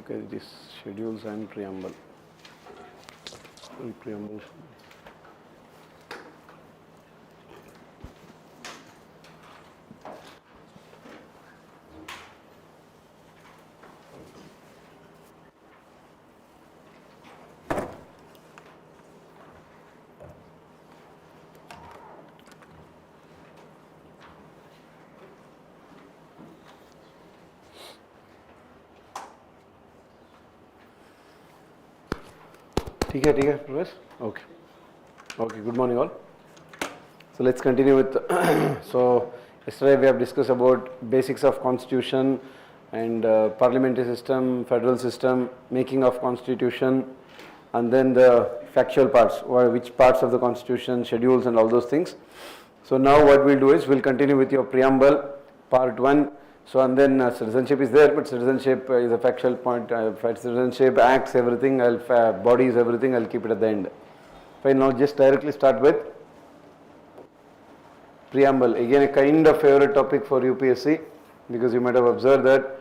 Okay, it is schedules and preamble. Preamble. ठीक है Professor? Okay, good morning all. So let's continue with so yesterday we have discussed about basics of constitution and parliamentary system, federal system, making of constitution, and then the factual parts, or which parts of the constitution, schedules and all those things. So now what we'll do is we'll continue with your preamble part 1. So and then citizenship is there, but citizenship is a factual point. Citizenship, acts, everything, bodies, everything, I'll keep it at the end. Fine, now just directly start with preamble. Again, a kind of favorite topic for UPSC, because you might have observed that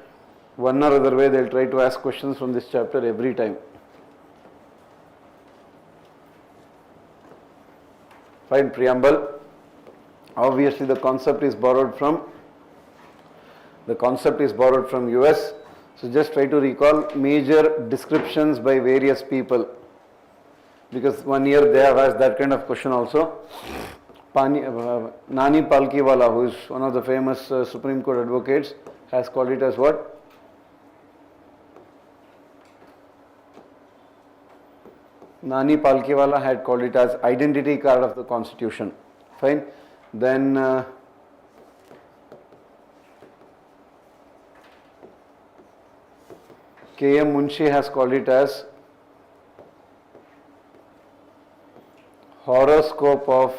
one or other way they'll try to ask questions from this chapter every time. Fine, preamble. Obviously the concept is borrowed from US. So just try to recall major descriptions by various people, because one year they have asked that kind of question also. Nani Palkiwala, who is one of the famous Supreme Court advocates, has called it as what? Nani Palkiwala had called it as identity card of the Constitution. Fine. Then K.M. Munshi has called it as horoscope of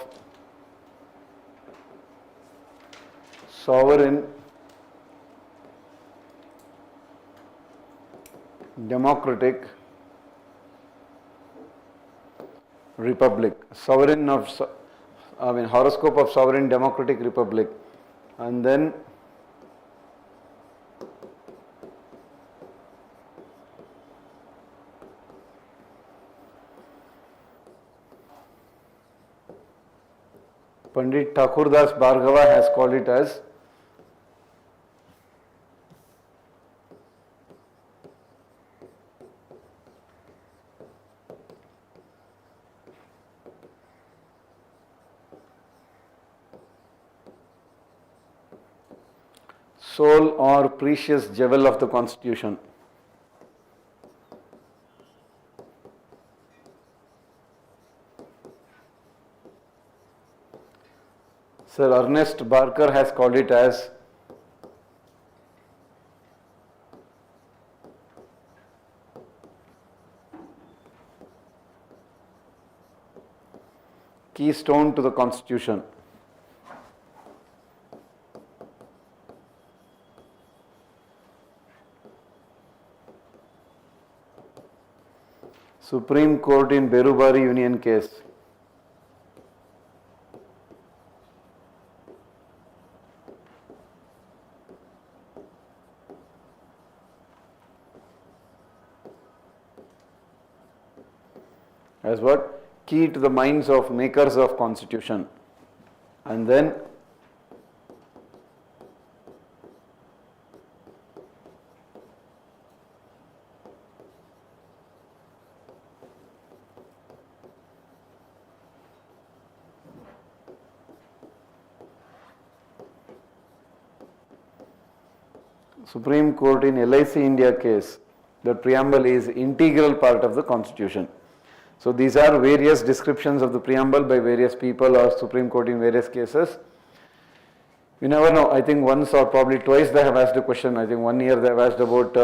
sovereign democratic republic. Horoscope of sovereign democratic republic. And then Pandit Thakurdas Bhargava has called it as soul or precious jewel of the Constitution. Sir Ernest Barker has called it as keystone to the Constitution. Supreme Court in Berubari Union case. As what? Key to the minds of makers of Constitution. And then Supreme Court in LIC India case. The preamble is integral part of the Constitution. So these are various descriptions of the preamble by various people or Supreme Court in various cases. You never know. I think once or probably twice they have asked a question. I think one year they have asked about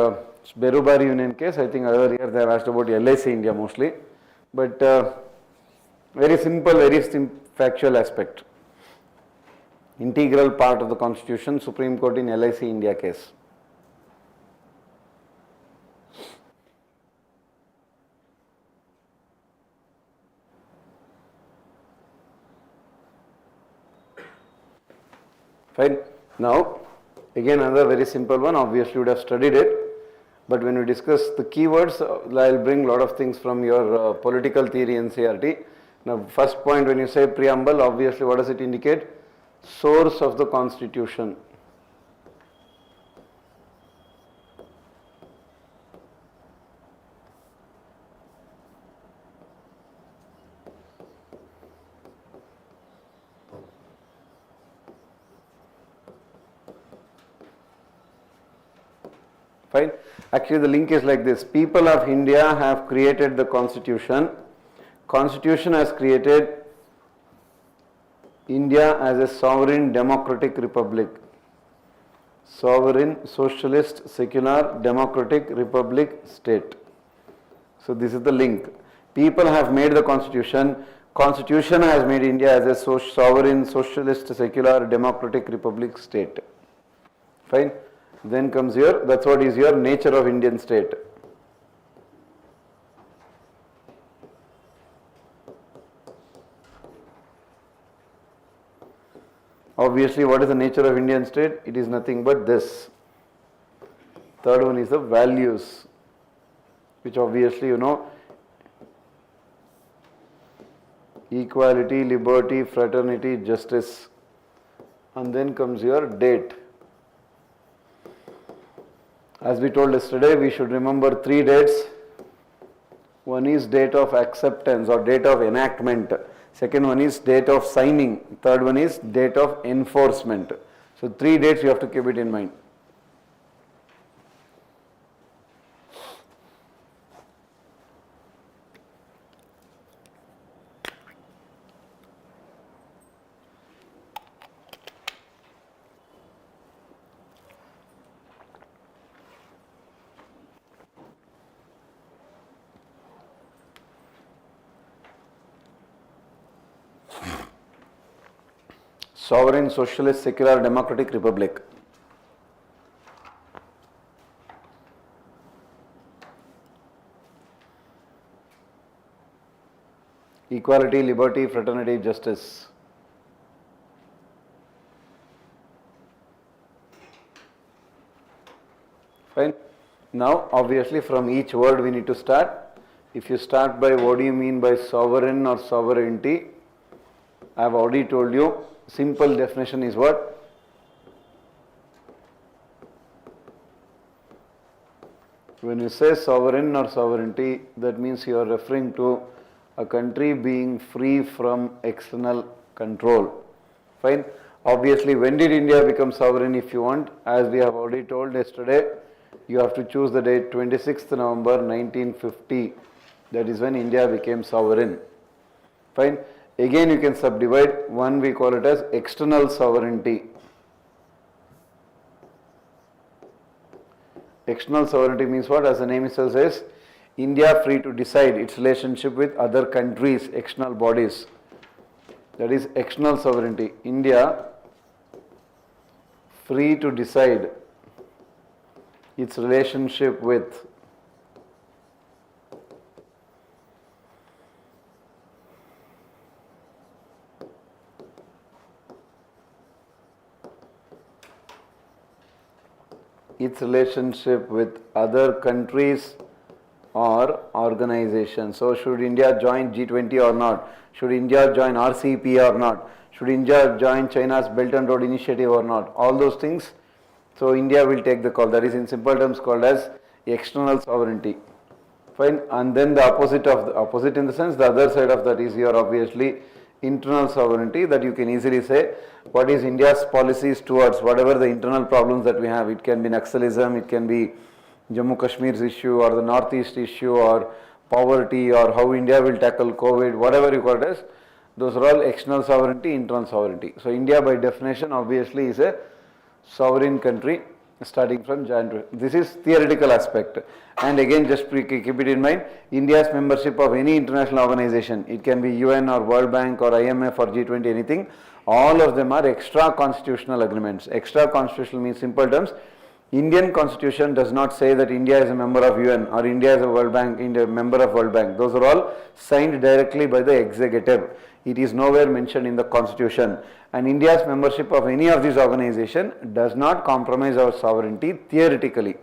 Berubari Union case. I think another year they have asked about LIC India mostly. But very simple, factual aspect. Integral part of the Constitution, Supreme Court in LIC India case. Fine. Now, again another very simple one, obviously you would have studied it. But when we discuss the keywords, I'll bring a lot of things from your political theory NCERT. Now, first point, when you say preamble, obviously what does it indicate? Source of the constitution. Fine. Actually, the link is like this. People of India have created the constitution. Constitution has created India as a sovereign democratic republic. Sovereign, socialist, secular, democratic republic state. So this is the link. People have made the constitution. Constitution has made India as a sovereign, socialist, secular, democratic republic state. Fine. Then comes your, that's what is your nature of Indian state. Obviously, what is the nature of Indian state? It is nothing but this. Third one is the values, which obviously you know, equality, liberty, fraternity, justice. And then comes your date. As we told yesterday, we should remember 3 dates. One is date of acceptance or date of enactment. Second one is date of signing. Third one is date of enforcement. So 3 dates you have to keep it in mind. Sovereign, socialist, secular, democratic republic. Equality, liberty, fraternity, justice. Fine. Now, obviously, from each word we need to start. If you start by what do you mean by sovereign or sovereignty, I have already told you. Simple definition is what? When you say sovereign or sovereignty, that means you are referring to a country being free from external control. Fine. Obviously, when did India become sovereign if you want? As we have already told yesterday, you have to choose the date 26th November 1950. That is when India became sovereign. Fine. Again you can subdivide. One we call it as external sovereignty. External sovereignty means what? As the name itself says, India free to decide its relationship with other countries, external bodies. That is external sovereignty. India free to decide its relationship with other countries or organizations. So should India join G20 or not? Should India join RCEP or not? Should India join China's Belt and Road Initiative or not? All those things. So India will take the call. That is in simple terms called as external sovereignty. Fine. And then the opposite of the opposite in the sense the other side of that is your obviously internal sovereignty, that you can easily say what is India's policies towards whatever the internal problems that we have. It can be Naxalism, it can be Jammu Kashmir's issue or the Northeast issue or poverty or how India will tackle COVID, whatever you call it as. Those are all external sovereignty, internal sovereignty. So India by definition obviously is a sovereign country starting from January. This is theoretical aspect. And again just keep it in mind, India's membership of any international organization, it can be UN or World Bank or IMF or G20, anything, all of them are extra constitutional agreements. Extra constitutional means simple terms, Indian constitution does not say that India is a member of UN or India is a World Bank, India member of World Bank. Those are all signed directly by the executive. It is nowhere mentioned in the constitution. And India's membership of any of these organizations does not compromise our sovereignty theoretically.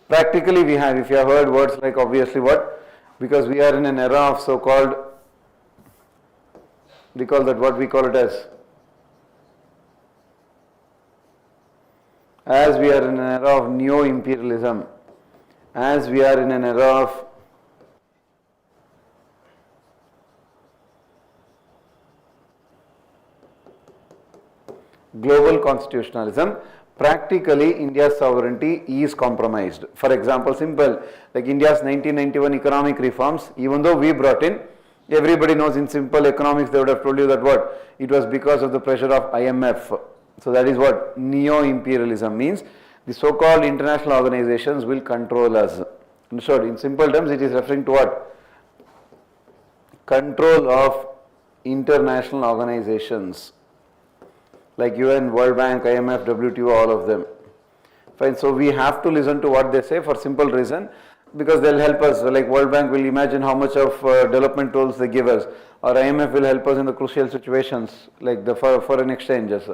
Practically we have, if you have heard words like obviously what, because we are in an era of so-called, we call that what we call it as we are in an era of neo-imperialism, as we are in an era of global constitutionalism, practically India's sovereignty is compromised. For example, simple, like India's 1991 economic reforms, even though we brought in, everybody knows in simple economics they would have told you that what? It was because of the pressure of IMF. So that is what neo-imperialism means. The so-called international organizations will control us. Understood? In simple terms, it is referring to what? Control of international organizations like UN, World Bank, IMF, WTO, all of them. Fine. So we have to listen to what they say for simple reason, because they'll help us. Like World Bank will imagine how much of development tools they give us, or IMF will help us in the crucial situations like the foreign exchanges,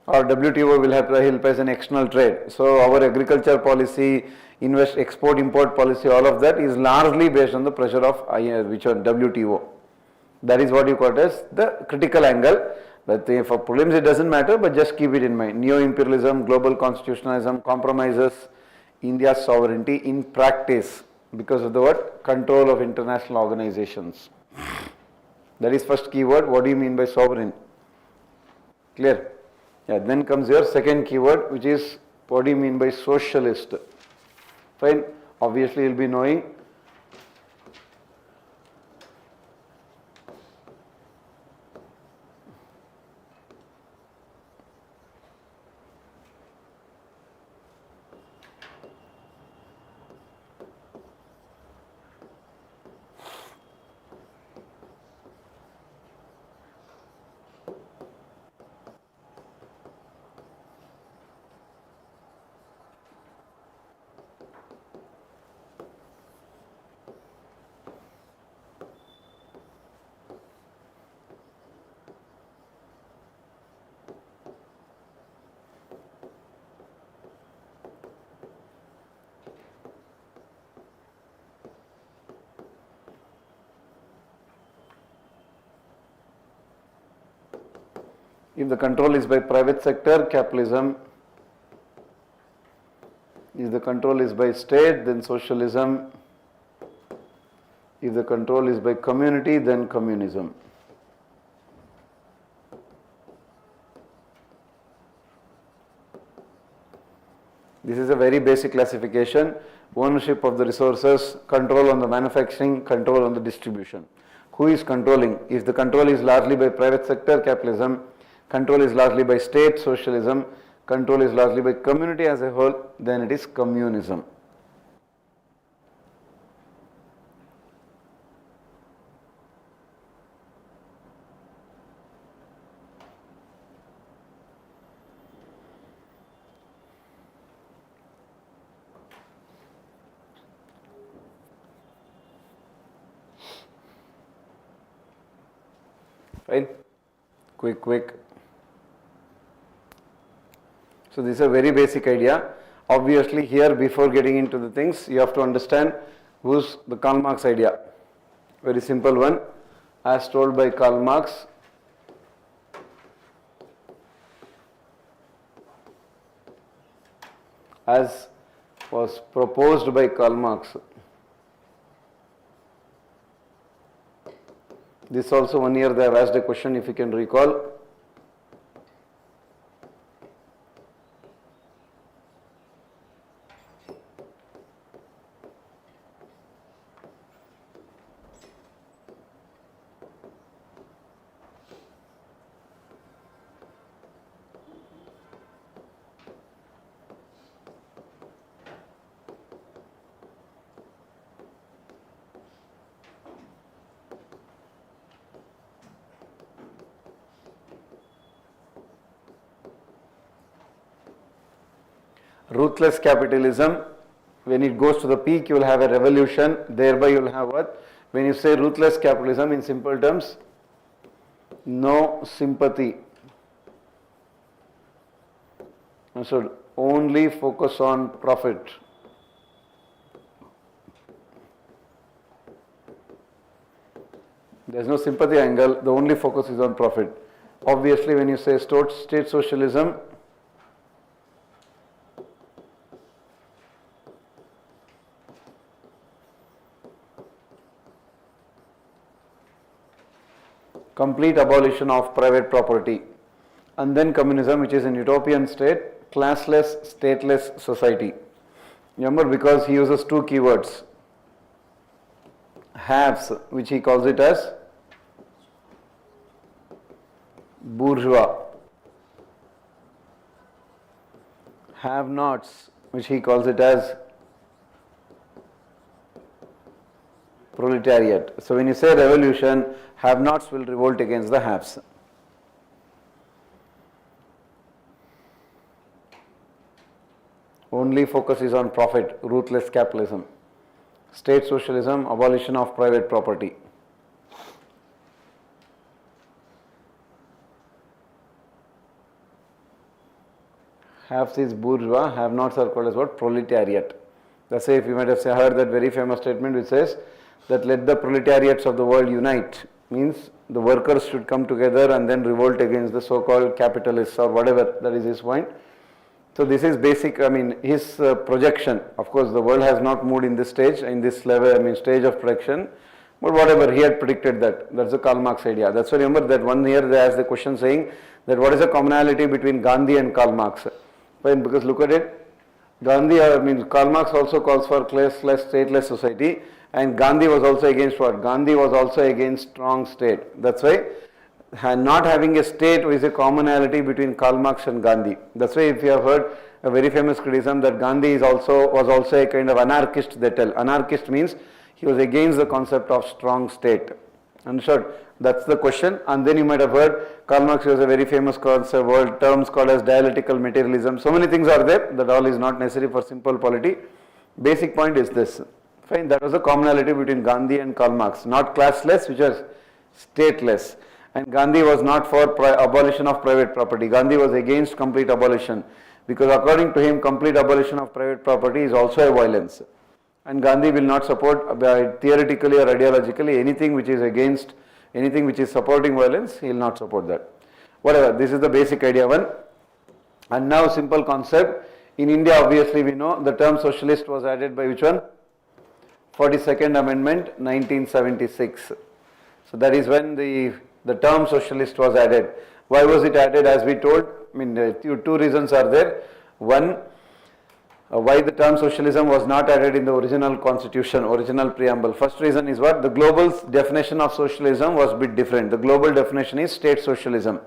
or WTO will help us in external trade. So our agriculture policy, export-import policy, all of that is largely based on the pressure of WTO. That is what you call it as the critical angle. But for prelims it doesn't matter, but just keep it in mind. Neo-imperialism, global constitutionalism compromises India's sovereignty in practice because of the what? Control of international organizations. That is first keyword. What do you mean by sovereign? Clear? Yeah, then comes your second keyword, which is what do you mean by socialist? Fine. Obviously you'll be knowing if the control is by private sector, capitalism. If the control is by state, then socialism. If the control is by community, then communism. This is a very basic classification. Ownership of the resources, control on the manufacturing, control on the distribution. Who is controlling? If the control is largely by private sector, capitalism. Control is largely by state, socialism. Control is largely by community as a whole, then it is communism. Right? Quick. So this is a very basic idea. Obviously here, before getting into the things, you have to understand who's the Karl Marx idea. Very simple one. As told by Karl Marx, as was proposed by Karl Marx. This also 1 year they have asked a question, if you can recall. Ruthless capitalism, when it goes to the peak, you will have a revolution, thereby you will have what? When you say ruthless capitalism, in simple terms, no sympathy. And so only focus on profit. There's no sympathy angle, the only focus is on profit. Obviously, when you say state socialism, complete abolition of private property, and then communism, which is an utopian state, classless, stateless society. Remember, because he uses two keywords, haves, which he calls it as bourgeois, have-nots, which he calls it as proletariat. So when you say revolution, have-nots will revolt against the haves. Only focus is on profit, ruthless capitalism. State socialism, abolition of private property. Haves is bourgeois, have-nots are called as what? Proletariat. That's why if you might have heard that very famous statement which says that let the proletariats of the world unite, means the workers should come together and then revolt against the so-called capitalists or whatever, that is his point. So this is basic, his projection. Of course, the world has not moved in this stage, in this level, stage of projection, but whatever, he had predicted that. That's the Karl Marx idea. That's why remember that one year they asked the question saying that what is the commonality between Gandhi and Karl Marx? Fine, because look at it, Karl Marx also calls for classless, stateless society, and Gandhi was also against what? Gandhi was also against strong state. That's why not having a state is a commonality between Karl Marx and Gandhi. That's why if you have heard a very famous criticism that Gandhi was also a kind of anarchist, they tell. Anarchist means he was against the concept of strong state. Understood? That's the question. And then you might have heard Karl Marx has a very famous concept, terms called as dialectical materialism. So many things are there, that all is not necessary for simple polity. Basic point is this. Fine, that was a commonality between Gandhi and Karl Marx. Not classless, which was stateless. And Gandhi was not for abolition of private property. Gandhi was against complete abolition, because according to him, complete abolition of private property is also a violence. And Gandhi will not support, theoretically or ideologically, anything which is against, anything which is supporting violence, he will not support that. Whatever, this is the basic idea one. And now simple concept. In India, obviously we know the term socialist was added by which one? 42nd Amendment, 1976. So that is when the term socialist was added. Why was it added? As we told, two reasons are there. One, why the term socialism was not added in the original constitution, original preamble. First reason is what? The global definition of socialism was a bit different. The global definition is state socialism.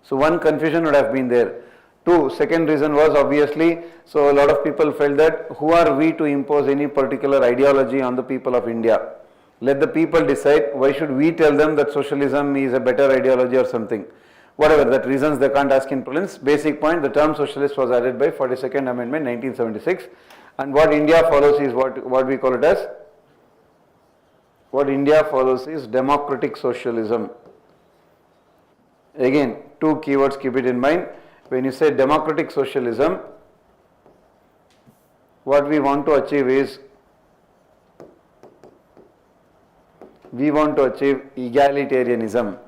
So one confusion would have been there. Two, second reason was obviously, so a lot of people felt that who are we to impose any particular ideology on the people of India? Let the people decide. Why should we tell them that socialism is a better ideology or something? Whatever, that reasons they can't ask in prelims. Basic point, the term socialist was added by 42nd Amendment 1976, and what India follows is what we call it as, what India follows is democratic socialism. Again, two keywords, keep it in mind. When you say democratic socialism, what we want to achieve is, we want to achieve egalitarianism.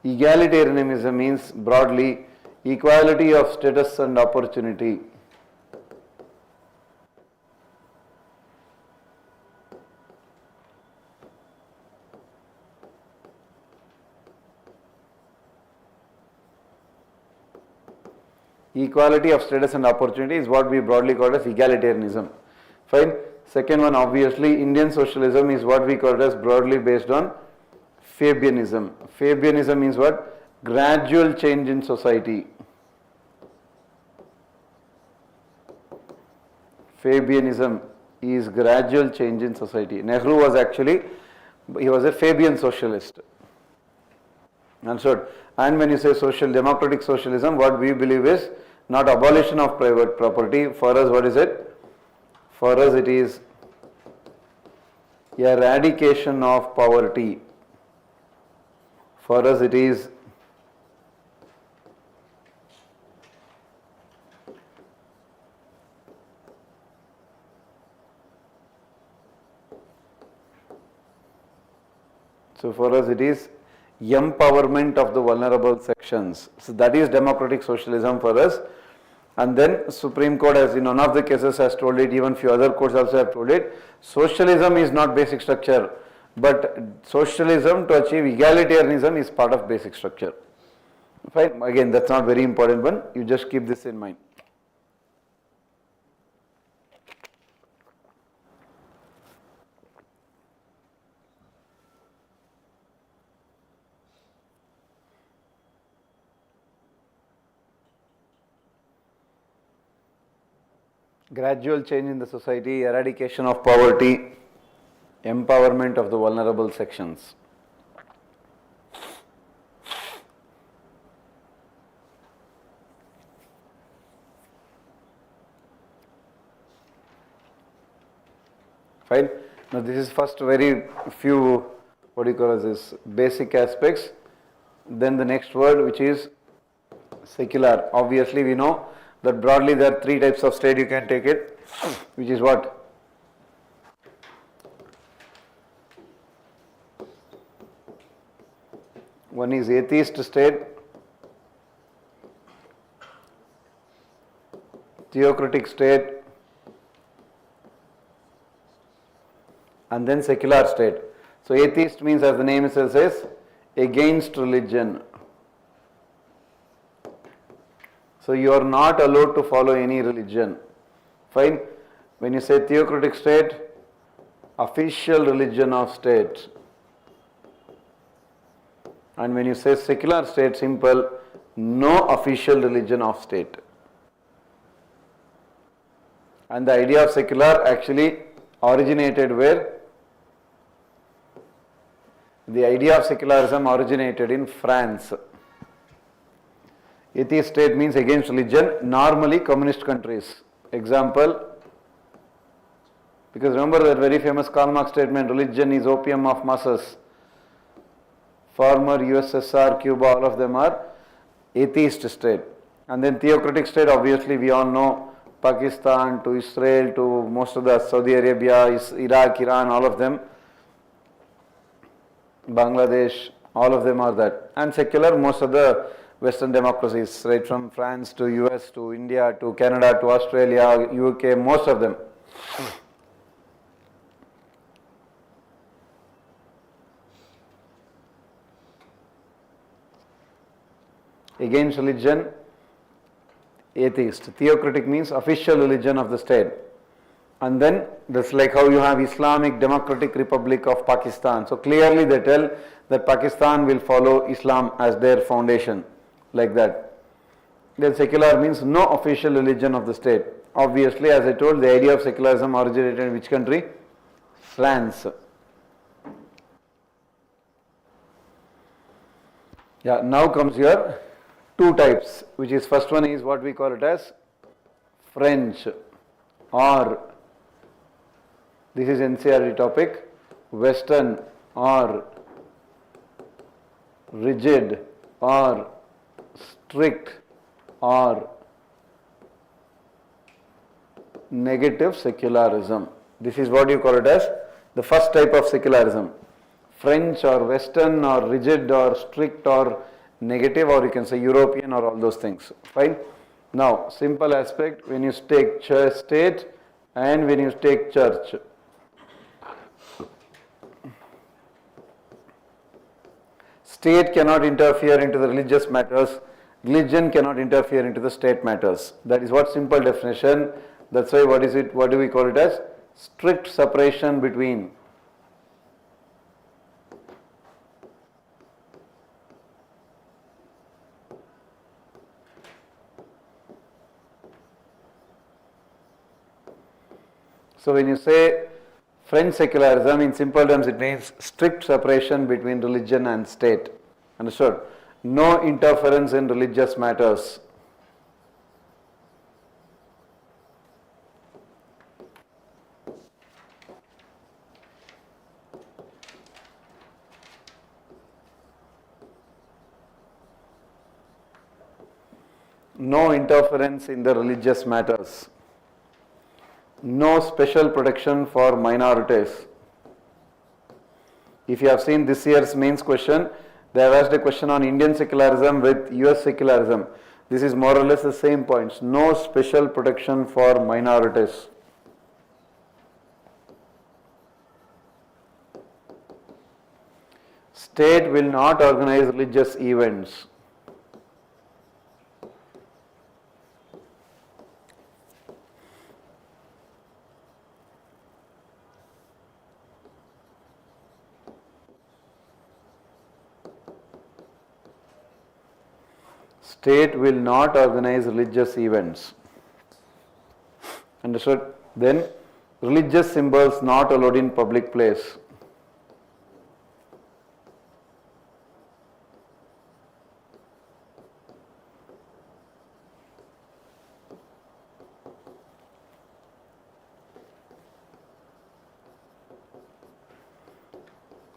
Egalitarianism means broadly equality of status and opportunity. Equality of status and opportunity is what we broadly call as egalitarianism. Fine. Second one, obviously, Indian socialism is what we call as broadly based on Fabianism. Fabianism means what? Gradual change in society. Fabianism is gradual change in society. Nehru was actually, he was a Fabian socialist. Understood? And when you say social democratic socialism, what we believe is not abolition of private property. For us, what is it? For us, it is eradication of poverty. For us, it is So for us it is empowerment of the vulnerable sections. So that is democratic socialism for us. And then Supreme Court has in one of the cases has told it, even few other courts also have told it, socialism is not basic structure, but socialism to achieve egalitarianism is part of basic structure. Fine, again that's not very important one, you just keep this in mind. Gradual change in the society, eradication of poverty, empowerment of the vulnerable sections. Fine. Now this is first very few, what do you call this, basic aspects. Then the next word, which is secular. Obviously we know that broadly there are three types of state you can take it, which is what? One is atheist state, theocratic state, and then secular state. So atheist means, as the name itself says, against religion. So you are not allowed to follow any religion. Fine. When you say theocratic state, official religion of state. And when you say secular state, simple, no official religion of state. And the idea of secular actually originated where? The idea of secularism originated in France. Atheist state means against religion, normally communist countries. Example, because remember that very famous Karl Marx statement, religion is opium of masses. Former USSR, Cuba, all of them are atheist state. And then theocratic state, obviously we all know, Pakistan to Israel to most of the Saudi Arabia, Iraq, Iran, all of them, Bangladesh, all of them are that. And secular, most of the Western democracies, right from France to US to India to Canada to Australia, UK, most of them. Against religion, atheist. Theocratic means official religion of the state. And then that's like how you have Islamic Democratic Republic of Pakistan. So clearly they tell that Pakistan will follow Islam as their foundation, like that. Then secular means no official religion of the state. Obviously, as I told, the idea of secularism originated in which country? France. Yeah, now comes your two types, which is first one is what we call it as French, or this is NCERT topic, Western or rigid or strict or negative secularism. This is what you call it as the first type of secularism. French or Western or rigid or strict or negative, or you can say European or all those things. Fine. Now, simple aspect, when you take state and when you take church. State cannot interfere into the religious matters. Religion cannot interfere into the state matters. That is what simple definition. That's why what is it? What do we call it as? Strict separation between. So when you say French secularism, in simple terms it means strict separation between religion and state. Understood? No interference in religious matters. No interference in the religious matters. No special protection for minorities. If you have seen this year's mains question, they have asked a question on Indian secularism with US secularism. This is more or less the same points. No special protection for minorities. State will not organize religious events. State will not organize religious events. Understood? Then, religious symbols not allowed in public place.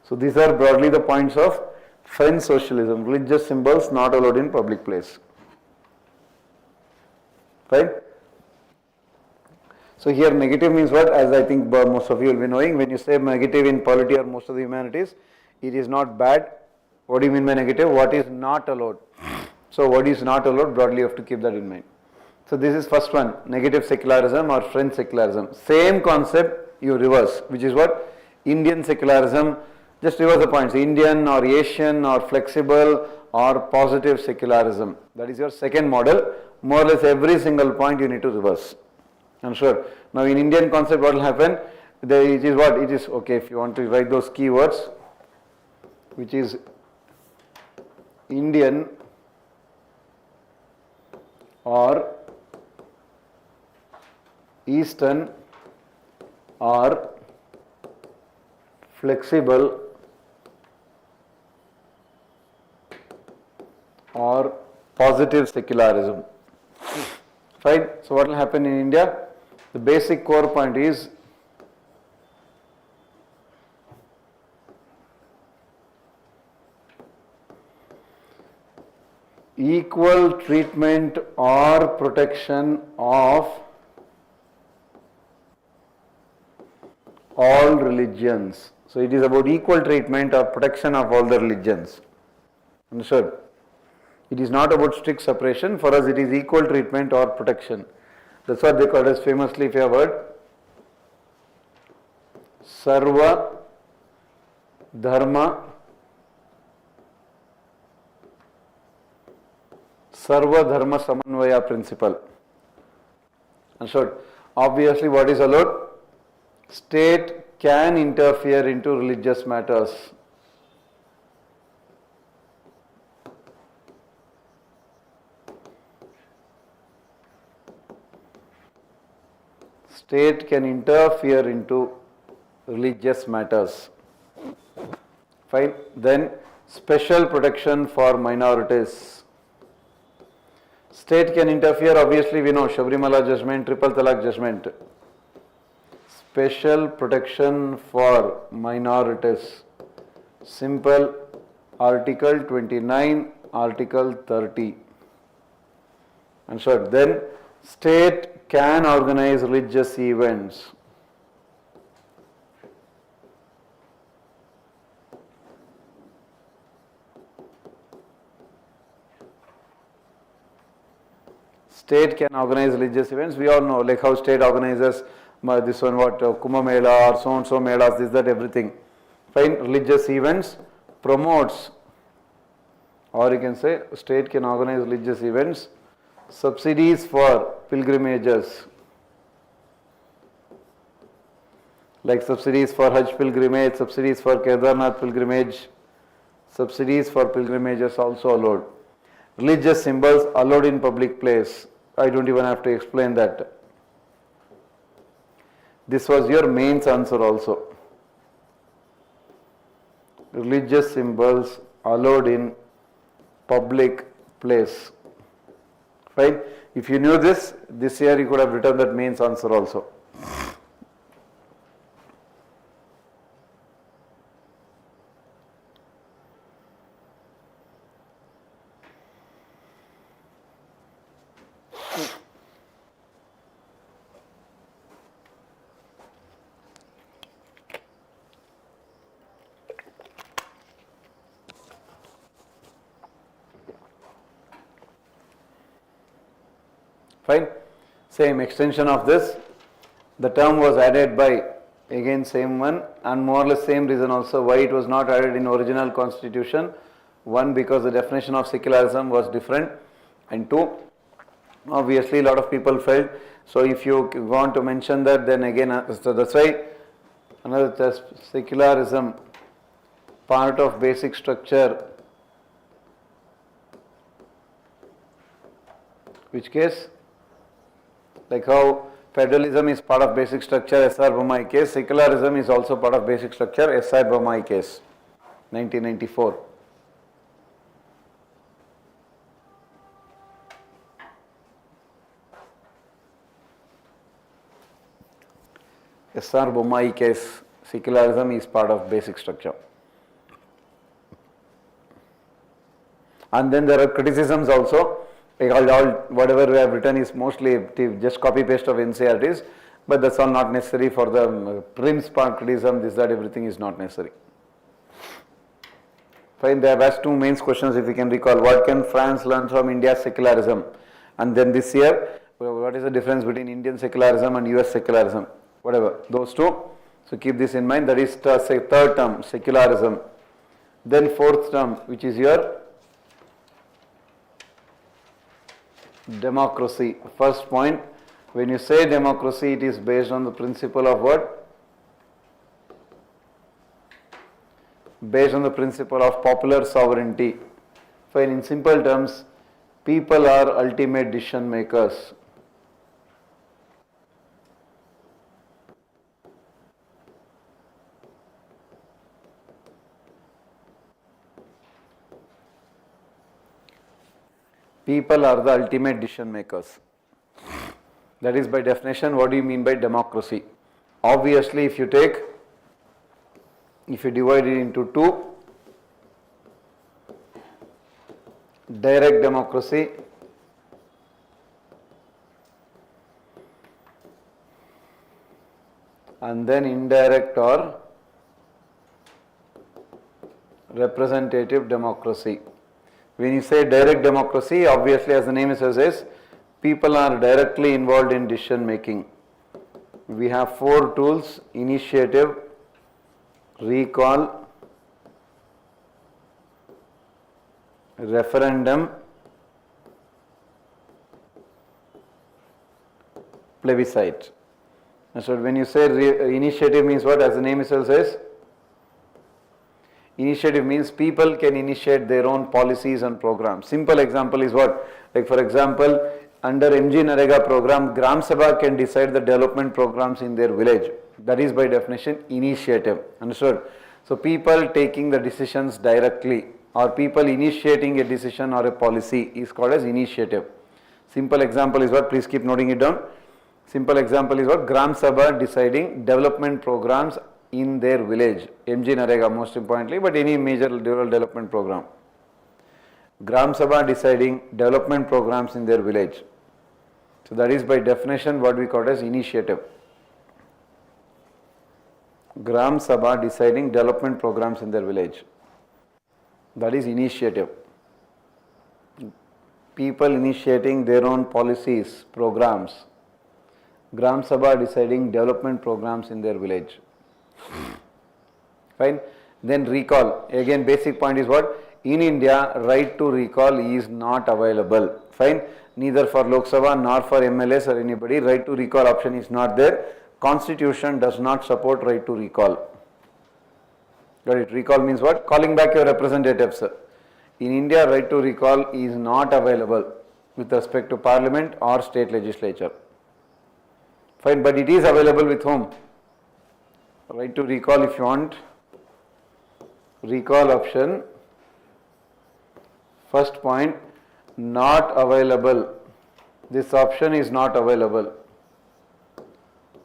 So these are broadly the points of French socialism. Religious symbols not allowed in public place. Right? So here negative means what? As I think most of you will be knowing, when you say negative in polity or most of the humanities, it is not bad. What do you mean by negative? What is not allowed? So what is not allowed, broadly you have to keep that in mind. So this is first one, negative secularism or French secularism. Same concept you reverse, which is what? Indian secularism. Just reverse the points, Indian or Asian or flexible or positive secularism. That is your second model. More or less every single point you need to reverse. I'm sure. Now in Indian concept what will happen? It is what? It is, okay, if you want to write those keywords, which is Indian or Eastern or flexible or positive secularism. Fine. So what will happen in India? The basic core point is equal treatment or protection of all religions. So it is about equal treatment or protection of all the religions. Understood? It is not about strict separation. For us it is equal treatment or protection. That's what they call as famously, if you have heard, Sarva Dharma Samanvaya principle. Understood? Obviously what is allowed? State can interfere into religious matters. State can interfere into religious matters. Fine. Then special protection for minorities. State can interfere, obviously we know, Shabrimala judgment, triple talaq judgment. Special protection for minorities. Simple, Article 29, Article 30. And so then state can organize religious events. State can organize religious events. We all know, like how state organizes this one, what, Kumbh Mela or so and so Melas, this, that, everything. Fine, religious events promotes, or you can say state can organize religious events. Subsidies for pilgrimages, like subsidies for Hajj pilgrimage, subsidies for Kedarnath pilgrimage, subsidies for pilgrimages also allowed. Religious symbols allowed in public place. I don't even have to explain that. This was your mains answer also. Religious symbols allowed in public place. Right? If you knew this year you could have written that mains answer also. Fine. Same extension of this. The term was added by, again same one, and more or less same reason also why it was not added in original constitution. One, because the definition of secularism was different, and two, obviously a lot of people felt, so if you want to mention that, then again, so that's why another test, secularism, part of basic structure, which case, like how federalism is part of basic structure, SR Bommai case, secularism is also part of basic structure, SI Bommai case, 1994. SR Bommai case, secularism is part of basic structure. And then there are criticisms also, like all whatever we have written is mostly just copy paste of NCERTs, but that's all not necessary for the Prelims part criticism, this, that, everything is not necessary. Fine, they have asked two main questions if you can recall. What can France learn from India's secularism? And then this year, what is the difference between Indian secularism and US secularism? Whatever, those two. So keep this in mind, that is the third term, secularism. Then fourth term, which is your democracy. First point, when you say democracy, it is based on the principle of what? Based on the principle of popular sovereignty. Fine, in simple terms, people are ultimate decision makers. People are the ultimate decision makers. That is by definition, what do you mean by democracy? Obviously, if you divide it into two, direct democracy and then indirect or representative democracy. When you say direct democracy, obviously as the name says, people are directly involved in decision making. We have four tools: initiative, recall, referendum, plebiscite. And so when you say initiative means what? As the name itself says, initiative means people can initiate their own policies and programs. Simple example is what? Like for example, under MG Narega program, Gram Sabha can decide the development programs in their village. That is by definition initiative. Understood? So people taking the decisions directly or people initiating a decision or a policy is called as initiative. Simple example is what? Please keep noting it down. Simple example is what? Gram Sabha deciding development programs in their village. MG Narega most importantly, but any major rural development program. Gram Sabha deciding development programs in their village. So that is by definition what we call as initiative. Gram Sabha deciding development programs in their village. That is initiative. People initiating their own policies, programs. Gram Sabha deciding development programs in their village. Fine. Then recall. Again, basic point is what? In India, right to recall is not available. Fine. Neither for Lok Sabha nor for MLAs or anybody. Right to recall option is not there. Constitution does not support right to recall. Got it? Recall means what? Calling back your representatives. In India, right to recall is not available with respect to Parliament or state legislature. Fine. But it is available with whom? Right to recall if you want. Recall option. First point, not available. This option is not available.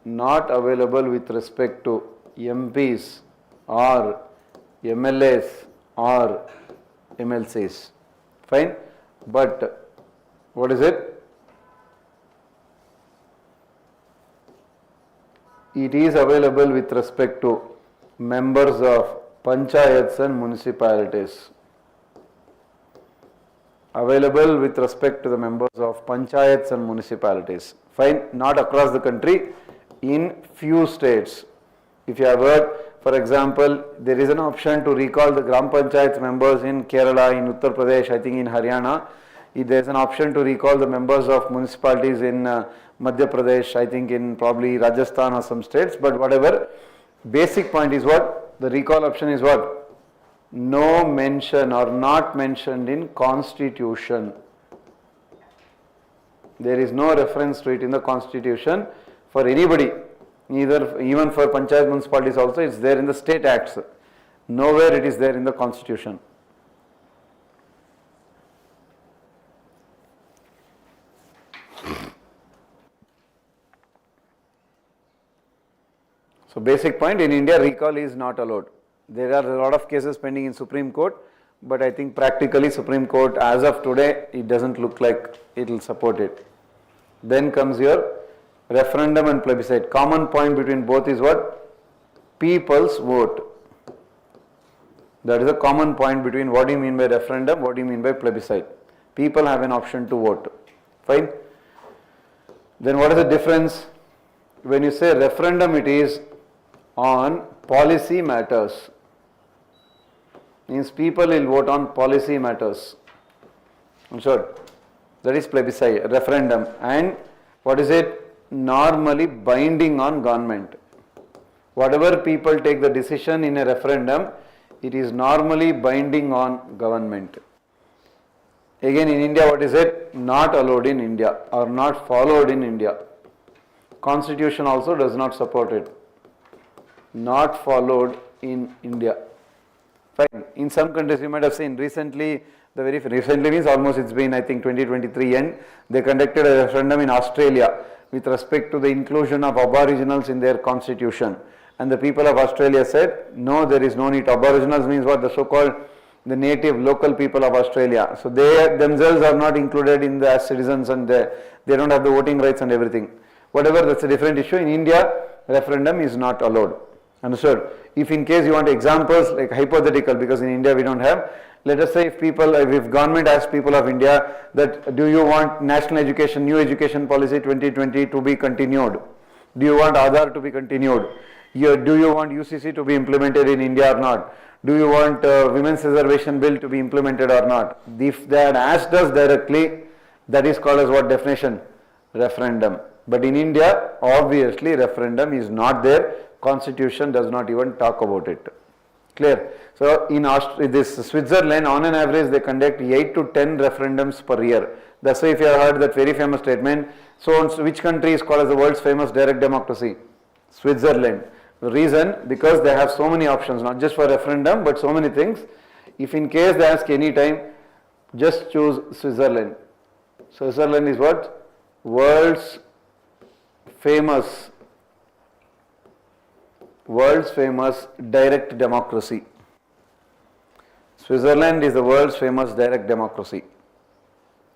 Not available with respect to MPs or MLAs or MLCs. Fine. But what is it? It is available with respect to members of panchayats and municipalities. available with respect to the members of panchayats and municipalities. Fine, not across the country, in few states. If you have heard, for example, there is an option to recall the Gram Panchayats members in Kerala, in Uttar Pradesh, I think in Haryana. There is an option to recall the members of municipalities in Madhya Pradesh, I think in probably Rajasthan or some states, but whatever. Basic point is what? The recall option is what? No mention or not mentioned in Constitution. There is no reference to it in the Constitution for anybody. Even for panchayat municipalities also, it's there in the state acts. Nowhere it is there in the Constitution. So basic point, in India recall is not allowed. There are a lot of cases pending in Supreme Court, but I think practically Supreme Court as of today, it doesn't look like it will support it. Then comes your referendum and plebiscite. Common point between both is what? People's vote. That is a common point between what do you mean by referendum, what do you mean by plebiscite. People have an option to vote. Fine. Then what is the difference? When you say referendum, it is on policy matters. Means people will vote on policy matters. I'm sure. That is plebiscite, referendum. And what is it? Normally binding on government. Whatever people take the decision in a referendum, it is normally binding on government. Again in India, what is it? Not allowed in India or not followed in India. Constitution also does not support it. Not followed in India. Fine. In some countries you might have seen recently, recently means almost it's been I think 2023 end, they conducted a referendum in Australia with respect to the inclusion of aboriginals in their constitution. And the people of Australia said, no, there is no need. Aboriginals means what? The so-called the native local people of Australia. So they themselves are not included in the as citizens and they don't have the voting rights and everything. Whatever, that's a different issue. In India, referendum is not allowed. Understood? If in case you want examples like hypothetical, because in India we don't have, let us say if government asks people of India that do you want national education, new education policy 2020 to be continued? Do you want Aadhaar to be continued? Do you want UCC to be implemented in India or not? Do you want women's reservation bill to be implemented or not? If they had asked us directly, that is called as what definition? Referendum. But in India, obviously referendum is not there. Constitution does not even talk about it. Clear? So in this Switzerland, on an average, they conduct 8 to 10 referendums per year. That's why if you have heard that very famous statement, so which country is called as the world's famous direct democracy? Switzerland. The reason, because they have so many options, not just for referendum, but so many things. If in case they ask any time, just choose Switzerland. Switzerland is what? World's famous direct democracy. Switzerland is the world's famous direct democracy.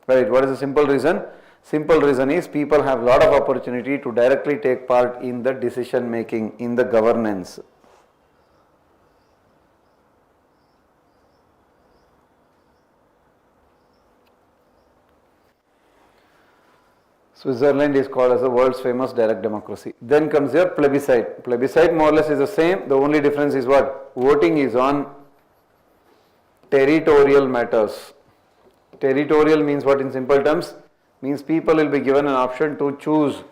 Right, what is the simple reason? Simple reason is people have a lot of opportunity to directly take part in the decision making, in the governance. Switzerland is called as the world's famous direct democracy. Then comes your plebiscite. Plebiscite more or less is the same. The only difference is what? Voting is on territorial matters. Territorial means what in simple terms? Means people will be given an option to choose,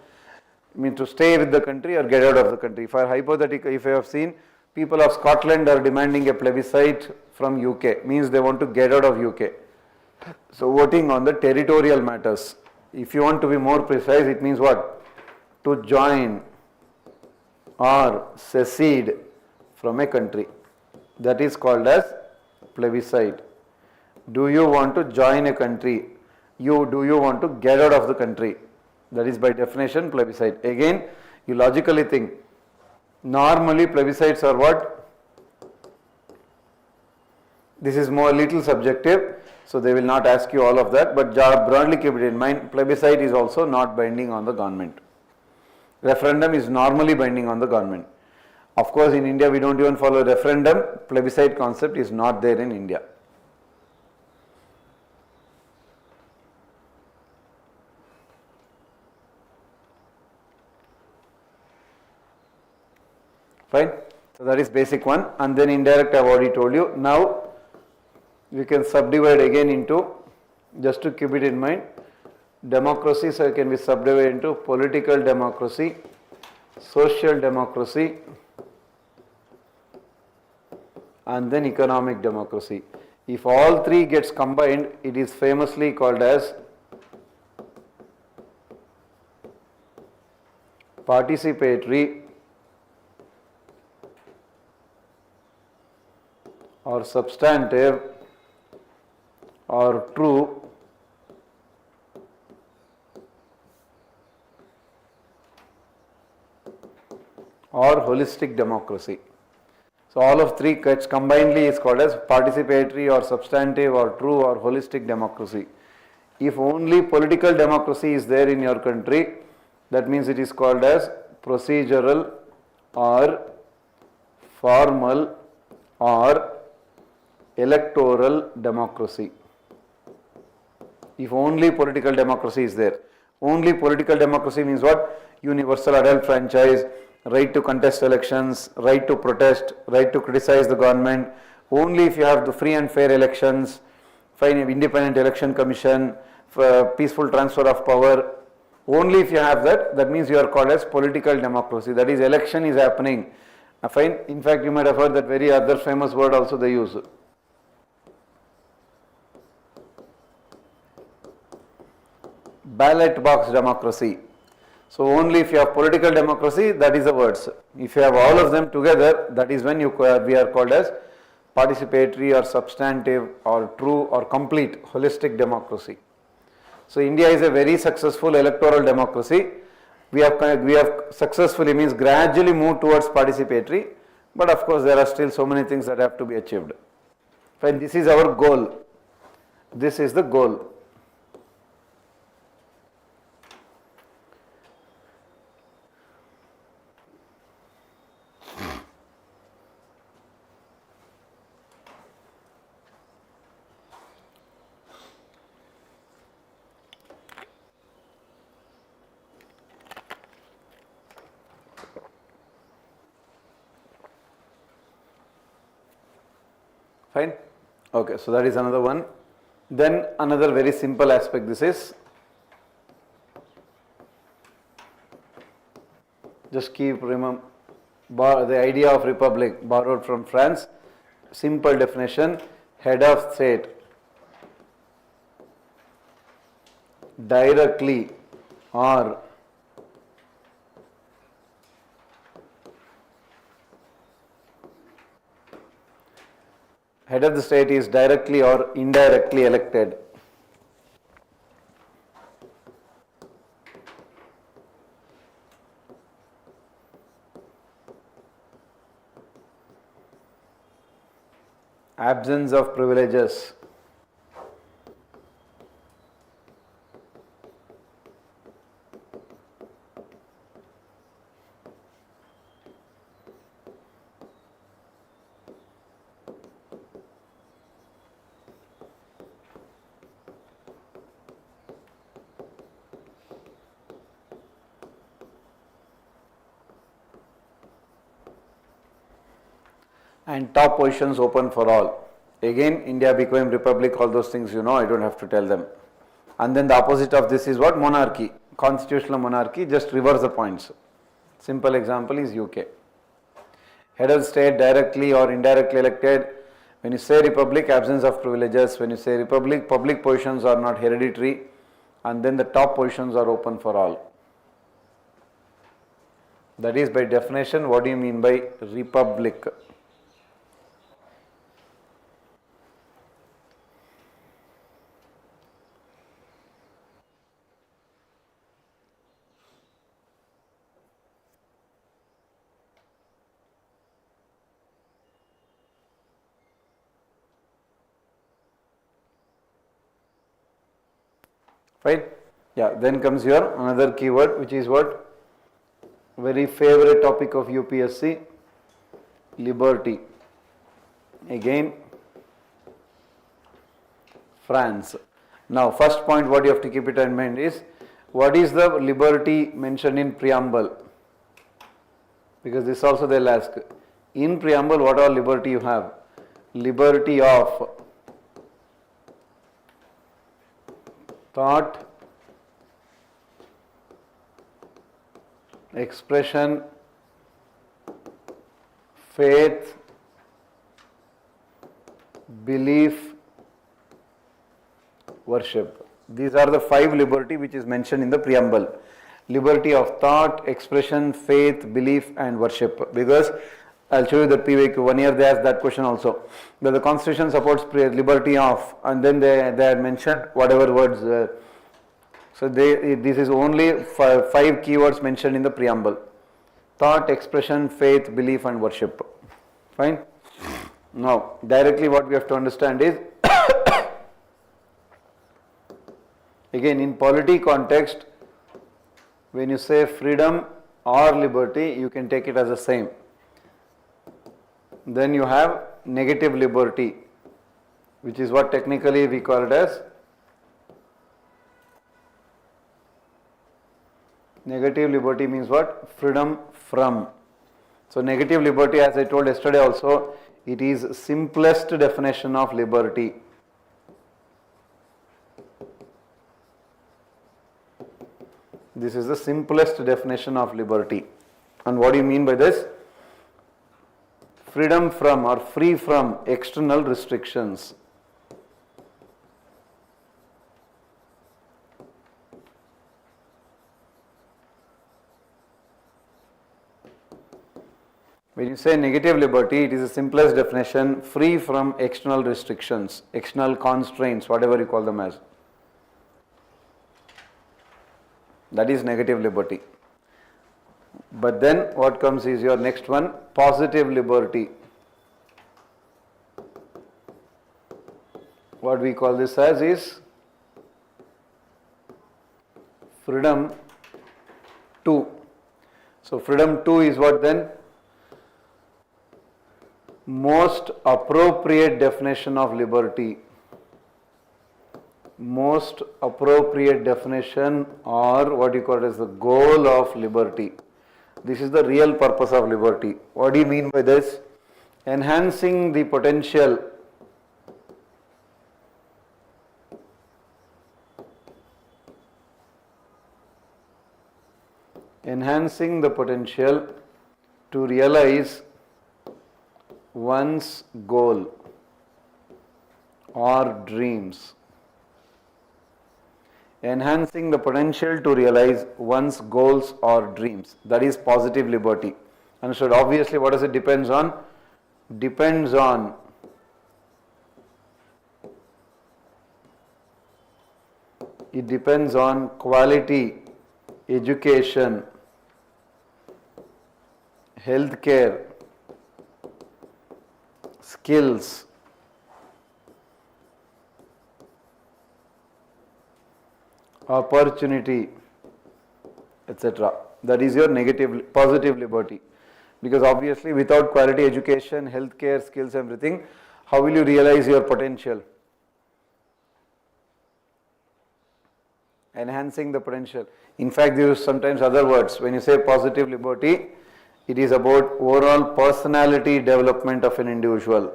to stay with the country or get out of the country. For hypothetical, if you have seen, people of Scotland are demanding a plebiscite from UK, means they want to get out of UK. So voting on the territorial matters. If you want to be more precise, it means what? To join or secede from a country. That is called as plebiscite. Do you want to join a country? Do you want to get out of the country? That is by definition plebiscite. Again, you logically think, normally plebiscites are what? This is more little subjective, so they will not ask you all of that, but broadly keep it in mind, plebiscite is also not binding on the government. Referendum is normally binding on the government. Of course, in India we don't even follow referendum, plebiscite concept is not there in India. Fine. So that is basic one, and then indirect I have already told you. Now we can subdivide again into, just to keep it in mind, democracy. So it can be subdivided into political democracy, social democracy, and then economic democracy. If all three gets combined, it is famously called as participatory or substantive or true or holistic democracy. So all of three gets combinedly is called as participatory or substantive or true or holistic democracy. If only political democracy is there in your country, that means it is called as procedural or formal or electoral democracy. If only political democracy is there. Only political democracy means what? Universal adult franchise, right to contest elections, right to protest, right to criticize the government. Only if you have the free and fair elections, fine, independent election commission, peaceful transfer of power. Only if you have that, that means you are called as political democracy. That is, election is happening. Fine. In fact, you might have heard that very other famous word also they use. Ballot box democracy. So only if you have political democracy, that is the words. If you have all of them together, that is when we are called as participatory or substantive or true or complete holistic democracy. So India is a very successful electoral democracy. We have successfully, means gradually moved towards participatory, but of course there are still so many things that have to be achieved. Fine, this is our goal. This is the goal. Fine. Okay, so that is another one. Then another very simple aspect, this is, just keep remember the idea of republic borrowed from France. Simple definition: head of state directly or head of the state is directly or indirectly elected. Absence of privileges. And top positions open for all. Again, India became republic, all those things you know, I don't have to tell them. And then the opposite of this is what? Monarchy. Constitutional monarchy, just reverse the points. Simple example is UK. Head of state directly or indirectly elected. When you say republic, absence of privileges. When you say republic, public positions are not hereditary. And then the top positions are open for all. That is by definition, what do you mean by republic? Right? Yeah, then comes here another keyword, which is what? Very favorite topic of UPSC, liberty. Again, France. Now, first point what you have to keep it in mind is, what is the liberty mentioned in preamble? because this also they'll ask. In preamble, what all liberty you have? Liberty of thought, expression, faith, belief, worship. These are the 5 liberty which is mentioned in the preamble. Liberty of thought, expression, faith, belief and worship. Because I'll show you the PYQ. 1 year they asked that question also. That the constitution supports liberty of, and then they had mentioned whatever words. So this is only 5 keywords mentioned in the preamble. Thought, expression, faith, belief and worship. Fine. Now directly what we have to understand is again in polity context, when you say freedom or liberty, you can take it as the same. Then you have negative liberty, which is what technically we call it as negative liberty. Means what? Freedom from. So negative liberty, as I told yesterday also, it is simplest definition of liberty. This is the simplest definition of liberty. And what do you mean by this? Freedom from or free from external restrictions. When you say negative liberty, it is the simplest definition, free from external restrictions, external constraints, whatever you call them as. That is negative liberty. But then what comes is your next one, positive liberty. What we call this as is freedom to. So freedom to is what then? Most appropriate definition of liberty. Most appropriate definition, or what you call it as the goal of liberty. This is the real purpose of liberty. What do you mean by this? Enhancing the potential to realize one's goal or dreams. Enhancing the potential to realize one's goals or dreams. That is positive liberty. Understood? Obviously, what does it depends on? Depends on quality, education, healthcare, skills, opportunity, etc. That is your positive liberty. Because obviously without quality education, healthcare, skills, everything, how will you realize your potential? Enhancing the potential. In fact, they use sometimes other words. When you say positive liberty, it is about overall personality development of an individual.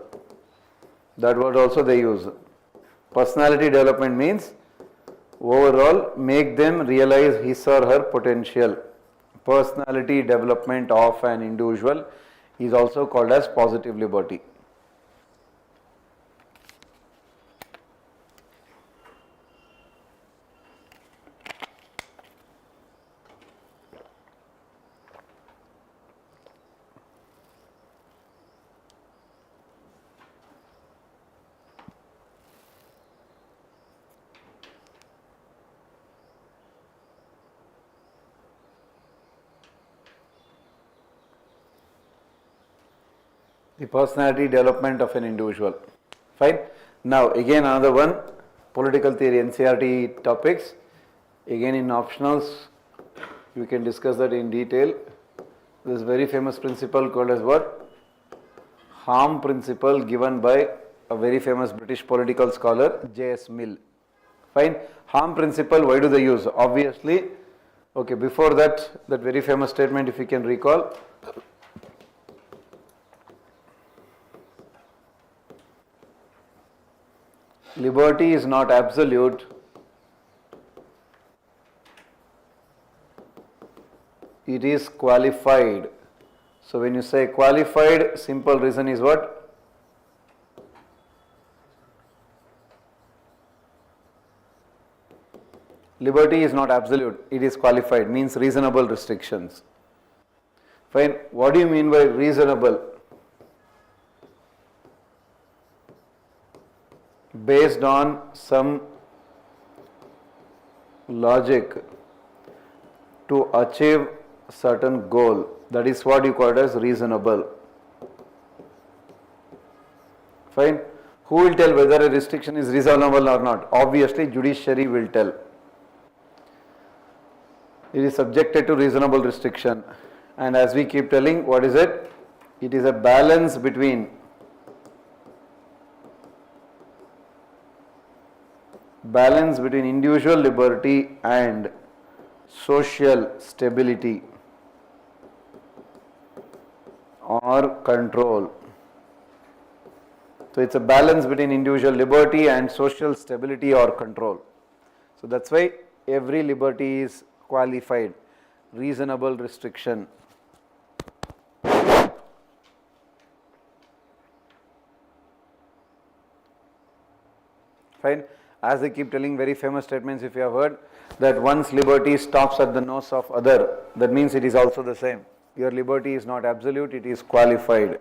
That word also they use. Personality development means overall make them realize his or her potential. Personality development of an individual is also called as positive liberty. The personality development of an individual. Fine. Now again another one, political theory, NCERT topics. Again in optionals, you can discuss that in detail. This very famous principle called as what? Harm principle, given by a very famous British political scholar, J.S. Mill. Fine. Harm principle, why do they use? Obviously, okay, before that very famous statement, if you can recall, liberty is not absolute, it is qualified. So when you say qualified, simple reason is what? Liberty is not absolute, it is qualified, means reasonable restrictions. Fine. What do you mean by reasonable? Based on some logic to achieve certain goal. That is what you call it as reasonable. Fine. Who will tell whether a restriction is reasonable or not? Obviously, judiciary will tell. It is subjected to reasonable restriction. And as we keep telling, what is it? It is a balance between individual liberty and social stability or control. So it's a balance between individual liberty and social stability or control. So that's why every liberty is qualified, reasonable restriction. Fine. As I keep telling, very famous statements, if you have heard, that one's liberty stops at the nose of other, that means it is also the same. Your liberty is not absolute, it is qualified.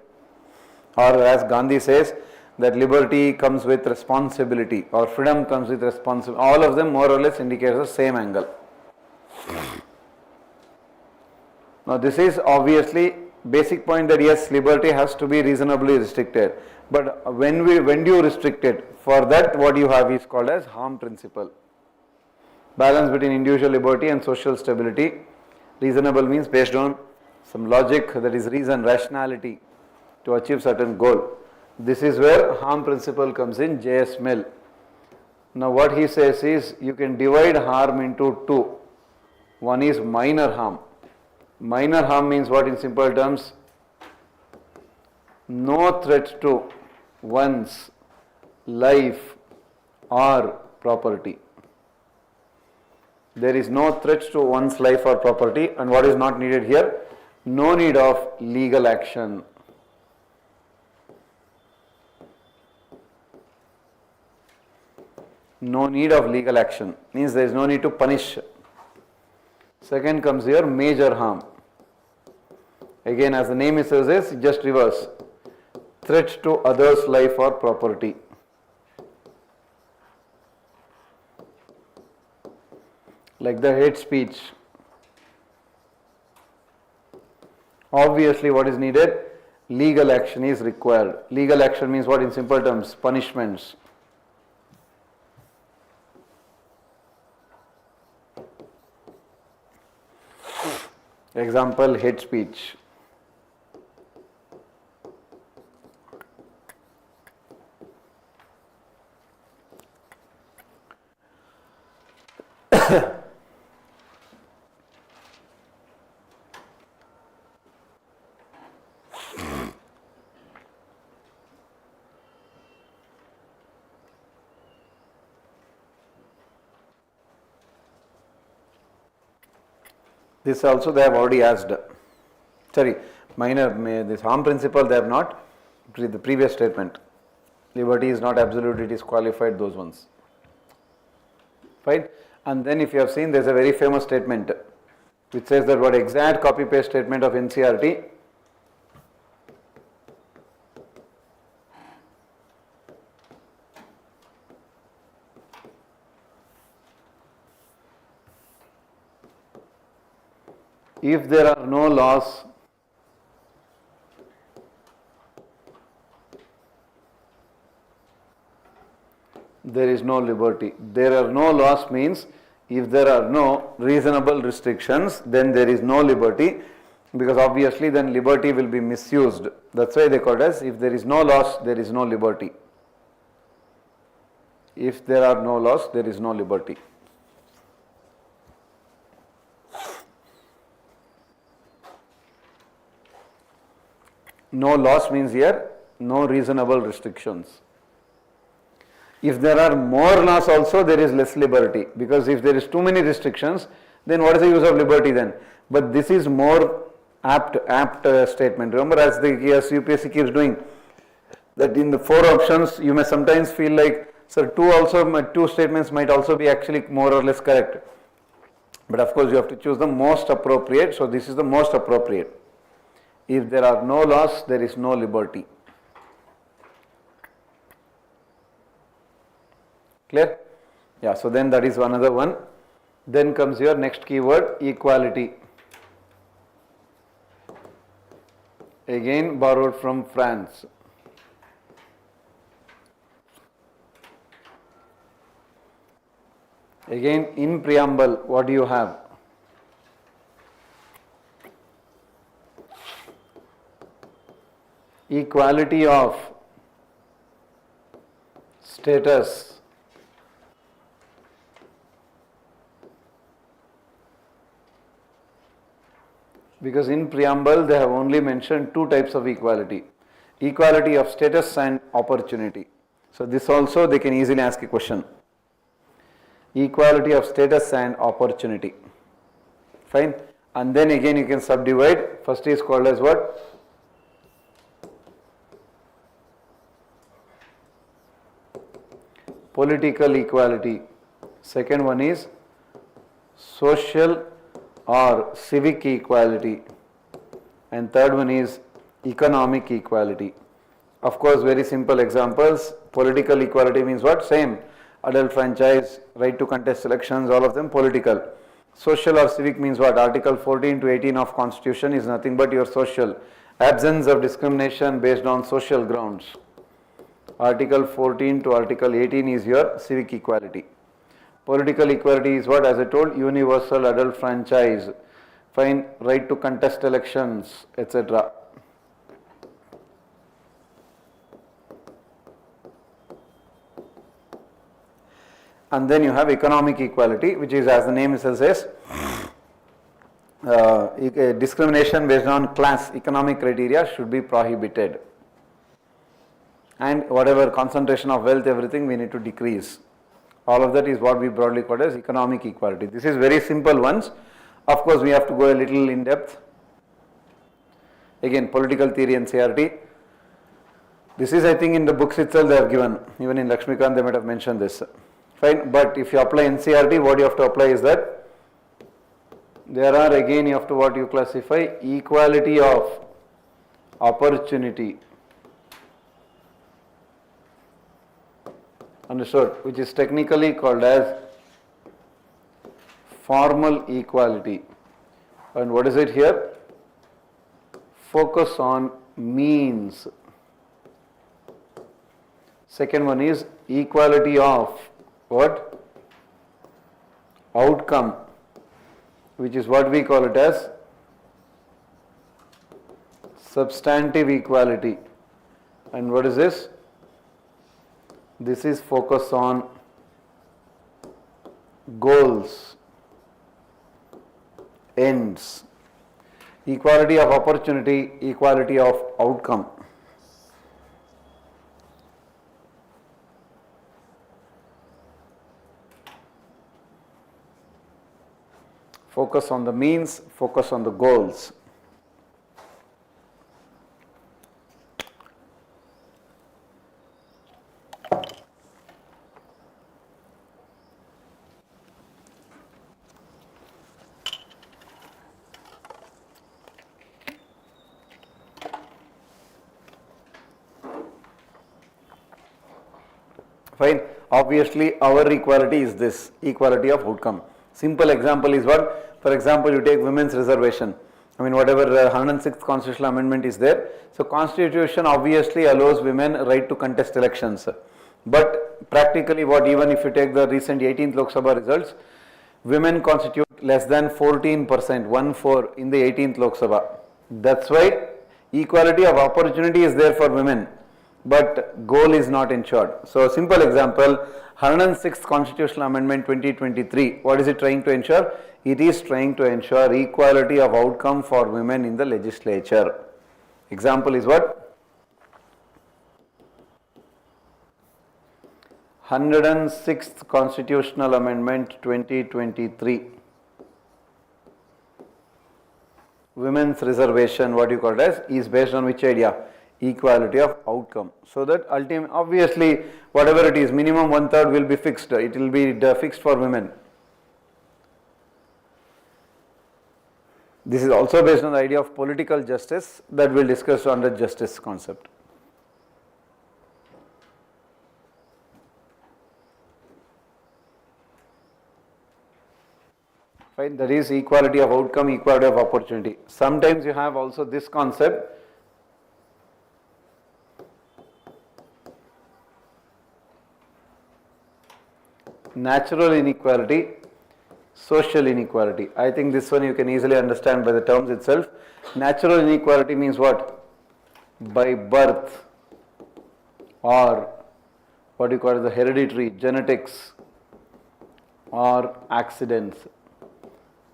Or as Gandhi says, that liberty comes with responsibility, or freedom comes with responsibility. All of them more or less indicate the same angle. Now this is obviously basic point that yes, liberty has to be reasonably restricted. But when do you restrict it? For that, what you have is called as harm principle. Balance between individual liberty and social stability. Reasonable means based on some logic, that is reason, rationality to achieve certain goal. This is where harm principle comes in, J.S. Mill. Now what he says is you can divide harm into two. One is minor harm. Minor harm means what in simple terms? No threat to one's life or property. There is no threat to one's life or property, and what is not needed here? No need of legal action. No need of legal action means there is no need to punish. Second comes here major harm. Again, as the name says, just reverse. Threat to others' life or property. Like the hate speech. Obviously, what is needed? Legal action is required. Legal action means what in simple terms? Punishments. Example, hate speech. This also they have already asked. Sorry, this harm principle they have not. The previous statement. Liberty is not absolute, it is qualified, those ones. Fine. And then if you have seen, there is a very famous statement which says that what exact copy paste statement of NCERT. If there are no laws, there is no liberty. There are no laws means if there are no reasonable restrictions, then there is no liberty, because obviously then liberty will be misused. That's why they call it as if there is no laws, there is no liberty. If there are no laws, there is no liberty. No laws means here no reasonable restrictions. If there are more laws also, there is less liberty, because if there is too many restrictions, then what is the use of liberty then? But this is more apt statement. Remember, as UPSC keeps doing, that in the 4 options you may sometimes feel like, sir, two statements might also be actually more or less correct. But of course you have to choose the most appropriate, so this is the most appropriate. If there are no laws, there is no liberty. Clear? Yeah, so then that is another one. Then comes your next keyword, equality. Again borrowed from France. Again in preamble, what do you have? Equality of status. Because in preamble they have only mentioned 2 types of equality. Equality of status and opportunity. So this also they can easily ask a question. Equality of status and opportunity. Fine. And then again you can subdivide. First is called as what? Political equality. Second one is social or civic equality, and third one is economic equality. Of course, very simple examples. Political equality means what? Same. Adult franchise, right to contest elections, all of them political. Social or civic means what? Article 14 to 18 of Constitution is nothing but your social. Absence of discrimination based on social grounds. Article 14 to Article 18 is your civic equality. Political equality is what? As I told, universal adult franchise, fine, right to contest elections, etc. And then you have economic equality, which is, as the name itself says, discrimination based on class, economic criteria should be prohibited. And whatever concentration of wealth, everything we need to decrease. All of that is what we broadly call as economic equality. This is very simple ones. Of course, we have to go a little in depth. Again, political theory and CRT. This is, I think, in the books itself they have given. Even in Lakshmikant they might have mentioned this. Fine. But if you apply NCRT, what you have to apply is that there are, again, you have to what you classify, equality of opportunity. Understood? Which is technically called as formal equality. And what is it here? Focus on means. Second one is equality of what? Outcome, which is what we call it as substantive equality. And what is this? This is focus on goals, ends. Equality of opportunity, equality of outcome. Focus on the means, focus on the goals. Fine. Obviously, our equality is this, equality of outcome. Simple example is what? For example, you take women's reservation. I mean, whatever 106th constitutional amendment is there. So, Constitution obviously allows women right to contest elections. But practically what, even if you take the recent 18th Lok Sabha results, women constitute less than 14%, 1/4 in the 18th Lok Sabha. That's why equality of opportunity is there for women, but goal is not ensured. So, simple example, 106th Constitutional Amendment 2023, what is it trying to ensure? It is trying to ensure equality of outcome for women in the legislature. Example is what? 106th Constitutional Amendment 2023. Women's reservation, what you call it as, is based on which idea? Equality of outcome. So that ultimately, obviously, whatever it is, minimum 1/3 will be fixed. It will be fixed for women. This is also based on the idea of political justice that we'll discuss under justice concept. Fine, that is equality of outcome, equality of opportunity. Sometimes you have also this concept. Natural inequality, social inequality. I think this one you can easily understand by the terms itself. Natural inequality means what? By birth, or what you call the hereditary, genetics, or accidents.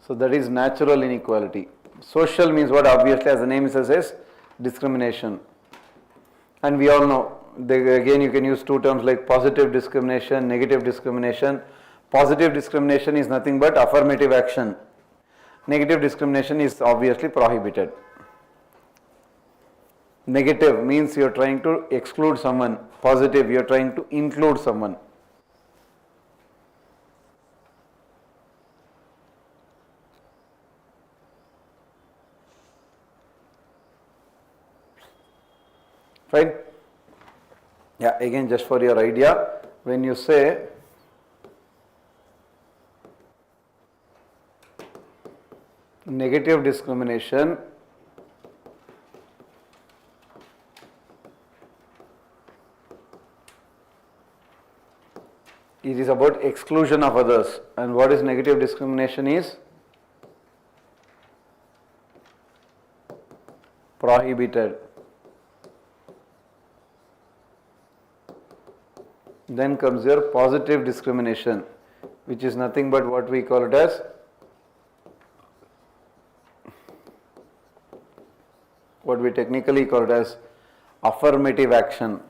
So that is natural inequality. Social means what? Obviously, as the name says, discrimination. And we all know, again you can use two terms like positive discrimination, negative discrimination. Positive discrimination is nothing but affirmative action. Negative discrimination is obviously prohibited. Negative means you are trying to exclude someone. Positive, you are trying to include someone. Fine? Yeah, again just for your idea, when you say negative discrimination, it is about exclusion of others. And what is negative discrimination is? Prohibited. Then comes your positive discrimination, which is nothing but what we call it as what we technically call it as affirmative action.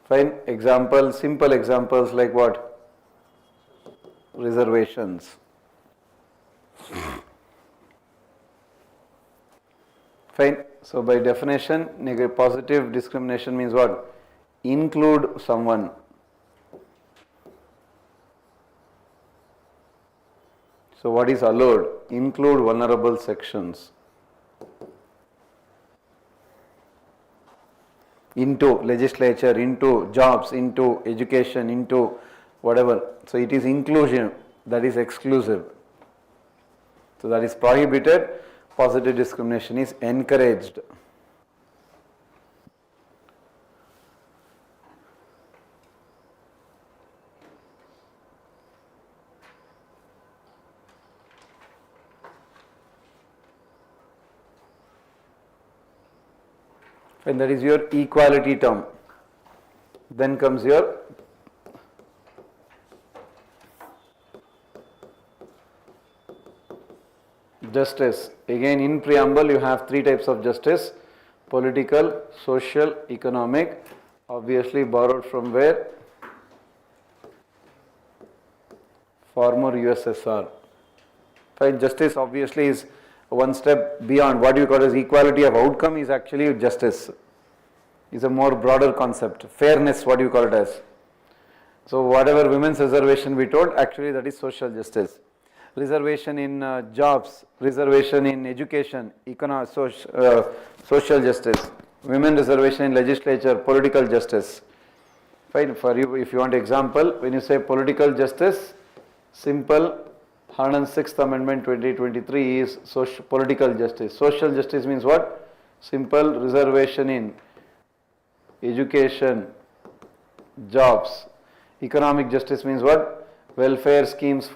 Fine. Example, simple examples like what? Reservations. Fine. So by definition, positive discrimination means what? Include someone. So what is allowed? Include vulnerable sections into legislature, into jobs, into education, into whatever. So it is inclusion, that is exclusive. So that is prohibited. Positive discrimination is encouraged. And that is your equality term. Then comes your justice. Again, in preamble you have three types of justice: political, social, economic. Obviously borrowed from where? Former USSR. Fine. Justice obviously is one step beyond. What you call as equality of outcome is actually justice. Is a more broader concept. Fairness, what you call it as. So whatever women's reservation we told, actually that is social justice. Reservation in jobs, reservation in education, social justice. Women reservation in legislature, political justice. Fine. For you, if you want example, when you say political justice, simple. 106th Amendment 2023 is political justice. Social justice means what? Simple. Reservation in education, jobs. Economic justice means what? Welfare schemes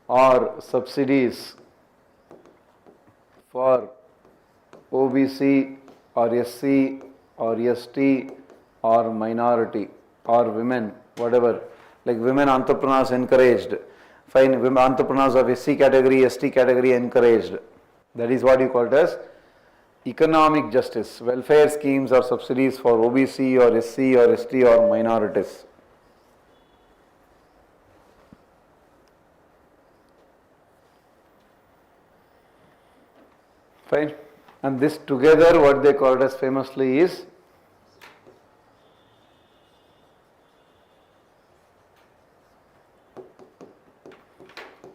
or subsidies for OBC or SC or ST or minority or women, whatever, like women entrepreneurs encouraged. Fine, women entrepreneurs of SC category, ST category encouraged. That is what you call it as economic justice, welfare schemes or subsidies for OBC or SC or ST or minorities. Fine. And this together, what they called as famously is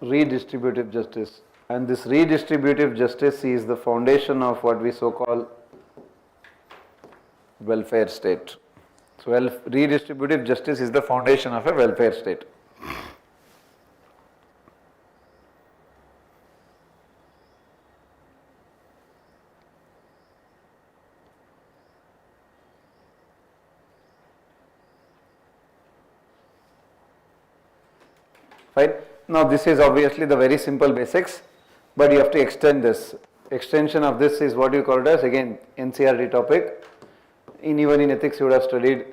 redistributive justice. And this redistributive justice is the foundation of what we so call welfare state. So redistributive justice is the foundation of a welfare state. Fine. Now this is obviously the very simple basics, but you have to extend this. Extension of this is what you call it as, again, NCERT topic. Even in ethics you would have studied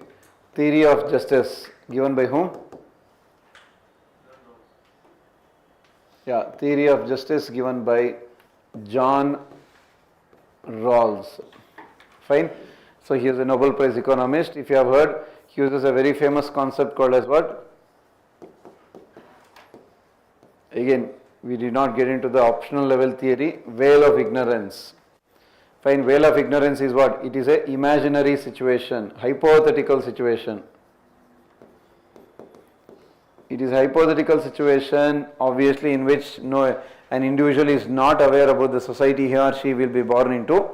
theory of justice, given by whom? Yeah, theory of justice given by John Rawls. Fine. So he is a Nobel Prize economist. If you have heard, he uses a very famous concept called as what? Again, we did not get into the optional level theory, veil of ignorance. Fine, veil of ignorance is what? It is a imaginary situation, hypothetical situation. It is a hypothetical situation, obviously, in which an individual is not aware about the society he or she will be born into.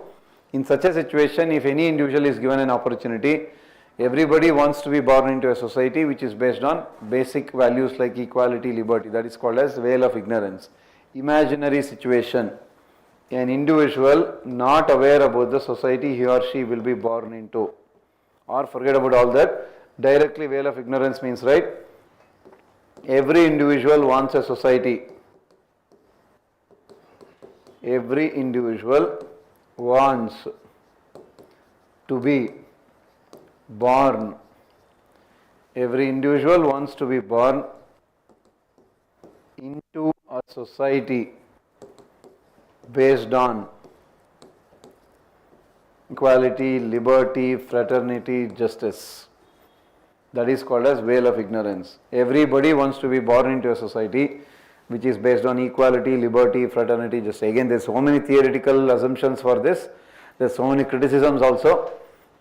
In such a situation, if any individual is given an opportunity, everybody wants to be born into a society which is based on basic values like equality, liberty. That is called as veil of ignorance. Imaginary situation. An individual not aware about the society he or she will be born into. Or forget about all that. Directly veil of ignorance means, right? Every individual wants a society. Every individual wants to be born. Every individual wants to be born into a society based on equality, liberty, fraternity, justice. That is called as veil of ignorance. Everybody wants to be born into a society which is based on equality, liberty, fraternity, justice. Again, there are so many theoretical assumptions for this. There are so many criticisms also.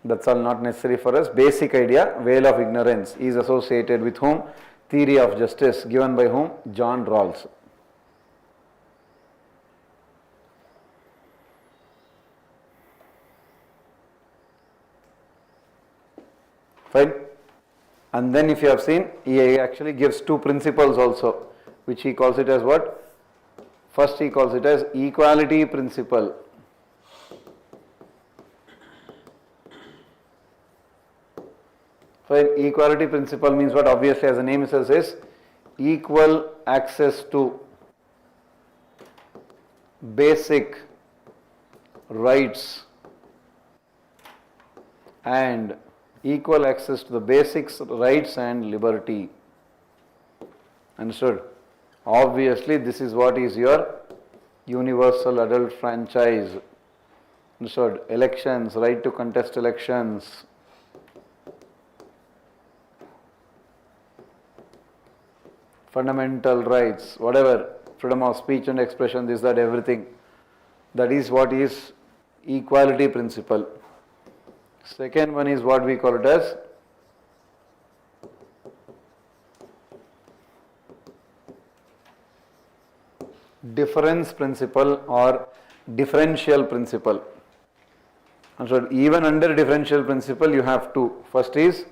That's all not necessary for us. Basic idea, veil of ignorance is associated with whom? Theory of justice given by whom? John Rawls. Fine. And then if you have seen, he actually gives two principles also, which he calls it as what? First he calls it as equality principle. Fine. Equality principle means what? Obviously, as the name itself says, equal access to basic rights and equal access to the basics, rights and liberty. Understood? Obviously, this is what is your universal adult franchise. Understood? Elections, right to contest elections. Fundamental rights, whatever, freedom of speech and expression, this, that, everything. That is what is equality principle. Second one is what we call it as difference principle or differential principle. And so even under differential principle you have two. First is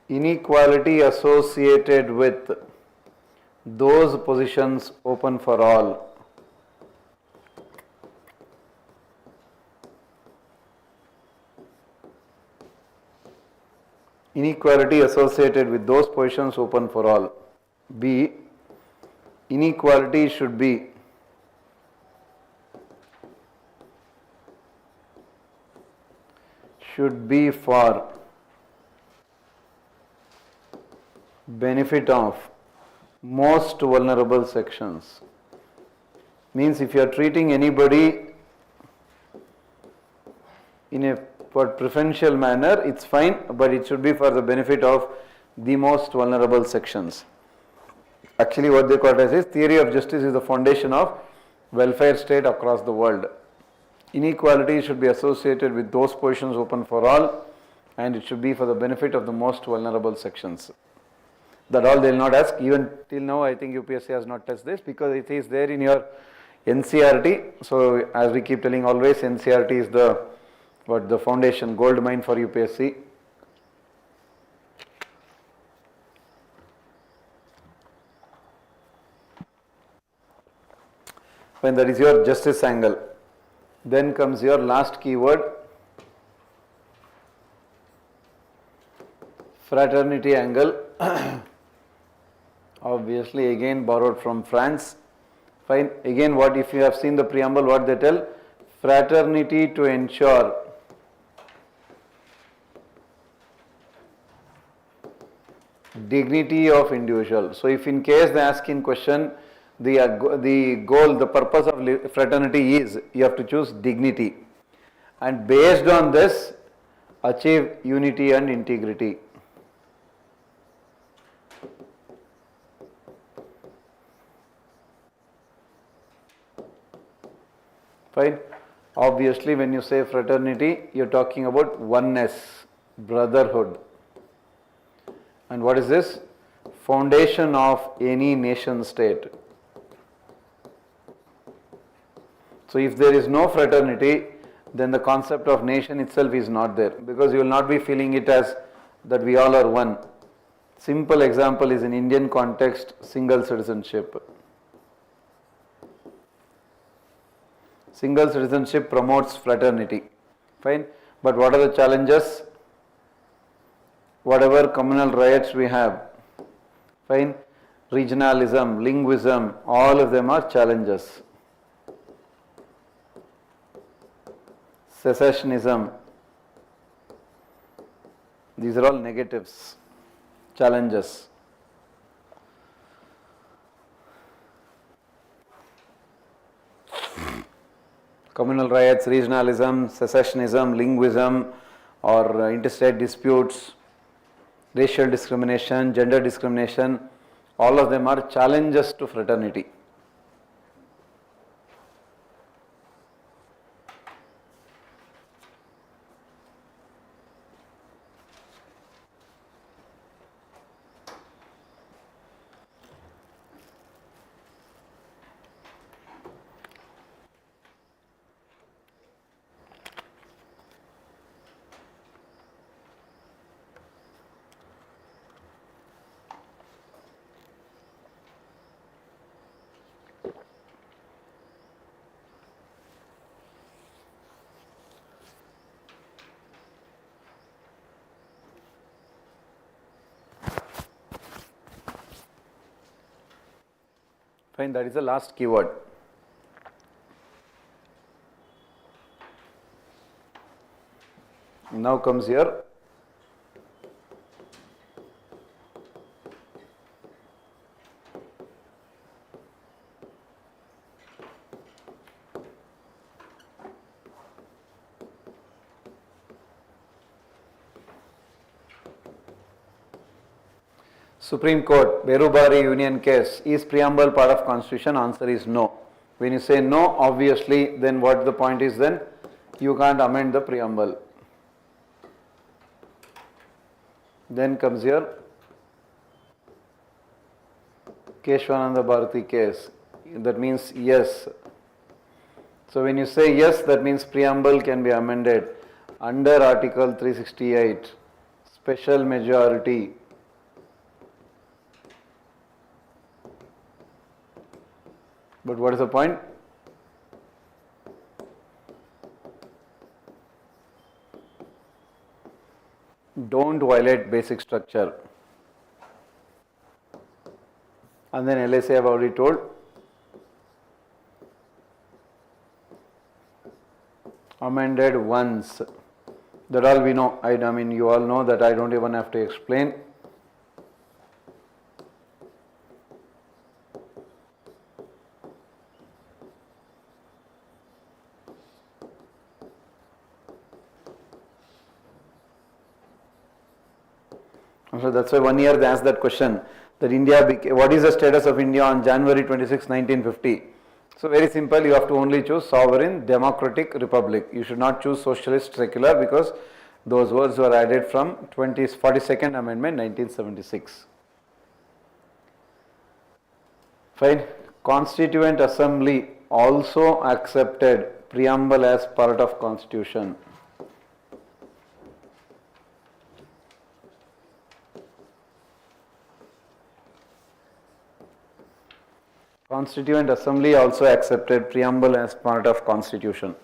inequality associated with those positions open for all. Inequality associated with those positions open for all. B. Inequality should be for benefit of most vulnerable sections. Means if you are treating anybody in a preferential manner, it's fine, but it should be for the benefit of the most vulnerable sections. Actually what they call it as is theory of justice is the foundation of welfare state across the world. Inequality should be associated with those positions open for all, and it should be for the benefit of the most vulnerable sections. That all they will not ask. Even till now I think UPSC has not touched this because it is there in your NCRT. So as we keep telling always, NCRT is the foundation, gold mine for UPSC. When that is your justice angle. Then comes your last keyword, fraternity angle. Obviously again borrowed from France. Fine. Again, what if you have seen the preamble, what they tell? Fraternity to ensure dignity of individual. So if in case they ask in question, the goal, the purpose of fraternity is, you have to choose dignity, and based on this achieve unity and integrity. Fine. Obviously when you say fraternity, you are talking about oneness, brotherhood. And what is this? Foundation of any nation state. So if there is no fraternity, then the concept of nation itself is not there, because you will not be feeling it as that we all are one. Simple example is in Indian context, single citizenship. Single citizenship promotes fraternity. Fine. But what are the challenges? Whatever communal rights we have, fine, regionalism, linguism, all of them are challenges. Secessionism, these are all negatives, challenges. Communal riots, regionalism, secessionism, linguism, or interstate disputes, racial discrimination, gender discrimination, all of them are challenges to fraternity. Fine, that is the last keyword. Now comes here Supreme Court, Berubari Union case, is preamble part of Constitution? Answer is no. When you say no, obviously, then what the point is then? You can't amend the preamble. Then comes here Keshwananda Bharati case. That means yes. So when you say yes, that means preamble can be amended under Article 368, special majority. But what is the point? Don't violate basic structure. And then LSA I have already told. Amended once. That all we know. I mean, you all know that I don't even have to explain. So that's why 1 year they asked that question, that what is the status of India on January 26, 1950? So very simple, you have to only choose sovereign, democratic, republic. You should not choose socialist, secular, because those words were added from 42nd Amendment 1976. Fine. Constituent Assembly also accepted Preamble as part of Constitution. Constituent Assembly also accepted Preamble as part of Constitution.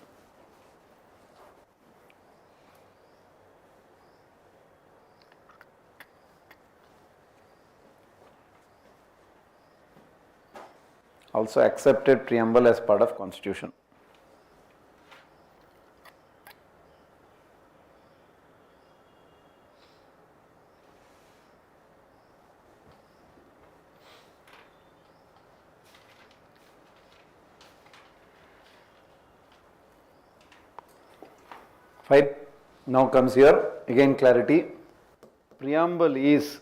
Also accepted Preamble as part of Constitution. Fine. Now comes here, again clarity. Preamble is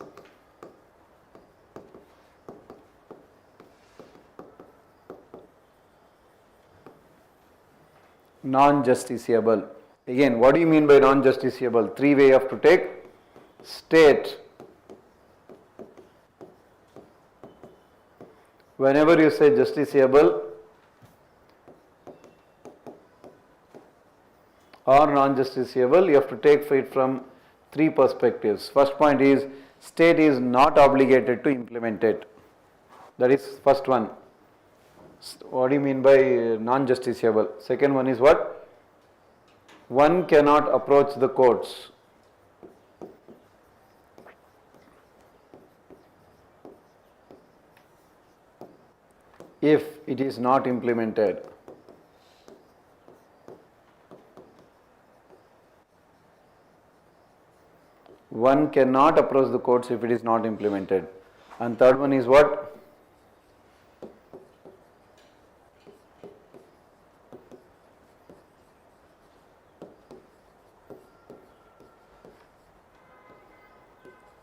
non-justiciable. Again, what do you mean by non-justiciable? Three way you have to take. State. Whenever you say justiciable or non-justiciable, you have to take it from three perspectives. First point is, state is not obligated to implement it. That is first one. What do you mean by non-justiciable? Second one is what? One cannot approach the courts. If it is not implemented. One cannot approach the courts if it is not implemented. And third one is what?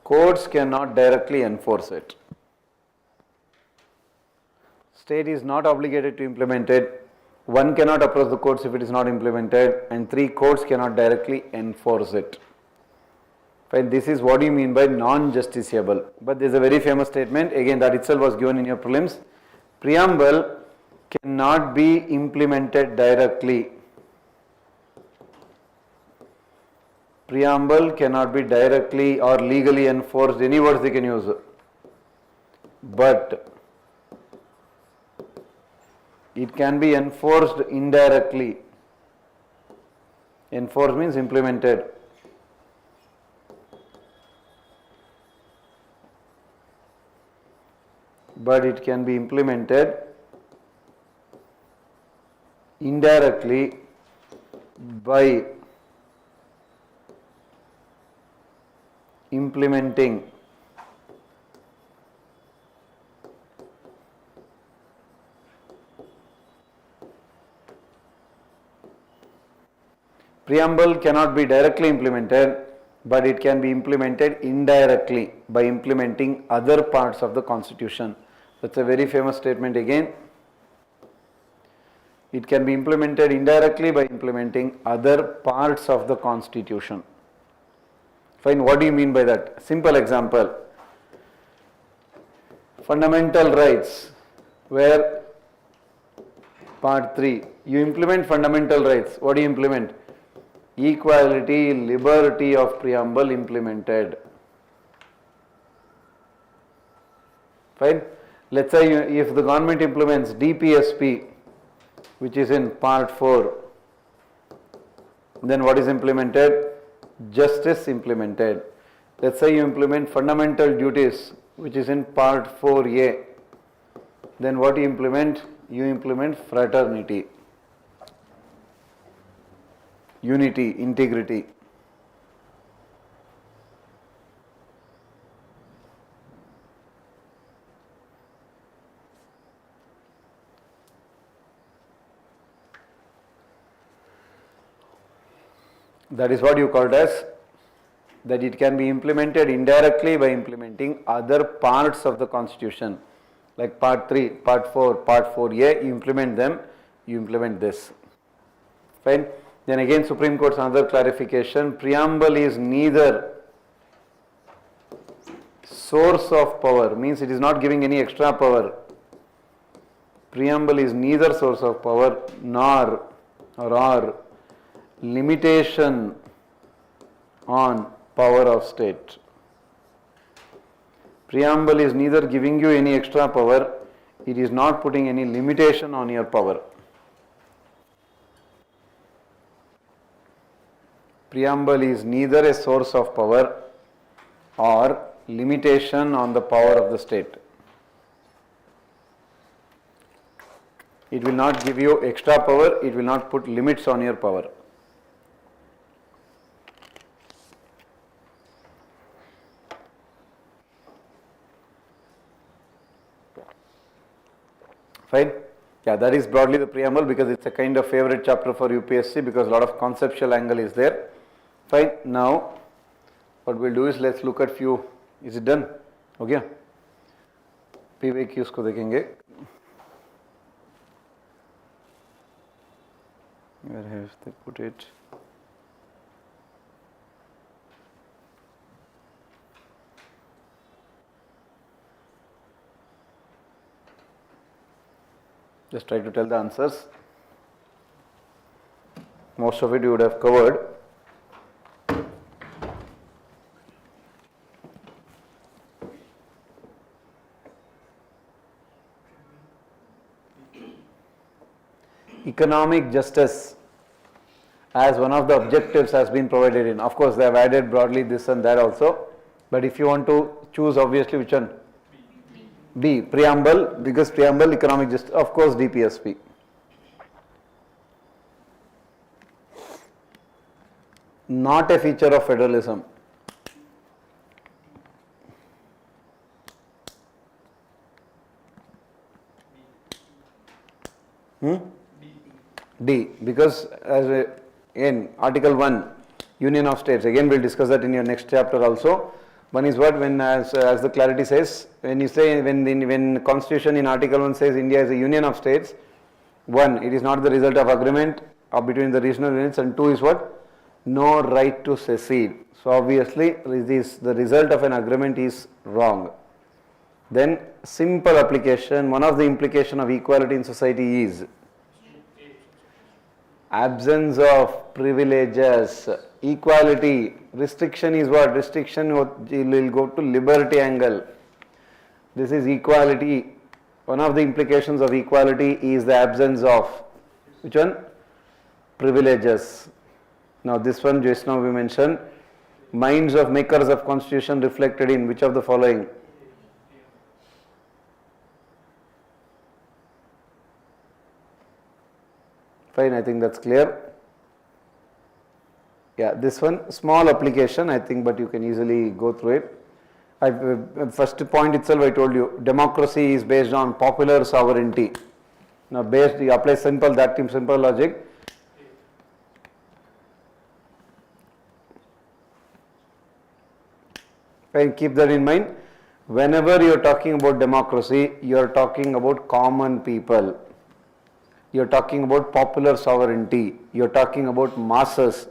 Courts cannot directly enforce it. State is not obligated to implement it. One cannot approach the courts if it is not implemented. And three, courts cannot directly enforce it. Fine, this is what you mean by non-justiciable. But there is a very famous statement, again that itself was given in your prelims. Preamble cannot be implemented directly. Preamble cannot be directly or legally enforced, any words they can use. But it can be enforced indirectly. Enforced means implemented. But it can be implemented indirectly by implementing Preamble cannot be directly implemented, but it can be implemented indirectly by implementing other parts of the Constitution. That's a very famous statement again. It can be implemented indirectly by implementing other parts of the Constitution. Fine, what do you mean by that? Simple example. Fundamental rights, where part 3, you implement fundamental rights. What do you implement? Equality, liberty of preamble implemented. Fine. Let's say if the government implements DPSP, which is in part 4, then what is implemented? Justice implemented. Let's say you implement fundamental duties, which is in part 4A. Then what you implement? You implement fraternity, unity, integrity. That is what you called as that it can be implemented indirectly by implementing other parts of the constitution, like part 3, part 4, part 4a, you implement them, you implement this. Fine. Then again Supreme Court's another clarification, preamble is neither source of power, means it is not giving any extra power. Preamble is neither source of power nor or limitation on power of state. Preamble is neither giving you any extra power, it is not putting any limitation on your power. Preamble is neither a source of power or limitation on the power of the state. It will not give you extra power, it will not put limits on your power. Fine? Yeah, that is broadly the preamble, because it's a kind of favorite chapter for UPSC because a lot of conceptual angle is there. Fine. Now, what we'll do is let's look at few. Is it done? Okay. PYQs को देखेंगे. Where have they put it? Just try to tell the answers. Most of it you would have covered. Economic justice as one of the objectives has been provided in. Of course, they have added broadly this and that also. But if you want to choose, obviously, which one? B. Preamble, because preamble, economic justice, of course, DPSP. Not a feature of federalism. D, because in Article 1, Union of States, again we'll discuss that in your next chapter also. One is what, when as the clarity says, when you say, when Constitution in Article 1 says India is a Union of States, 1, it is not the result of agreement between the regional units, and 2 is what? No right to secede. So obviously the result of an agreement is wrong. Then simple application, one of the implication of equality in society is absence of privileges. Equality, restriction is what? Restriction will go to liberty angle. This is equality. One of the implications of equality is the absence of, which one? Privileges. Now this one just now we mentioned, minds of makers of constitution reflected in which of the following? Fine, I think that's clear. Yeah, this one, small application, I think, but you can easily go through it. First point itself, I told you, democracy is based on popular sovereignty. Now, you apply simple logic. And keep that in mind. Whenever you are talking about democracy, you are talking about common people. You are talking about popular sovereignty. You are talking about masses.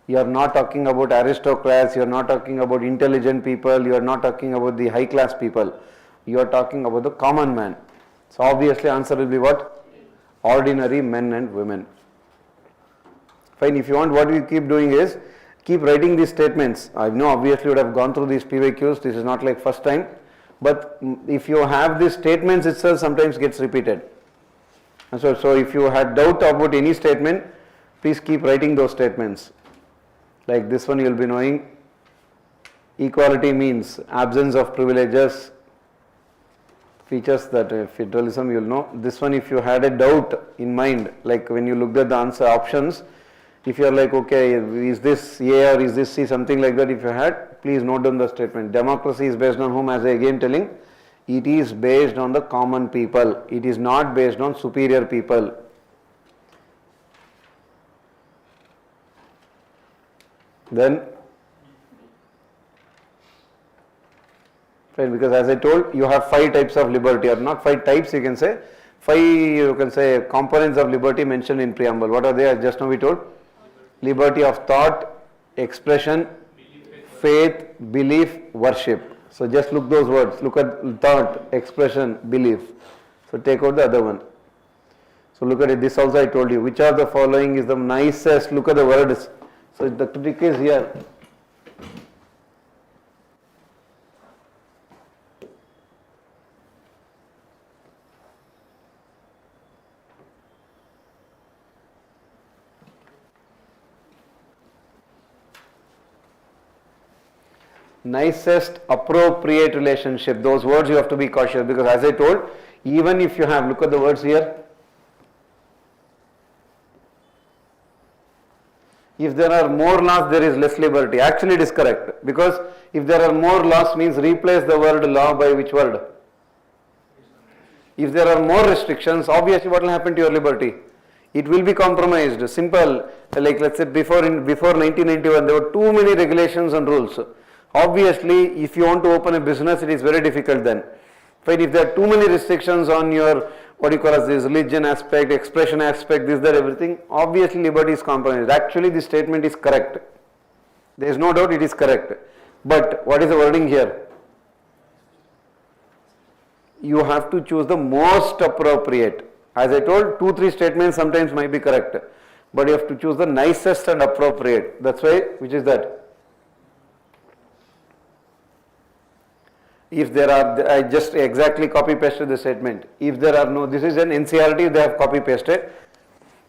You are not talking about aristocrats, you are not talking about intelligent people, you are not talking about the high class people. You are talking about the common man. So obviously answer will be what? Ordinary men and women. Fine, if you want, what we keep doing is, keep writing these statements. I know obviously you would have gone through these PYQs, this is not like first time. But if you have these statements itself, sometimes gets repeated. And so if you had doubt about any statement, please keep writing those statements. Like this one you will be knowing, equality means absence of privileges, features that federalism you will know. This one, if you had a doubt in mind, like when you looked at the answer options, if you are like, okay, is this A or is this C, something like that, if you had, please note down the statement. Democracy is based on whom, as I again telling, it is based on the common people, it is not based on superior people. Then Fine, because as I told, you have 5 types of liberty, or not 5 types, you can say 5 components of liberty mentioned in preamble. What are they? Just now we told liberty of thought, expression, faith, belief, worship. So just look those words. Look at thought, expression, belief. So take out the other one. So look at it. This also I told you. Which of the following is the nicest? Look at the words. So the trick is here. Nicest appropriate relationship. Those words you have to be cautious, because as I told, even if you have, look at the words here. If there are more laws, there is less liberty. Actually it is correct, because if there are more laws means replace the word law by which word? If there are more restrictions, obviously what will happen to your liberty? It will be compromised. Simple, like let's say before 1991 there were too many regulations and rules. Obviously, if you want to open a business, it is very difficult then. Fine, if there are too many restrictions on your, what you call as this religion aspect, expression aspect, this, that, everything, obviously liberty is compromised. Actually, this statement is correct. There is no doubt it is correct. But what is the wording here? You have to choose the most appropriate. As I told, 2-3 statements sometimes might be correct. But you have to choose the nicest and appropriate. That's why, which is that? If there are, I just exactly copy pasted the statement. If there are no, this is an NCRT, they have copy pasted.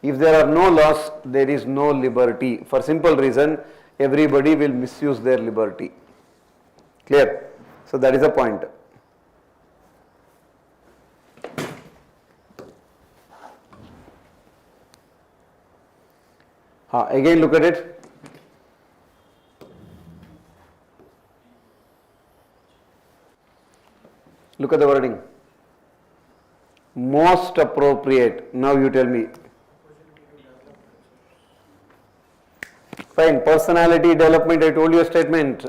If there are no laws, there is no liberty. For simple reason, everybody will misuse their liberty. Clear? So that is the point. Again look at it. Look at the wording. Most appropriate. Now you tell me. Fine. Personality development, I told you a statement.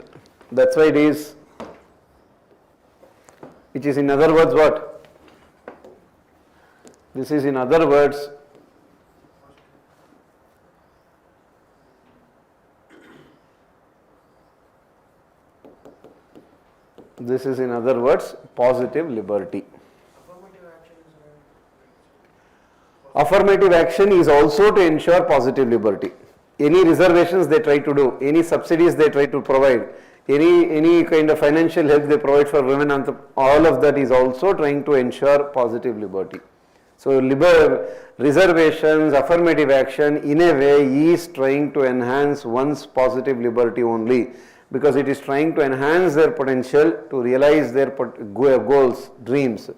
That's why it is. Which is in other words what? This is in other words. This is in other words positive liberty. Affirmative action is also to ensure positive liberty. Any reservations they try to do, any subsidies they try to provide, any kind of financial help they provide for women, all of that is also trying to ensure positive liberty. So reservations, affirmative action in a way is trying to enhance one's positive liberty only, because it is trying to enhance their potential to realize their goals, dreams.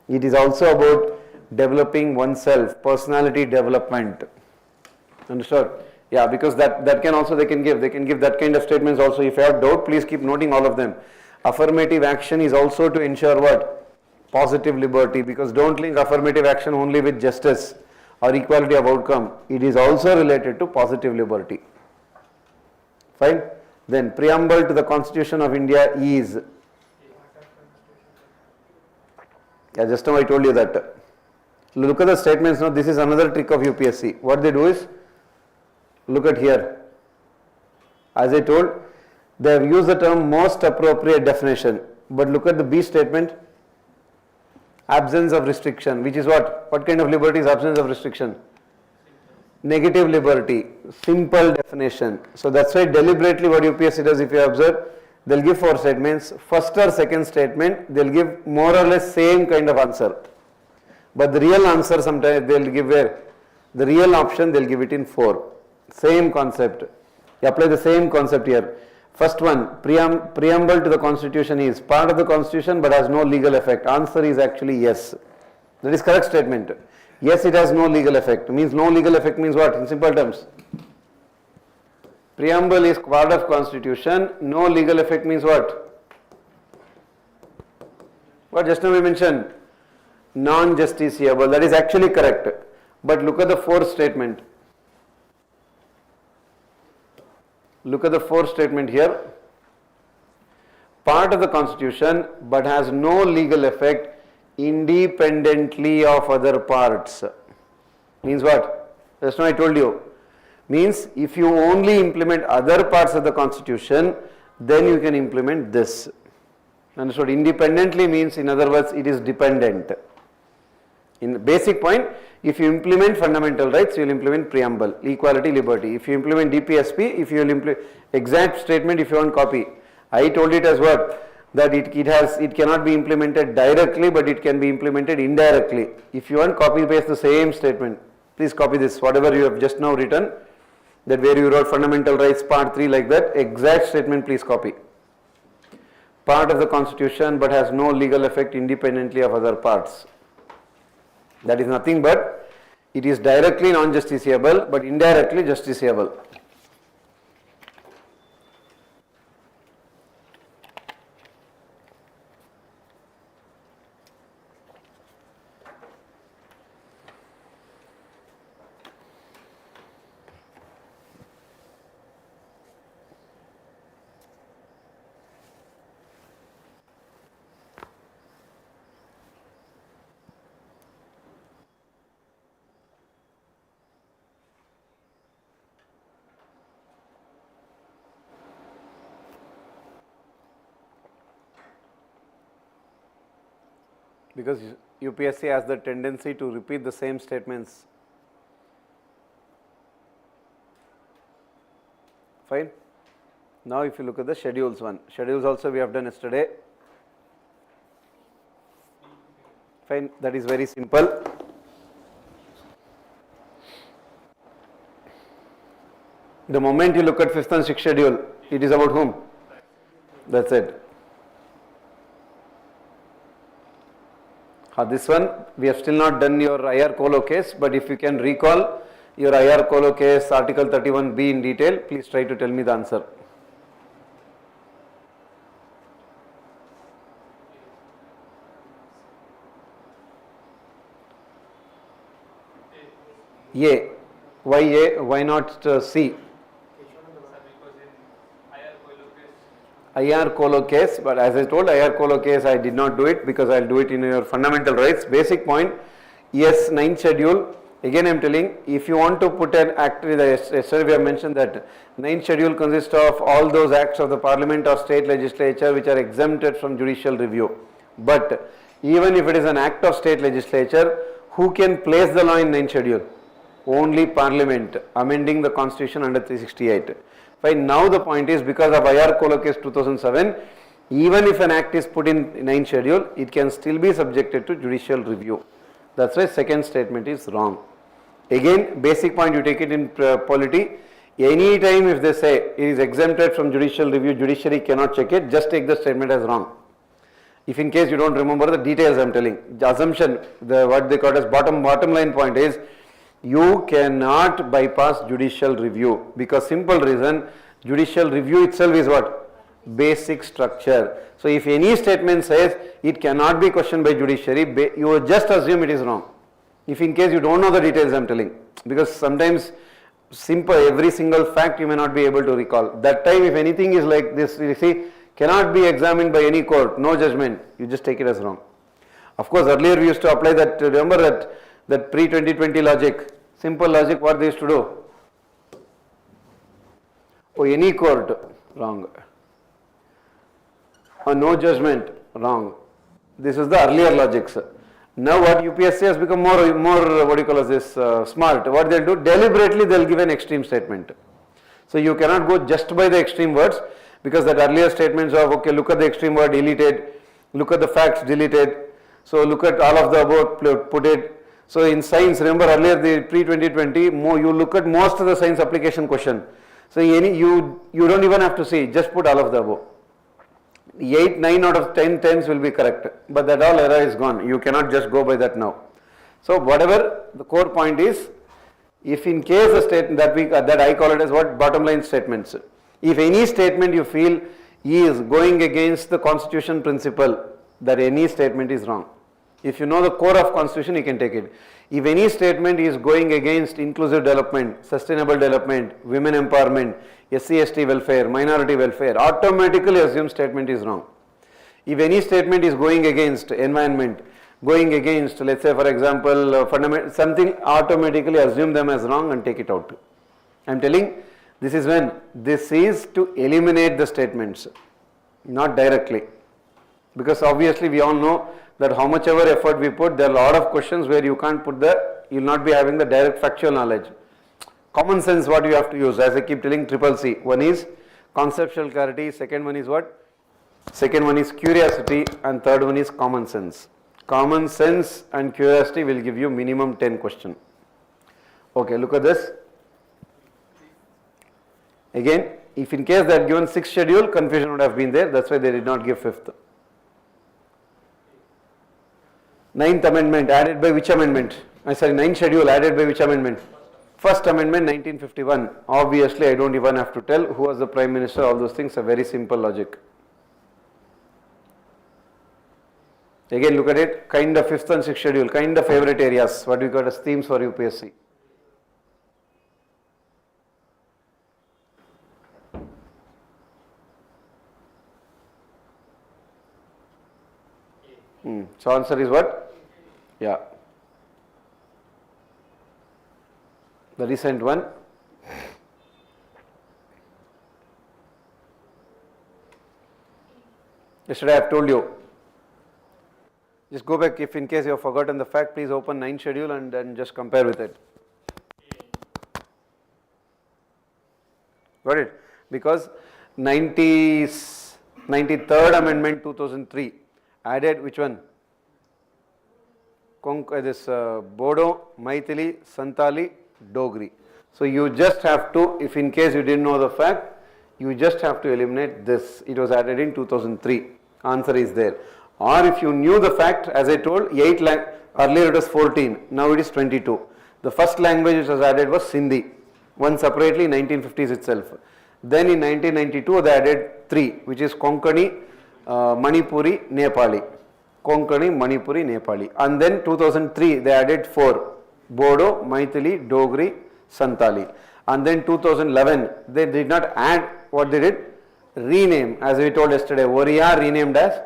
It is also about developing oneself, personality development. Understood? Yeah, because that can also they can give that kind of statements also. If you have doubt, please keep noting all of them. Affirmative action is also to ensure what? Positive liberty, because don't link affirmative action only with justice or equality of outcome. It is also related to positive liberty. Fine? Then preamble to the Constitution of India is, yeah, just now I told you that. Look at the statements now. This is another trick of UPSC. What they do is, look at here. As I told, they have used the term most appropriate definition. But look at the B statement. Absence of restriction, which is what? What kind of liberty is absence of restriction? Negative liberty, simple definition. So that's why deliberately what UPSC does, if you observe, they'll give 4 statements. First or second statement, they'll give more or less same kind of answer. But the real answer sometimes they'll give where? The real option they'll give it in 4. Same concept. You apply the same concept here. First one, preamble to the Constitution is part of the Constitution but has no legal effect. Answer is actually yes. That is correct statement. Yes, it has no legal effect. Means no legal effect means what? In simple terms. Preamble is part of Constitution. No legal effect means what? What just now we mentioned? Non-justiciable. That is actually correct. But look at the 4th statement. Look at the 4th statement here. part of the constitution but has no legal effect independently of other parts. Means what? Just now I told you. Means if you only implement other parts of the constitution, then you can implement this. Understood? Independently means, in other words, it is dependent. In the basic point, if you implement fundamental rights, you will implement preamble, equality, liberty. If you implement DPSP, if you will implement exact statement, if you want copy. I told it as what? That it cannot be implemented directly, but it can be implemented indirectly. If you want, copy paste the same statement. Please copy this, whatever you have just now written, that where you wrote fundamental rights part 3 like that, exact statement please copy. Part of the constitution but has no legal effect independently of other parts. That is nothing but it is directly non-justiciable but indirectly justiciable. Because UPSC has the tendency to repeat the same statements. Fine. Now if you look at the schedules one, schedules also we have done yesterday. Fine, that is very simple. The moment you look at 5th and 6th schedule, it is about whom? That's it. This one, we have still not done your IR Colo case, but if you can recall your IR Colo case, Article 31B in detail, please try to tell me the answer. A. Why A? Why not C? IR Colo case, but as I told, IR Colo case I did not do it because I will do it in your fundamental rights. Basic point, yes, 9th schedule, again I am telling, if you want to put an act, yesterday we have mentioned that 9th schedule consists of all those acts of the parliament or state legislature which are exempted from judicial review. But even if it is an act of state legislature, who can place the law in 9th schedule? Only parliament, amending the constitution under 368. Fine. Now the point is, because of IR Colo case 2007, even if an act is put in 9th schedule, it can still be subjected to judicial review. That's why second statement is wrong. Again, basic point, you take it in polity. Any time if they say it is exempted from judicial review, judiciary cannot check it, just take the statement as wrong. If in case you don't remember the details I am telling, the assumption, what they call as bottom line point is, you cannot bypass judicial review, because simple reason, judicial review itself is what? Basic structure. So if any statement says it cannot be questioned by judiciary, you just assume it is wrong. If in case you don't know the details I am telling, because sometimes simple, every single fact you may not be able to recall. That time if anything is like this, you see, cannot be examined by any court, no judgment, you just take it as wrong. Of course earlier we used to apply that, remember that pre-2020 logic, simple logic, what they used to do? Oh, any court, wrong. Or no judgment, wrong. This is the earlier logics. Now what UPSC has become more what do you call as this, smart. What they'll do, deliberately they'll give an extreme statement. So you cannot go just by the extreme words, because that earlier statements of, okay, look at the extreme word, deleted, look at the facts, deleted, so look at all of the above, put it. So in science, remember earlier the pre-2020, you look at most of the science application question. So you don't even have to see, just put all of the above. 8, 9 out of 10 tens will be correct, but that all error is gone. You cannot just go by that now. So whatever the core point is, if in case a statement that I call it as what? Bottom line statements. If any statement you feel is going against the constitution principle, that any statement is wrong. If you know the core of constitution, you can take it. If any statement is going against inclusive development, sustainable development, women empowerment, SC, ST welfare, minority welfare, automatically assume statement is wrong. If any statement is going against environment, going against, let's say for example, something, automatically assume them as wrong and take it out. I am telling, this is when, this is to eliminate the statements, not directly. Because obviously we all know that how much ever effort we put, there are a lot of questions where you can't put you will not be having the direct factual knowledge. Common sense what you have to use, as I keep telling, triple C. One is conceptual clarity, second one is what? Second one is curiosity, and third one is common sense. Common sense and curiosity will give you minimum 10 questions. Okay, look at this. Again, if in case they had given 6th schedule, confusion would have been there, that's why they did not give 5th. 9th amendment added by which amendment? Sorry, 9th schedule added by which amendment? First amendment 1951. Obviously, I don't even have to tell who was the Prime Minister, all those things are very simple logic. Again, look at it, kind of 5th and 6th schedule, kind of favorite areas, what we got as themes for UPSC. So answer is what? Yeah. The recent one. Yesterday I have told you. Just go back, if in case you have forgotten the fact, please open 9th schedule and then just compare with it. Got it? Because 93rd amendment 2003 added which one? Bodo, Maithili, Santali, Dogri. So you just have to, if in case you didn't know the fact, you just have to eliminate this. It was added in 2003. Answer is there. Or if you knew the fact, as I told, earlier it was 14, now it is 22. The first language which was added was Sindhi, one separately in 1950s itself. Then in 1992 they added 3, which is Konkani, Manipuri, Nepali. Konkani, Manipuri, Nepali. And then 2003 they added 4, Bodo, Maithili, Dogri, Santali. And then 2011 they did not add, what they did? Rename, as we told yesterday, Oriya renamed as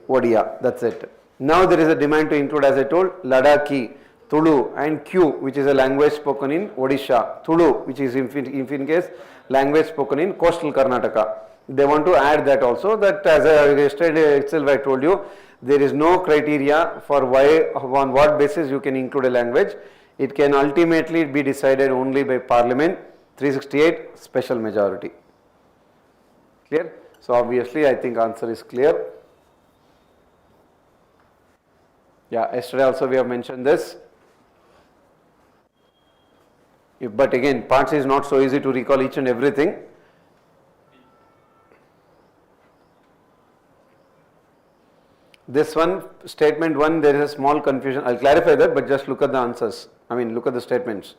Odia, that's it. Now there is a demand to include, as I told, Ladakhi, Tulu and Q, which is a language spoken in Odisha, Tulu, which is in case language spoken in coastal Karnataka. They want to add that also, that as yesterday itself I told you, there is no criteria for why, on what basis you can include a language. It can ultimately be decided only by Parliament, 368 special majority. Clear? So obviously I think answer is clear. Yeah, yesterday also we have mentioned this. But again, parts is not so easy to recall each and everything. This one, statement 1, there is a small confusion. I'll clarify that, but just look at the answers. Look at the statements.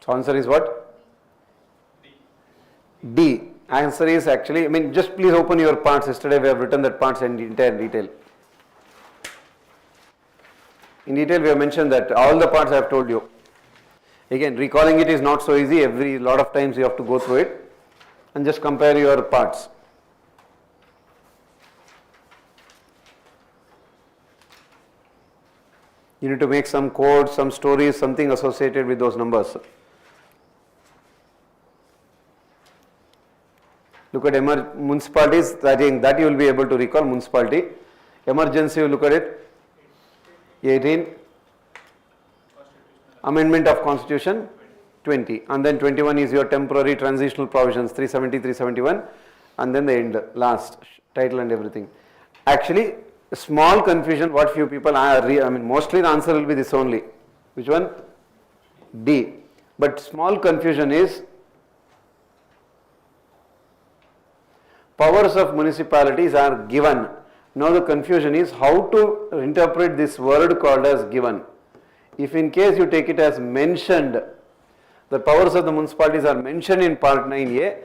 So answer is what? D. Answer is actually, just please open your parts. Yesterday we have written that parts in detail. In detail we have mentioned that all the parts I have told you. Again, recalling it is not so easy. Lot of times you have to go through it and just compare your parts. You need to make some codes, some stories, something associated with those numbers. Look at municipalities, that you will be able to recall municipality. Emergency, you look at it. 18. Amendment of Constitution, 20. And then 21 is your temporary transitional provisions, 370, 371. And then the end, last, title and everything. Actually, small confusion, what few people are, mostly the answer will be this only. Which one? D. But small confusion is, powers of municipalities are given. Now the confusion is how to interpret this word called as given. If in case you take it as mentioned, the powers of the municipalities are mentioned in part 9A,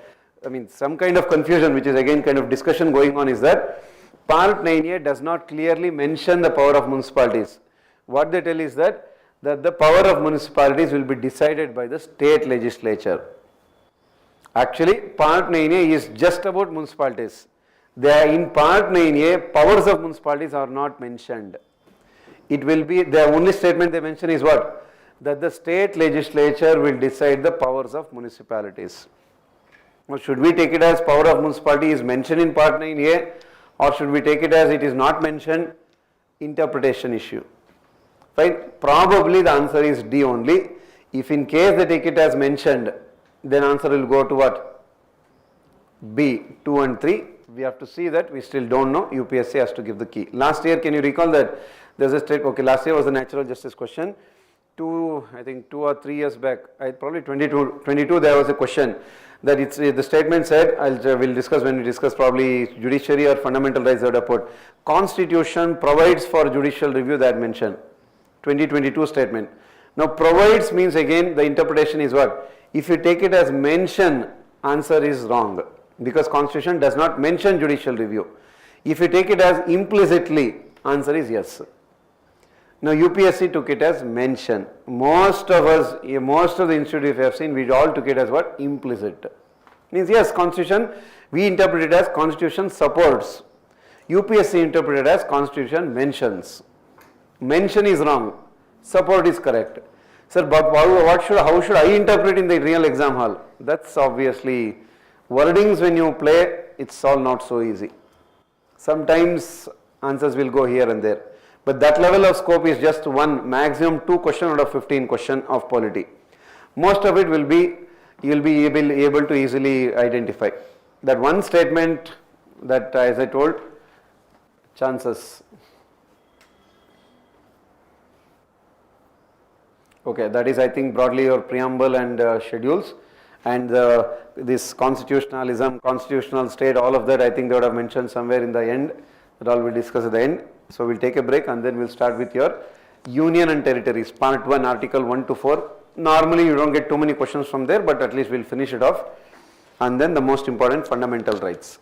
some kind of confusion, which is again kind of discussion going on, is that Part 9A does not clearly mention the power of municipalities. What they tell is that the power of municipalities will be decided by the state legislature. Actually, Part 9A is just about municipalities. In Part 9A, powers of municipalities are not mentioned. It will be, the only statement they mention is what? That the state legislature will decide the powers of municipalities. Now, should we take it as power of municipality is mentioned in Part 9A, or should we take it as it is not mentioned? Interpretation issue. Fine. Probably the answer is D only. If in case they take it as mentioned, then answer will go to what? B, 2 and 3. We have to see that, we still don't know. UPSC has to give the key. Last year, can you recall that there's a state, okay, last year was a natural justice question. I think 2 or 3 years back, probably 22 there was a question that the statement said, we'll discuss when we discuss probably judiciary or fundamental rights that are put. Constitution provides for judicial review, that mentioned. 2022 statement. Now provides means again the interpretation is what? If you take it as mention, answer is wrong, because Constitution does not mention judicial review. If you take it as implicitly, answer is yes. Now UPSC took it as mention. Most of us, most of the institute we have seen, we all took it as what? Implicit. Means yes, Constitution, we interpret it as Constitution supports. UPSC interpreted as Constitution mentions. Mention is wrong, support is correct. Sir, but how should I interpret in the real exam hall? That's obviously, wordings when you play, it's all not so easy. Sometimes answers will go here and there. But that level of scope is just one, maximum 2 question out of 15 question of polity. Most of it will be, you will be able to easily identify. That one statement that, as I told, chances. Okay, that is I think broadly your preamble and schedules, and this constitutionalism, constitutional state, all of that I think they would have mentioned somewhere in the end. That all we'll discuss at the end. So we'll take a break and then we'll start with your union and territories, part 1, article 1 to 4. Normally you don't get too many questions from there, but at least we'll finish it off. And then the most important, fundamental rights.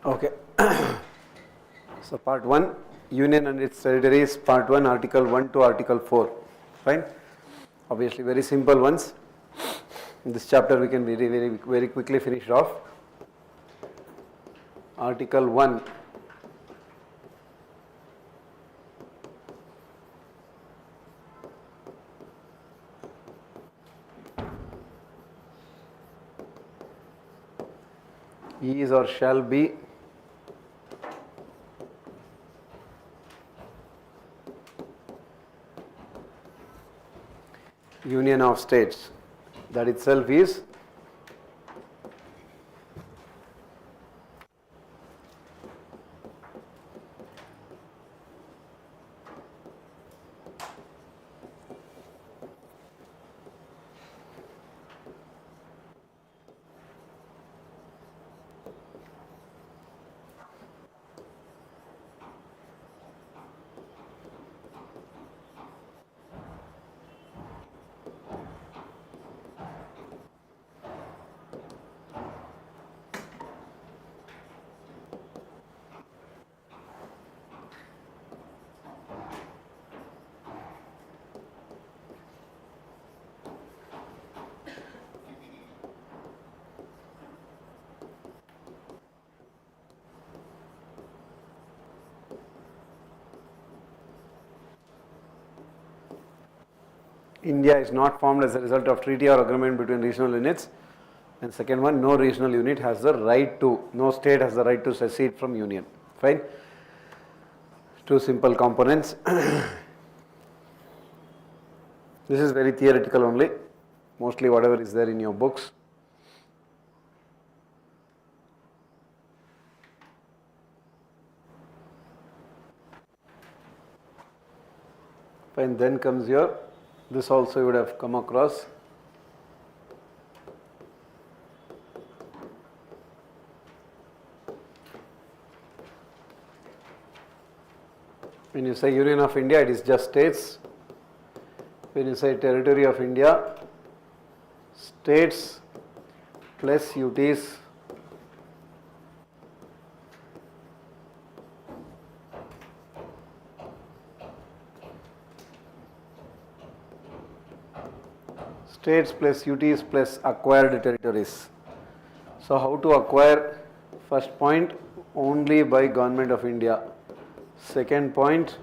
Okay. So part 1, Union and its territories, part 1, Article 1 to Article 4. Fine. Obviously very simple ones. In this chapter we can very quickly finish off. Article 1. Is or shall be union of states. That itself is India is not formed as a result of treaty or agreement between regional units. And second one, no regional unit has the right to, no state has the right to secede from union. Fine. Two simple components. This is very theoretical only, mostly whatever is there in your books. Fine, then comes your, this also you would have come across. When you say Union of India, it is just states. When you say Territory of India, states plus UTs states plus UTs plus acquired territories. So how to acquire? First point, only by Government of India. Second point,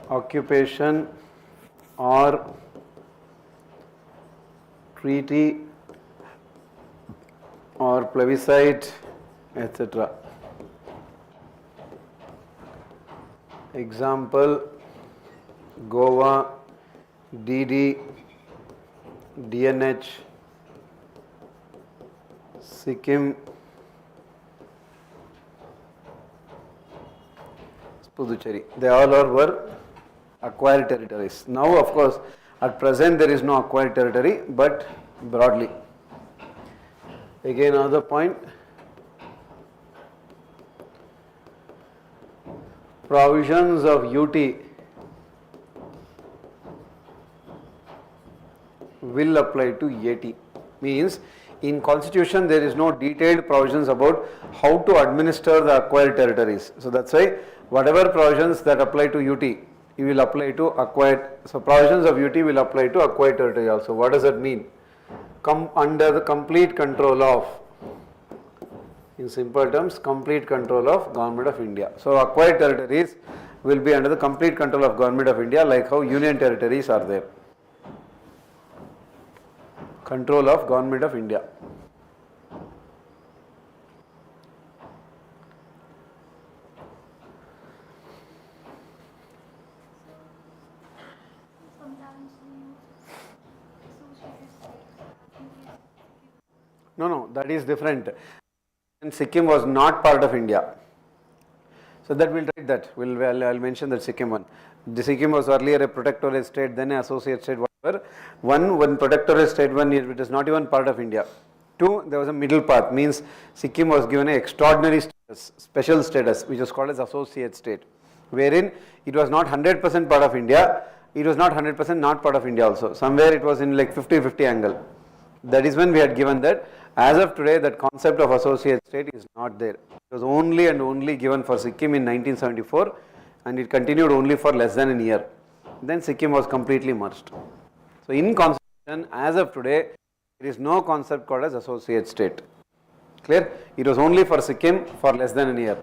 occupation or treaty or plebiscite, etc. Example, Goa, DD, DNH, Sikkim, Puducherry. They all were acquired territories. Now, of course, at present there is no acquired territory, but broadly. Again, another point. Provisions of UT will apply to AT. Means in constitution there is no detailed provisions about how to administer the acquired territories. So that's why whatever provisions that apply to UT, you will apply to acquired. So provisions of UT will apply to acquired territory also. What does that mean? Come under the complete control of, in simple terms, complete control of Government of India. So acquired territories will be under the complete control of Government of India, like how union territories are there. Control of Government of India. No, that is different. And Sikkim was not part of India. So that we'll write that. I'll mention that Sikkim one. The Sikkim was earlier a protectorate state, then an associate state, whatever. One protectorate state, it is not even part of India. Two, there was a middle path, means Sikkim was given an extraordinary status, special status, which was called as associate state, wherein it was not 100% part of India, it was not 100% not part of India also. Somewhere it was in like 50-50 angle. That is when we had given that, As of today, that concept of associate state is not there. It was only and only given for Sikkim in 1974 and it continued only for less than a year. Then Sikkim was completely merged. So in constitution, as of today, there is no concept called as associate state. Clear? It was only for Sikkim for less than a year.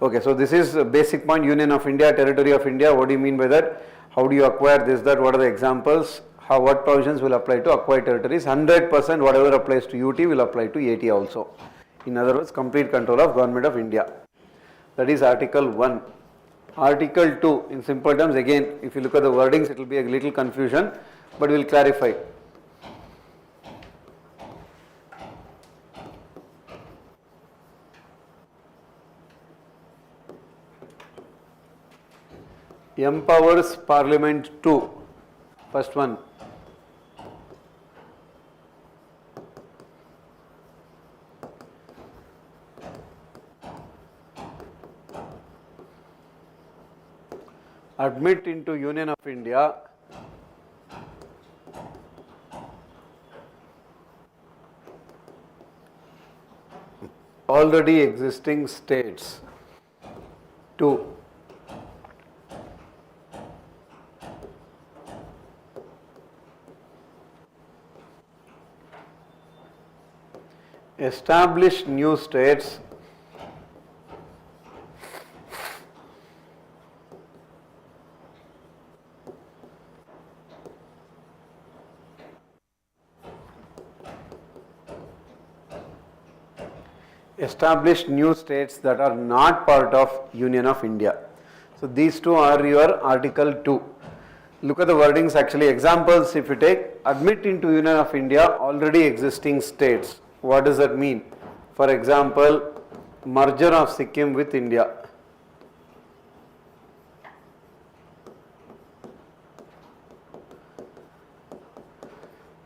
Okay, so this is a basic point, Union of India, Territory of India. What do you mean by that? How do you acquire this, that? What are the examples? What provisions will apply to acquired territories? 100% whatever applies to UT will apply to AT also. In other words, complete control of Government of India. That is Article 1. Article 2, in simple terms, again, if you look at the wordings, it will be a little confusion, but we will clarify. Empowers Parliament to, first one. Admit into Union of India already existing states. 2. Establish new states that are not part of Union of India. So these two are your Article 2. Look at the wordings actually. Examples, if you take admit into Union of India already existing states. What does that mean? For example, merger of Sikkim with India.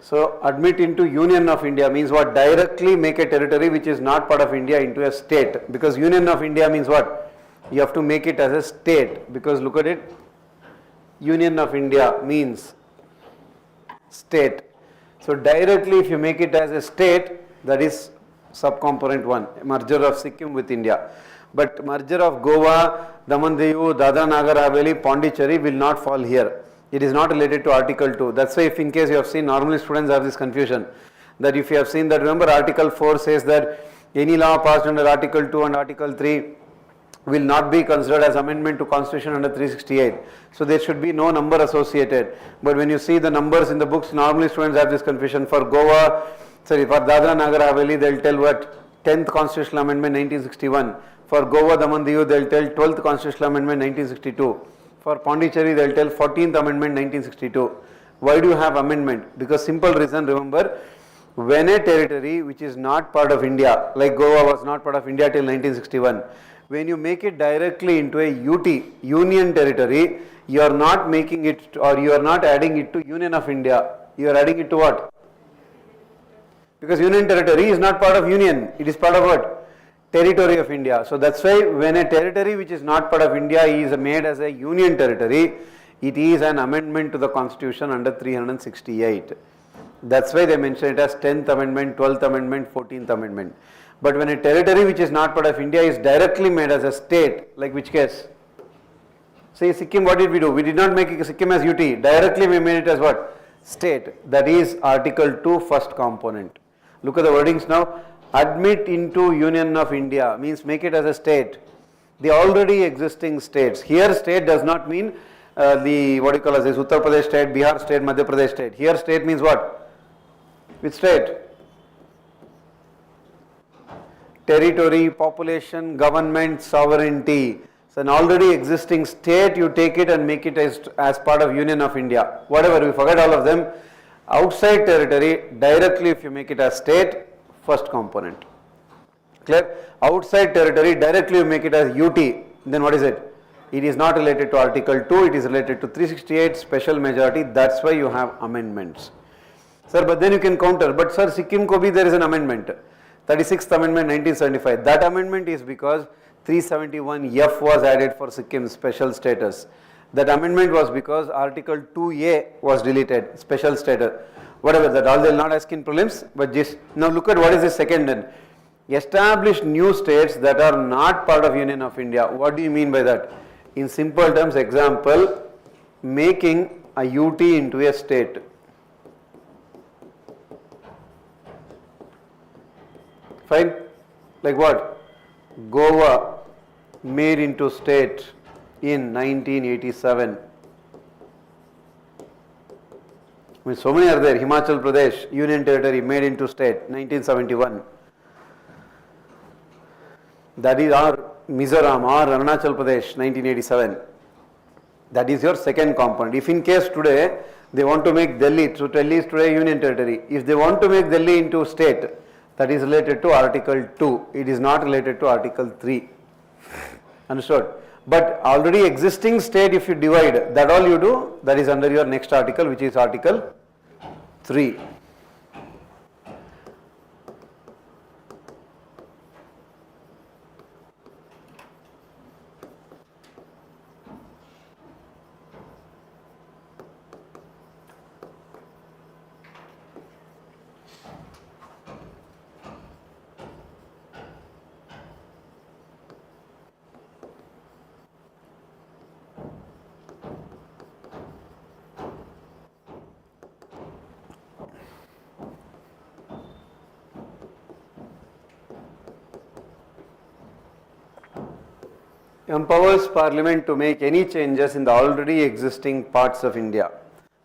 So admit into Union of India means what? Directly make a territory which is not part of India into a state. Because Union of India means what? You have to make it as a state. Because look at it. Union of India means state. So directly if you make it as a state, that is subcomponent 1, merger of Sikkim with India. But merger of Goa, Daman Diu, Dadra Nagar Haveli, Pondicherry will not fall here. It is not related to Article 2. That's why if in case you have seen, normally students have this confusion. That if you have seen that, remember Article 4 says that any law passed under Article 2 and Article 3 will not be considered as amendment to Constitution under 368. So there should be no number associated. But when you see the numbers in the books, normally students have this confusion. For Goa, for Dadra Nagar Haveli, they will tell what? 10th Constitutional Amendment 1961. For Goa, Daman Diu, they will tell 12th Constitutional Amendment 1962. For Pondicherry, they will tell 14th Amendment 1962. Why do you have amendment? Because simple reason, remember, when a territory which is not part of India, like Goa was not part of India till 1961, when you make it directly into a UT, Union Territory, you are not making it or you are not adding it to Union of India. You are adding it to what? Because Union Territory is not part of Union. It is part of what? Territory of India. So that's why when a territory which is not part of India is made as a Union Territory, it is an amendment to the Constitution under 368. That's why they mention it as 10th Amendment, 12th Amendment, 14th Amendment. But when a territory which is not part of India is directly made as a state, like which case? Say Sikkim, what did we do? We did not make Sikkim as UT. Directly we made it as what? State. That is Article 2 first component. Look at the wordings now. Admit into Union of India means make it as a state. The already existing states. Here state does not mean the what do you call as this Uttar Pradesh state, Bihar state, Madhya Pradesh state. Here state means what? Which state? Territory, population, government, sovereignty. So an already existing state, you take it and make it as part of Union of India. Whatever, we forget all of them. Outside territory, directly if you make it as state, first component. Clear? Outside territory, directly you make it as UT, then what is it? It is not related to Article 2, it is related to 368, special majority, that's why you have amendments. Sir, but then you can counter, but sir, Sikkim ko bhi there is an amendment. 36th Amendment 1975. That amendment is because 371F was added for Sikkim's special status. That amendment was because Article 2A was deleted, special status. whatever that, all they will not ask in prelims, but just, now look at what is the second then. Establish new states that are not part of Union of India. What do you mean by that? In simple terms, example, making a UT into a state. Fine? Like what? Goa made into state in 1987. I mean, so many are there. Himachal Pradesh, Union Territory, made into state, 1971. That is our Mizoram or Arunachal Pradesh, 1987. That is your second component. If in case today they want to make Delhi, so Delhi is today Union Territory. If they want to make Delhi into state, that is related to Article 2. It is not related to Article 3. Understood? But already existing state, if you divide, that all you do, that is under your next article, which is Article 3. Empowers Parliament to make any changes in the already existing parts of India.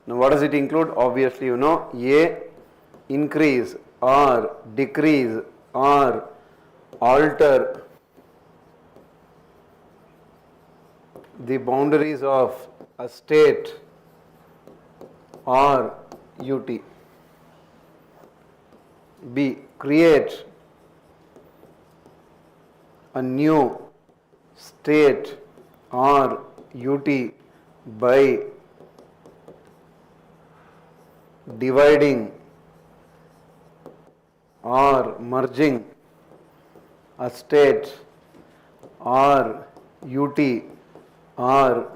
Now what does it include? Obviously you know, A, increase or decrease or alter the boundaries of a state or UT. B, create a new state or UT by dividing or merging a state or UT or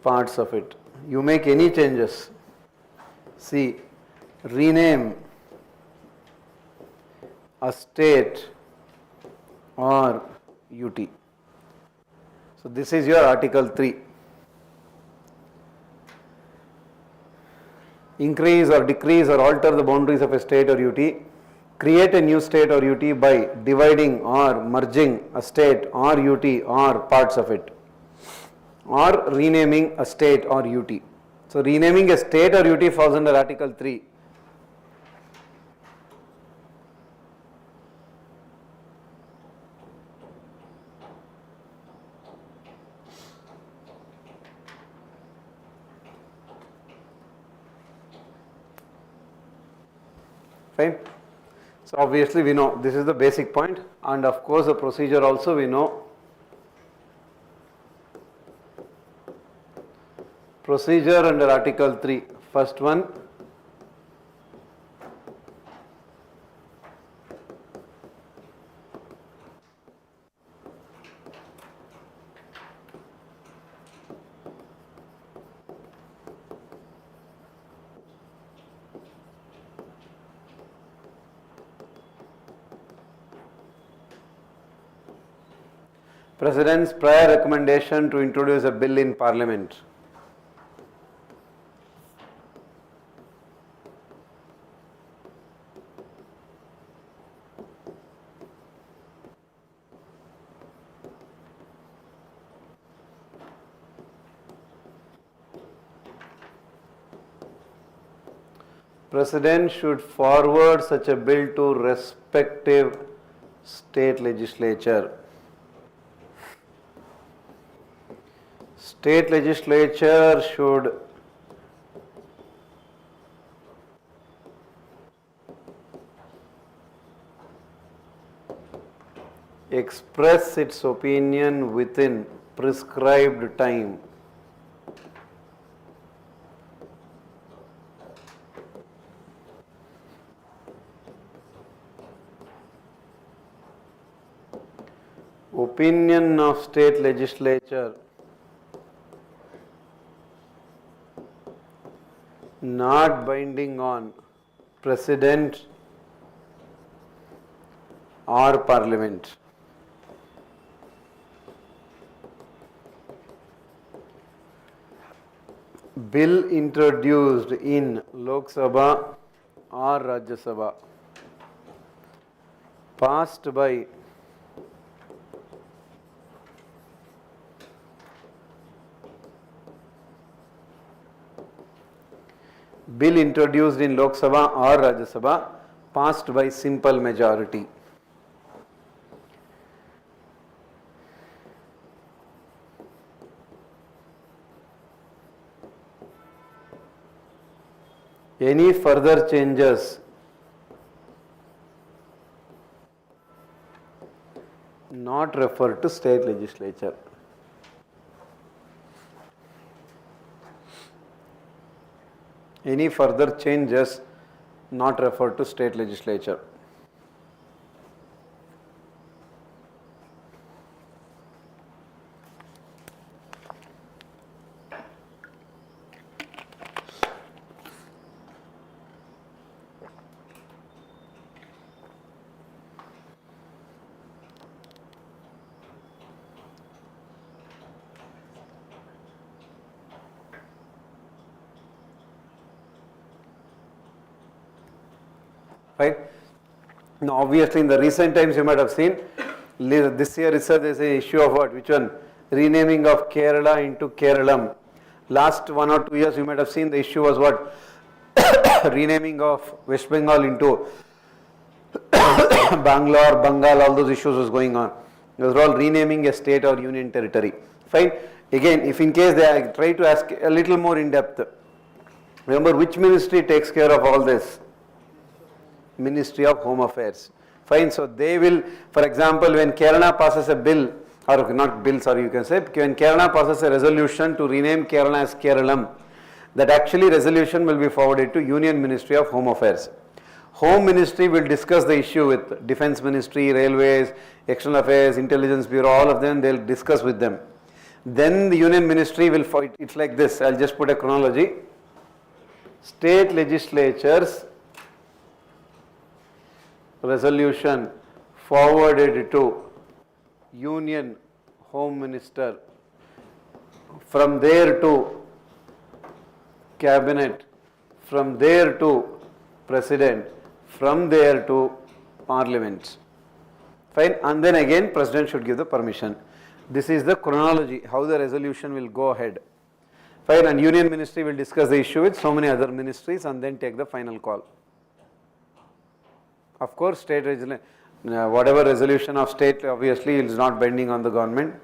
parts of it. You make any changes. C, rename a state or UT. So this is your Article 3. Increase or decrease or alter the boundaries of a state or UT. Create a new state or UT by dividing or merging a state or UT or parts of it. Or renaming a state or UT. So renaming a state or UT falls under Article 3. Fine. So obviously we know this is the basic point, and of course the procedure also we know. Procedure under Article 3. First one, President's prior recommendation to introduce a bill in Parliament. President should forward such a bill to respective state legislature. State legislature should express its opinion within prescribed time. Opinion of state legislature not binding on President or Parliament. Bill introduced in Lok Sabha or Rajya Sabha, passed by Bill introduced in Lok Sabha or Rajya Sabha, passed by simple majority. Any further changes not refer to state legislature. Any further changes not refer to state legislature. Right? Now, obviously, in the recent times, you might have seen this year itself there is an issue of what? Which one? Renaming of Kerala into Keralam. Last 1 or 2 years, you might have seen the issue was what? Renaming of West Bengal into Bangalore, Bengal, all those issues was going on. Those were all renaming a state or union territory. Fine. Again, if in case they try to ask a little more in depth, remember which ministry takes care of all this? Ministry of Home Affairs. Fine. So they will, for example, when Kerala passes a bill, or not bill, sorry, you can say, when Kerala passes a resolution to rename Kerala as Keralam, that actually resolution will be forwarded to Union Ministry of Home Affairs. Home Ministry will discuss the issue with Defence Ministry, Railways, External Affairs, Intelligence Bureau, all of them, they will discuss with them. Then the Union Ministry will fight. It's like this, I'll just put a chronology. State legislatures resolution forwarded to Union Home Minister, from there to Cabinet, from there to President, from there to Parliament. Fine, and then again President should give the permission. This is the chronology, how the resolution will go ahead. Fine, and Union Ministry will discuss the issue with so many other ministries and then take the final call. Of course, state whatever resolution of state obviously is not binding on the government.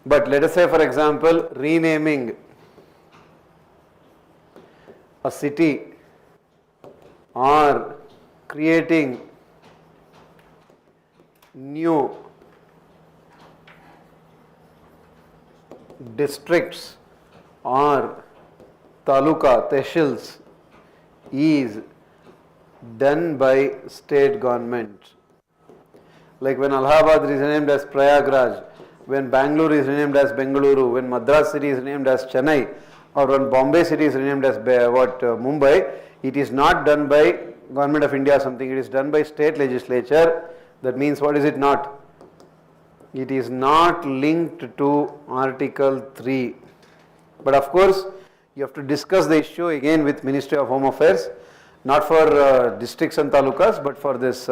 But let us say, for example, renaming a city or creating new districts or taluka, tehsils is done by state government. Like when Allahabad is renamed as Prayagraj, when Bangalore is renamed as Bengaluru, when Madras city is renamed as Chennai, or when Bombay city is renamed as Mumbai, it is not done by Government of India or something, it is done by state legislature. That means what is it not? It is not linked to Article 3. But of course, you have to discuss the issue again with Ministry of Home Affairs. Not for districts and talukas, but for this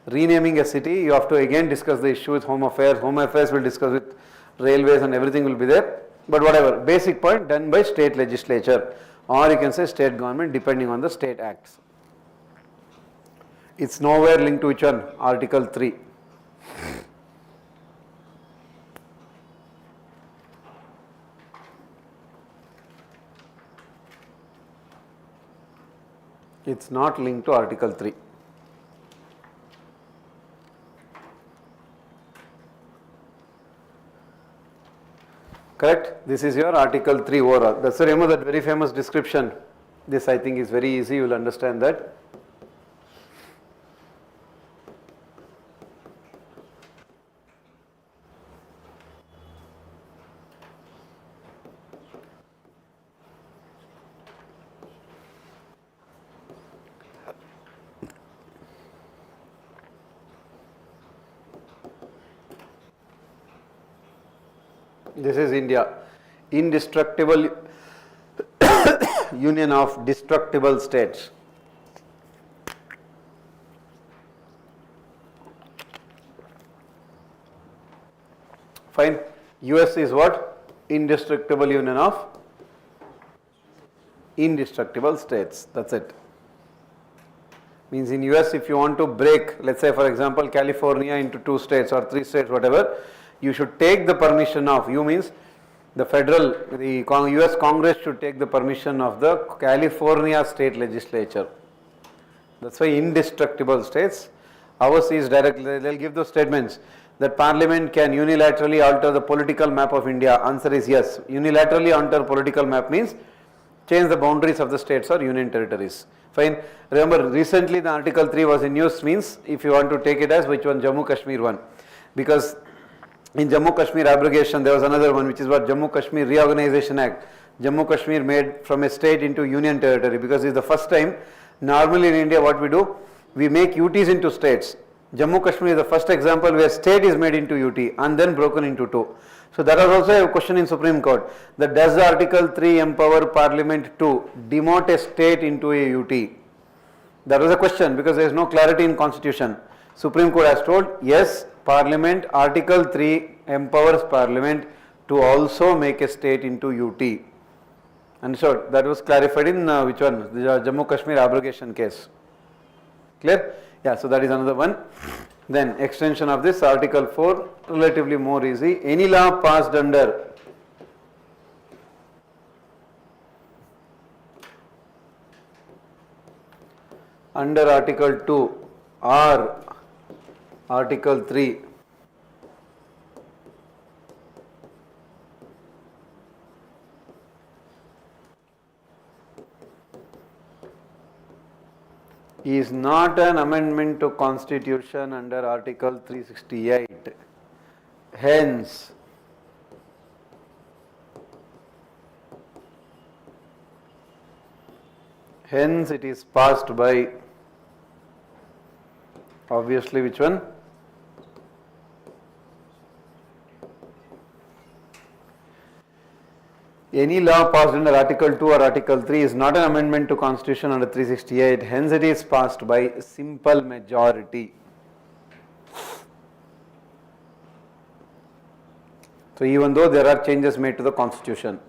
renaming a city, you have to again discuss the issue with Home Affairs. Home Affairs will discuss with Railways and everything will be there. But whatever, basic point done by state legislature, or you can say state government, depending on the state acts. It's nowhere linked to which one? Article 3. It's not linked to Article 3. Correct? This is your Article 3 overall. That's why remember that very famous description. This I think is very easy, you will understand that. This is India. Indestructible union of destructible states. Fine. US is what? Indestructible union of indestructible states. That's it. Means in US, if you want to break, let's say for example California into 2 states or 3 states, whatever, you should take the permission of, you means the US Congress should take the permission of the California state legislature. That's why indestructible states. Ours is directly, they'll give those statements that Parliament can unilaterally alter the political map of India. Answer is yes. Unilaterally alter political map means change the boundaries of the states or union territories. Fine. Remember, recently the Article 3 was in news, means if you want to take it as which one, Jammu Kashmir one. Because in Jammu Kashmir abrogation, there was another one, which is what, Jammu Kashmir Reorganization Act. Jammu Kashmir made from a state into union territory, because it's the first time. Normally in India what we do, we make UTs into states. Jammu Kashmir is the first example where state is made into UT and then broken into 2. So that was also a question in Supreme Court, that does the Article 3 empower Parliament to demote a state into a UT? That was a question, because there is no clarity in Constitution. Supreme Court has told, yes, Parliament, Article 3 empowers Parliament to also make a state into UT. And so that was clarified in which one? The Jammu Kashmir abrogation case. Clear? Yeah, so that is another one. Then extension of this, Article 4, relatively more easy. Any law passed under Article 2 or Article 3 is not an amendment to Constitution under Article 368. Hence, it is passed by, obviously which one? Any law passed under Article 2 or Article 3 is not an amendment to Constitution under 368, hence it is passed by simple majority. So even though there are changes made to the Constitution.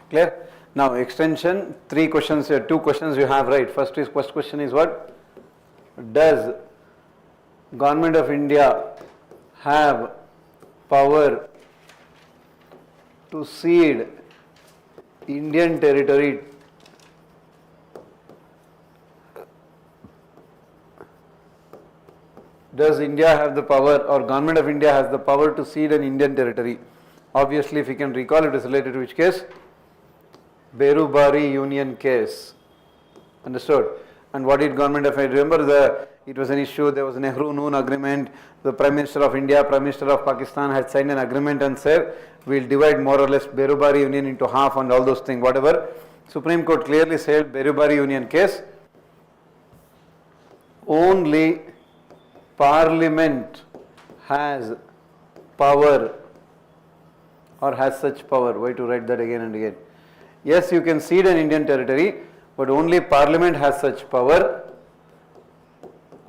Clear? Now extension, 3 questions here, 2 questions you have, right? First question is what? Does Government of India have power to cede Indian territory Does India have the power, or Government of India has the power to cede an Indian territory? Obviously, if you can recall, it is related to which case? Berubari Union case. Understood? And what did Government of India, remember it was an issue, there was a Nehru-Noon agreement, the Prime Minister of India, Prime Minister of Pakistan had signed an agreement and said, we'll divide more or less Berubari Union into half and all those things, whatever. Supreme Court clearly said, Berubari Union case, only Parliament has power or has such power. Why to write that again and again? Yes, you can cede an Indian territory, but only Parliament has such power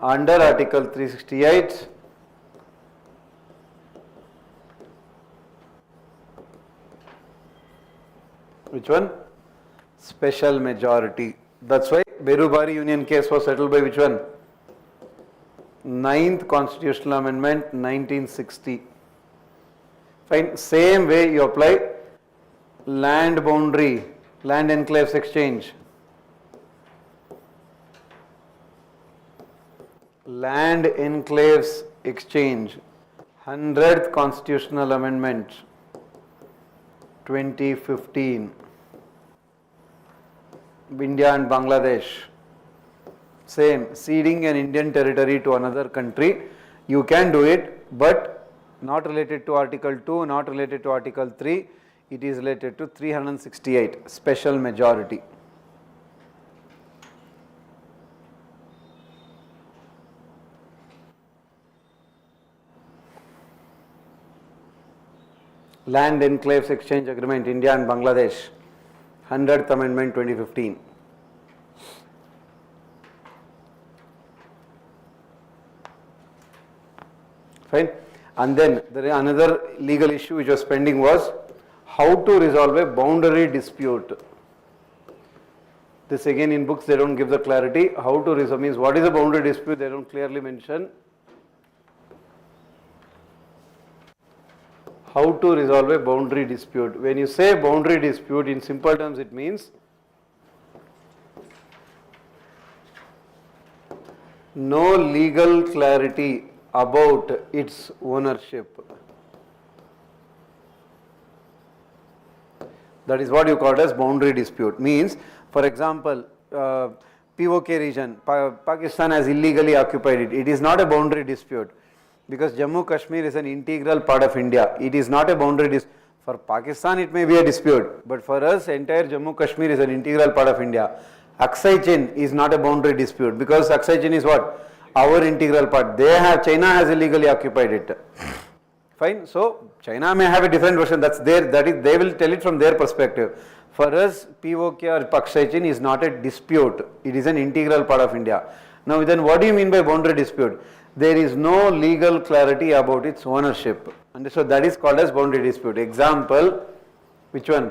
under Article 368. Which one? Special majority. That's why Berubari Union case was settled by which one? 9th Constitutional Amendment 1960. Fine. Same way you apply land boundary, land enclaves exchange. Land enclaves exchange. 100th Constitutional Amendment 2015. India and Bangladesh. Same, ceding an Indian territory to another country, you can do it, but not related to Article 2, not related to Article 3, it is related to 368, special majority. Land Enclaves Exchange Agreement, India and Bangladesh, 100th Amendment 2015. Fine. And then there is another legal issue which was pending was how to resolve a boundary dispute. This again in books they don't give the clarity. How to resolve means what is a boundary dispute, they don't clearly mention. How to resolve a boundary dispute. When you say boundary dispute in simple terms it means no legal clarity about its ownership. That is what you call as boundary dispute. Means, for example, POK region, Pakistan has illegally occupied it. It is not a boundary dispute because Jammu Kashmir is an integral part of India. It is not a boundary dispute. For Pakistan it may be a dispute, but for us entire Jammu Kashmir is an integral part of India. Aksai Chin is not a boundary dispute because Aksai Chin is what? Our integral part. China has illegally occupied it. Fine. So China may have a different version. That's their. That is, they will tell it from their perspective. For us, POK or Aksai Chin is not a dispute. It is an integral part of India. Now, then, what do you mean by boundary dispute? There is no legal clarity about its ownership, and so that is called as boundary dispute. Example, which one?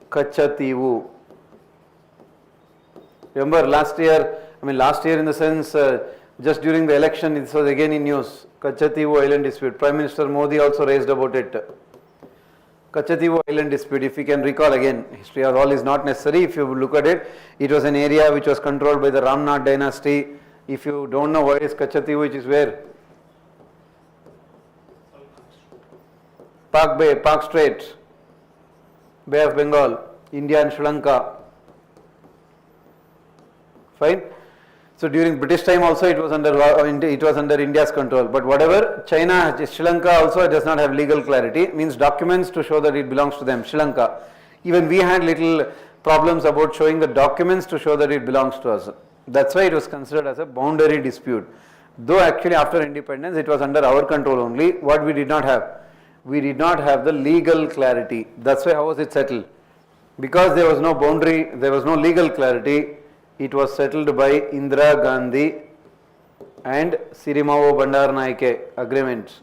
Kachativu. Remember last year? Last year in the sense. Just during the election, it was again in news. Kachativu Island dispute. Prime Minister Modi also raised about it. Kachativu Island dispute, if you can recall again, history of all is not necessary. If you look at it, it was an area which was controlled by the Ramnath dynasty. If you don't know where is Kachativu, it is where? Pak Bay, Pak Strait, Bay of Bengal, India and Sri Lanka. Fine. So during British time also it was under India's control. But whatever, China, Sri Lanka also does not have legal clarity. Means documents to show that it belongs to them. Sri Lanka. Even we had little problems about showing the documents to show that it belongs to us. That's why it was considered as a boundary dispute. Though actually after independence it was under our control only. What we did not have? We did not have the legal clarity. That's why how was it settled? Because there was no boundary, there was no legal clarity. It was settled by Indira Gandhi and Sirimavo Bandaranaike agreement.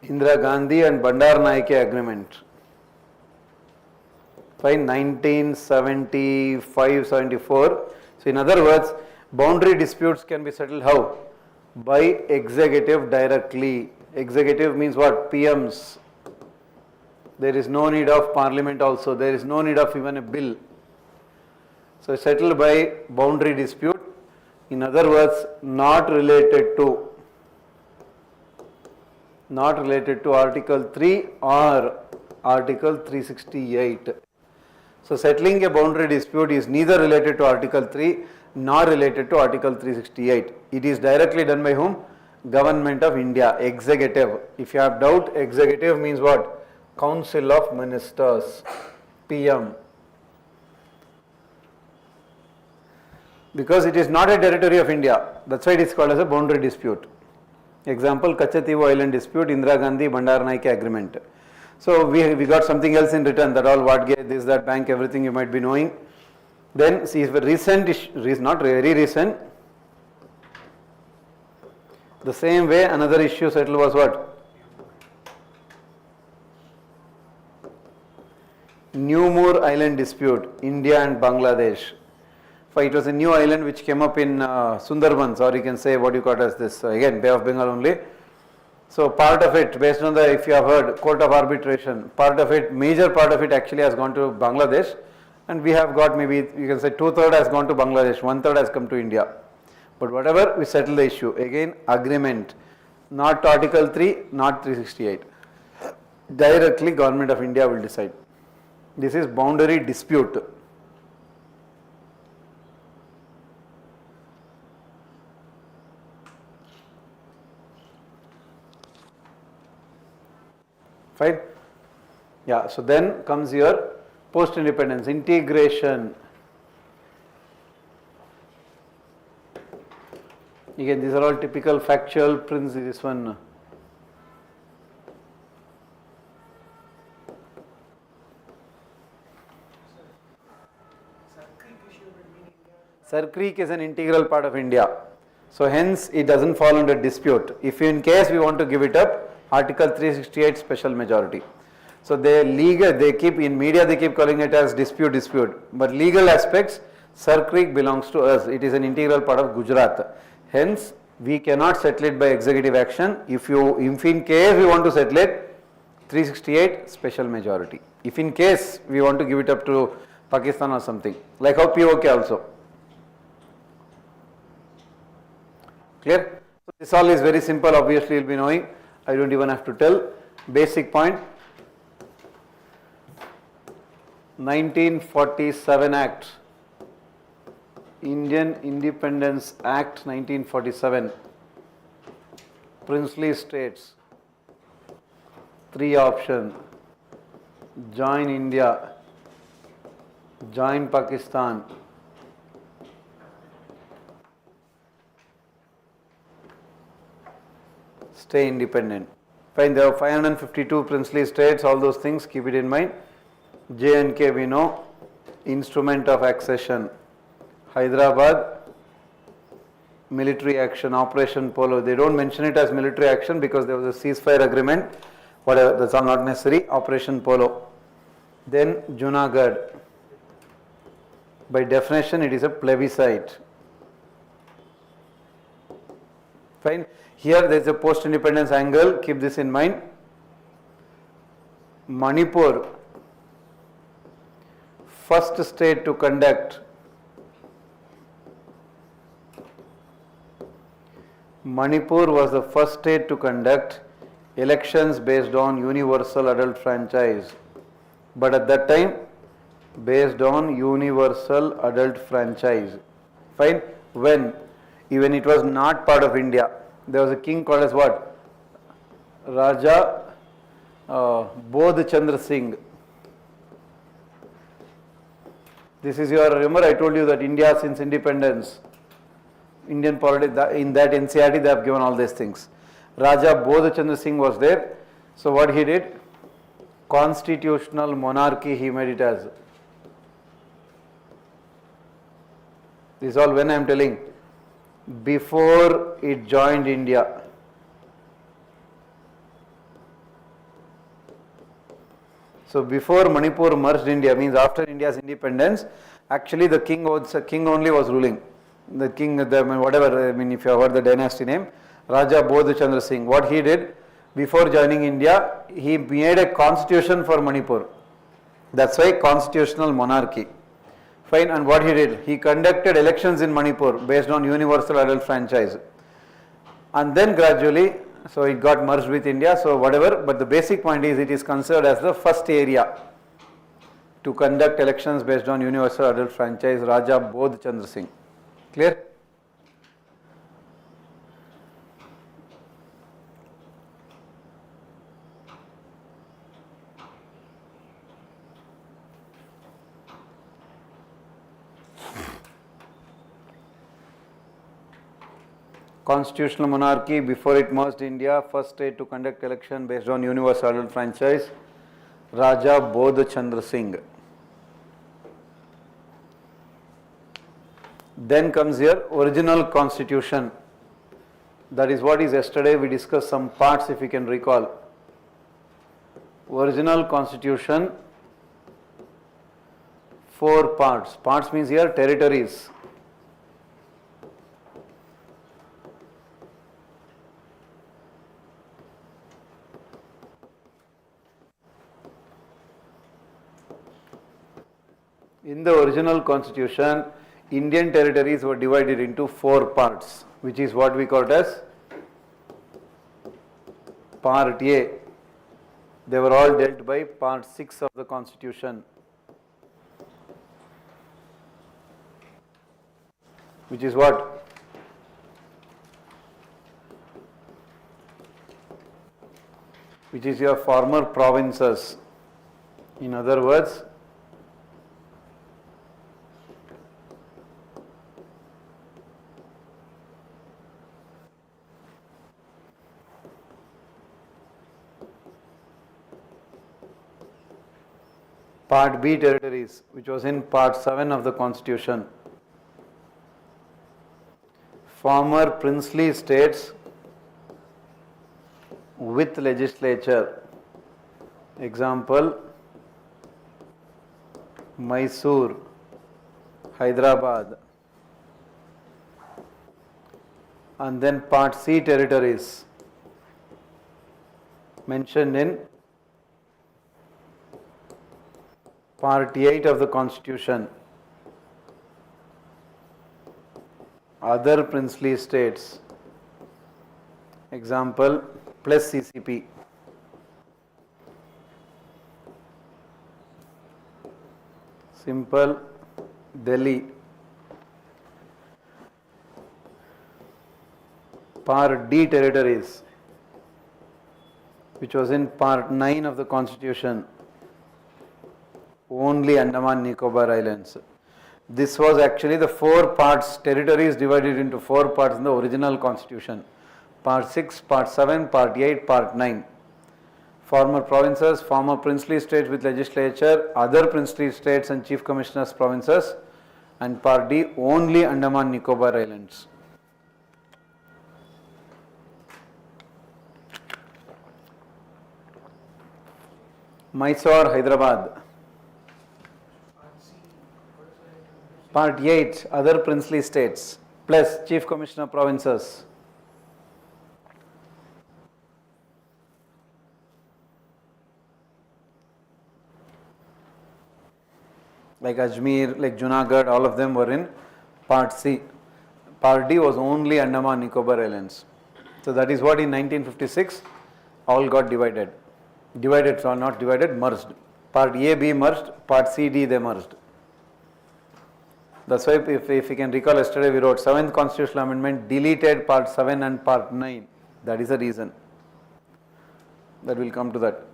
Indira Gandhi and Bandaranaike agreement. Fine, 1975-74. So in other words, boundary disputes can be settled how? By executive directly. Executive means what? PMs. There is no need of parliament also. There is no need of even a bill. So settled by boundary dispute. In other words, not related to Article 3 or Article 368. So settling a boundary dispute is neither related to Article 3 nor related to Article 368. It is directly done by whom? Government of India, executive. If you have doubt, executive means what? Council of Ministers, PM. Because it is not a territory of India, that's why it is called as a boundary dispute. Example, Kachativu Island dispute, Indira Gandhi Bandaranaike agreement. So we got something else in return, that all what gave this, that bank, everything you might be knowing. Then see, recent, not very recent. The same way another issue settled was what? Newmore Island dispute, India and Bangladesh. It was a new island which came up in Sundarbans, or you can say what you call as this, again Bay of Bengal only. So part of it, based on the, if you have heard, court of arbitration, part of it, major part of it actually has gone to Bangladesh, and we have got maybe, you can say 2/3 has gone to Bangladesh, 1/3 has come to India. But whatever, we settle the issue. Again, agreement, not Article 3, not 368. Directly Government of India will decide. This is boundary dispute. Fine? Yeah, so then comes your post-independence, integration. Again, these are all typical factual principles. This one, Sir Creek is an integral part of India. So hence it doesn't fall under dispute. If in case we want to give it up, Article 368 special majority. So they keep in media they keep calling it as dispute. But legal aspects, Sir Creek belongs to us. It is an integral part of Gujarat. Hence we cannot settle it by executive action. If in case we want to settle it, 368 special majority. If in case we want to give it up to Pakistan or something, like how POK also. Clear? So this all is very simple, obviously you will be knowing. I don't even have to tell. Basic point. 1947 Act. Indian Independence Act 1947. Princely states. 3 options. Join India. Join Pakistan. Stay independent. Fine, there are 552 princely states, all those things, keep it in mind. J&K we know, instrument of accession. Hyderabad, military action, Operation Polo. They don't mention it as military action because there was a ceasefire agreement. Whatever, that's all not necessary. Operation Polo. Then Junagadh. By definition, it is a plebiscite. Fine. Here there is a post-independence angle, keep this in mind. Manipur, first state to conduct Manipur was the first state to conduct elections based on universal adult franchise. But at that time, based on universal adult franchise. Fine. When? Even it was not part of India. There was a king called as what? Raja Bodh Chandra Singh. This is your, remember I told you that India since independence, Indian politics, in that NCRT they have given all these things. Raja Bodh Chandra Singh was there. So what he did? Constitutional monarchy he made it as. This is all when I am telling. Before it joined India. So before Manipur merged India, means after India's independence, actually the king only was ruling. The king, whatever, I mean if you have heard the dynasty name, Raja Bodh Chandra Singh. What he did, before joining India, he made a constitution for Manipur. That's why constitutional monarchy. Fine, and what he did? He conducted elections in Manipur based on universal adult franchise. And then gradually, so it got merged with India, so whatever, but the basic point is it is considered as the first area to conduct elections based on universal adult franchise, Raja Bodh Chandra Singh. Clear? Constitutional monarchy, before it merged India, first state to conduct election based on universal adult franchise, Raja Bodh Chandra Singh. Then comes here original constitution. That is what is yesterday we discussed some parts if you can recall. Original constitution, 4 parts. Parts means here territories. In the original constitution, Indian territories were divided into 4 parts, which is what we call as Part A. They were all dealt by Part 6 of the constitution, which is what? Which is your former provinces. In other words, Part B territories, which was in Part 7 of the Constitution. former princely states with legislature. Example, Mysore, Hyderabad. And then Part C territories mentioned in Part 8 of the Constitution. Other princely states. Example, plus CCP. Simple, Delhi. Part D territories, which was in Part 9 of the Constitution, only Andaman Nicobar Islands. This was actually the 4 parts, territories divided into 4 parts in the original Constitution. Part 6, Part 7, Part 8, Part 9. Former provinces, former princely states with legislature, other princely states and chief commissioners provinces, and Part D, only Andaman Nicobar Islands. Mysore, Hyderabad. Part 8, other princely states, plus chief commissioner provinces. Like Ajmer, like Junagadh, all of them were in Part C. Part D was only Andaman Nicobar Islands. So that is what in 1956 all got divided. Divided, so not divided, merged. Part A, B merged, Part C, D they merged. That's why if you can recall, yesterday we wrote 7th Constitutional Amendment deleted Part 7 and Part 9. That is the reason. That will come to that.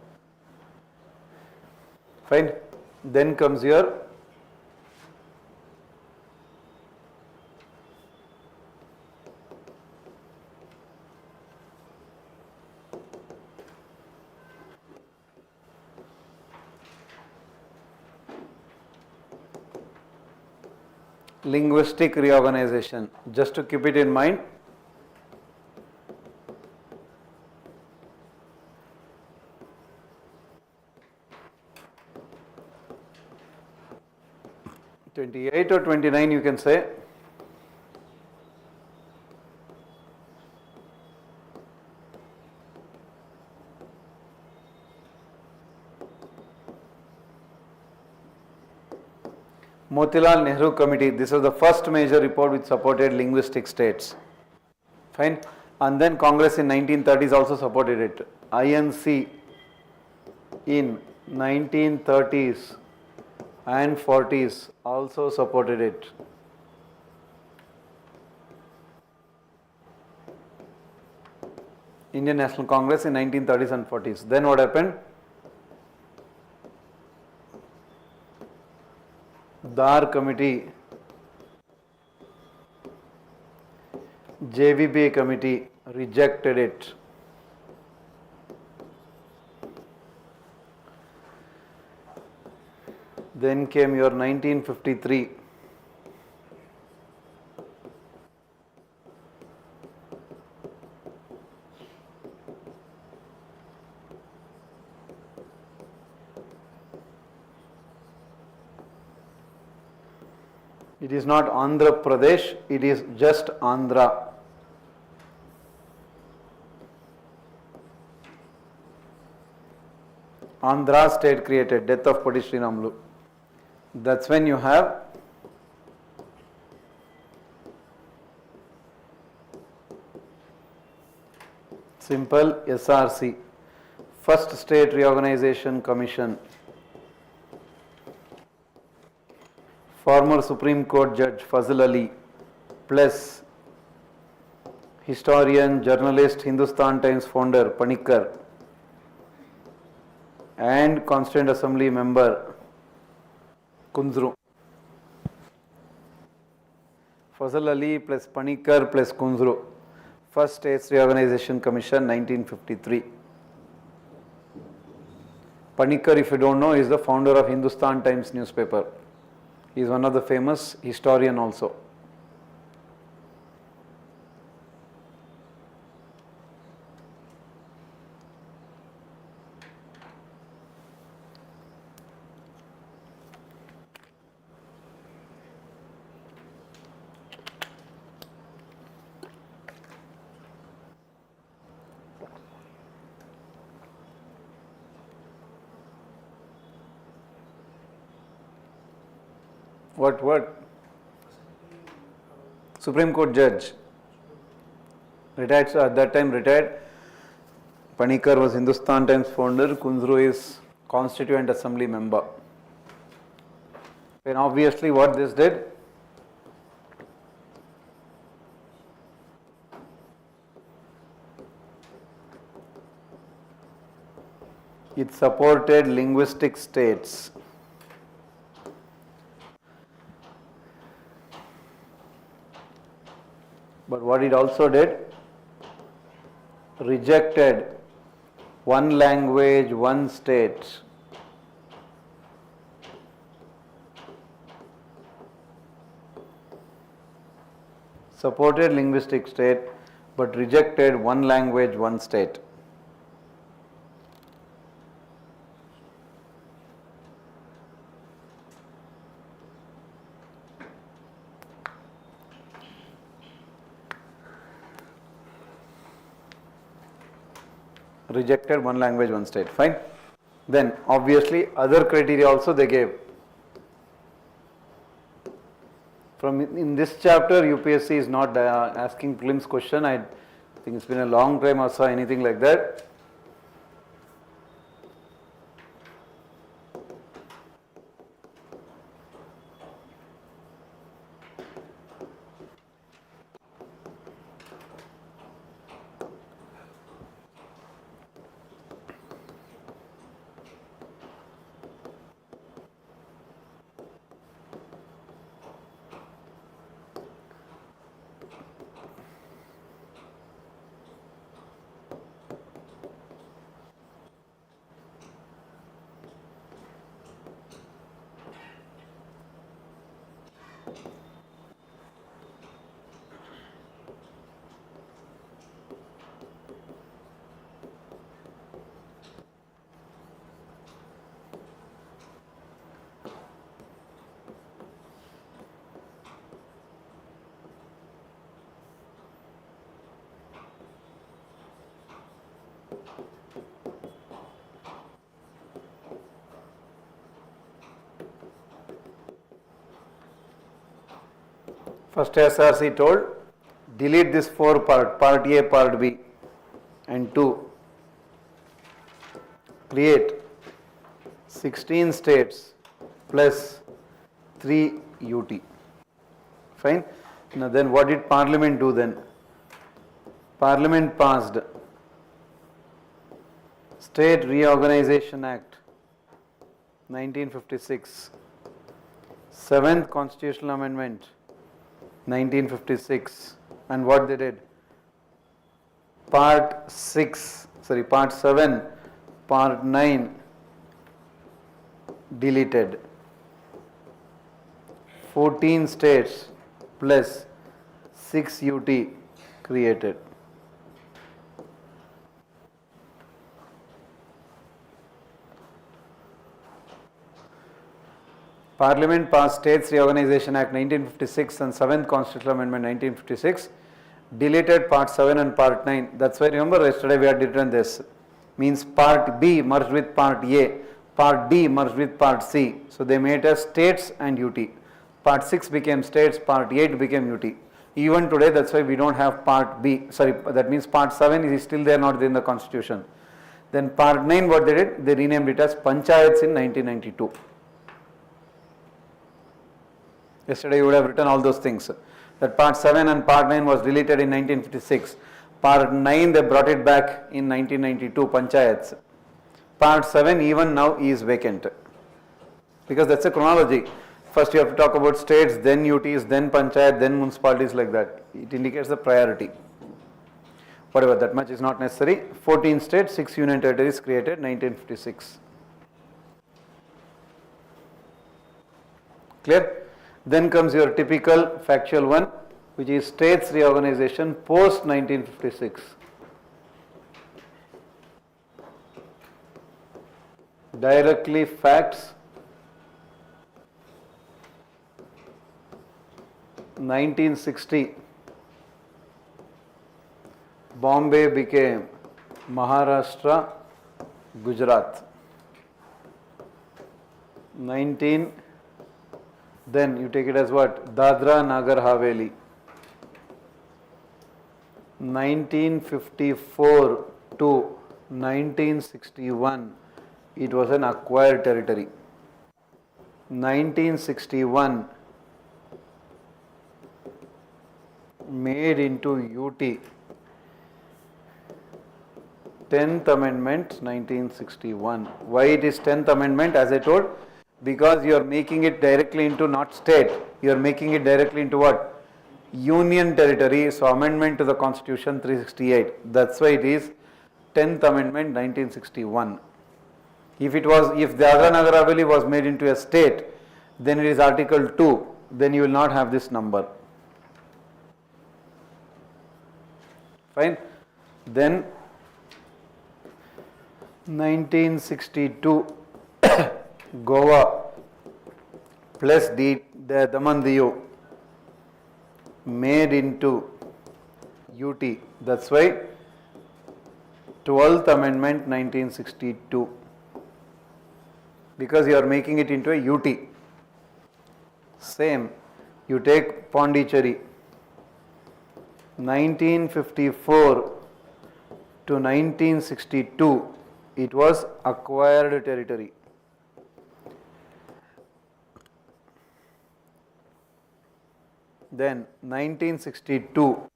Fine. Then comes your linguistic reorganization. Just to keep it in mind, '28 or '29 you can say. Motilal Nehru Committee, this was the first major report which supported linguistic states. Fine. And then Congress in 1930s also supported it. INC in 1930s and 40s also supported it. Indian National Congress in 1930s and 40s. Then what happened? Dar Committee, JVBA Committee rejected it. Then came your 1953. It is not Andhra Pradesh, it is just Andhra. Andhra state created, death of Poti Srinamulu. That's when you have simple SRC, First State Reorganization Commission. Former Supreme Court Judge Fazl Ali plus historian, journalist, Hindustan Times founder Panikkar and Constituent Assembly member Kunzru. Fazl Ali plus Panikkar plus Kunzru. First States Reorganization Commission 1953. Panikkar, if you don't know, is the founder of Hindustan Times newspaper. He is one of the famous historian also. What? Supreme Court judge. Retired, so at that time retired. Panikkar was Hindustan Times founder. Kunzru is Constituent Assembly member. And obviously what this did? It supported linguistic states. But what it also did? Rejected one language, one state. Supported linguistic state, but rejected one language, one state. Rejected one language, one state. Fine. Then obviously other criteria also they gave. From in this chapter UPSC is not asking prelims question. I think it's been a long time I saw anything like that. First SRC told, delete this 4 part A, part B and 2. Create 16 states plus 3 UT. Fine. Now then what did Parliament do then? Parliament passed State Reorganization Act 1956, 7th Constitutional Amendment 1956, and what they did? Part 7, Part 9 deleted. 14 states plus 6 UT created. Parliament passed States Reorganization Act 1956 and 7th Constitutional Amendment 1956, deleted Part 7 and Part 9. That's why remember yesterday we had written this. Means Part B merged with Part A, Part D merged with Part C. So they made as states and UT. Part 6 became states, Part 8 became UT. Even today that's why we don't have Part B, that means Part 7 is still there, not in the Constitution. Then Part 9 what they did? They renamed it as Panchayats in 1992. Yesterday you would have written all those things. That Part 7 and Part 9 was deleted in 1956. Part 9 they brought it back in 1992, Panchayats. Part 7 even now is vacant. Because that's a chronology. First you have to talk about states, then UTs, then Panchayat, then municipalities, like that. It indicates the priority. Whatever, that much is not necessary. 14 states, 6 union territories created 1956. Clear? Then comes your typical factual one, which is states reorganization post 1956. Directly facts. 1960, Bombay became Maharashtra, Gujarat. 19 Then you take it as what? Dadra Nagar Haveli. 1954 to 1961, it was an acquired territory. 1961, made into UT. 10th Amendment, 1961. Why it is 10th Amendment? As I told, because you are making it directly into not state, you are making it directly into what? Union territory. So amendment to the Constitution 368. That's why it is 10th Amendment 1961. If Dadra Nagar Haveli was made into a state, then it is Article 2. Then you will not have this number. Fine. Then 1962, Goa plus the Daman Diu made into UT. That's why 12th Amendment 1962, because you are making it into a UT. Same, you take Pondicherry, 1954 to 1962, it was acquired territory. Then 1962,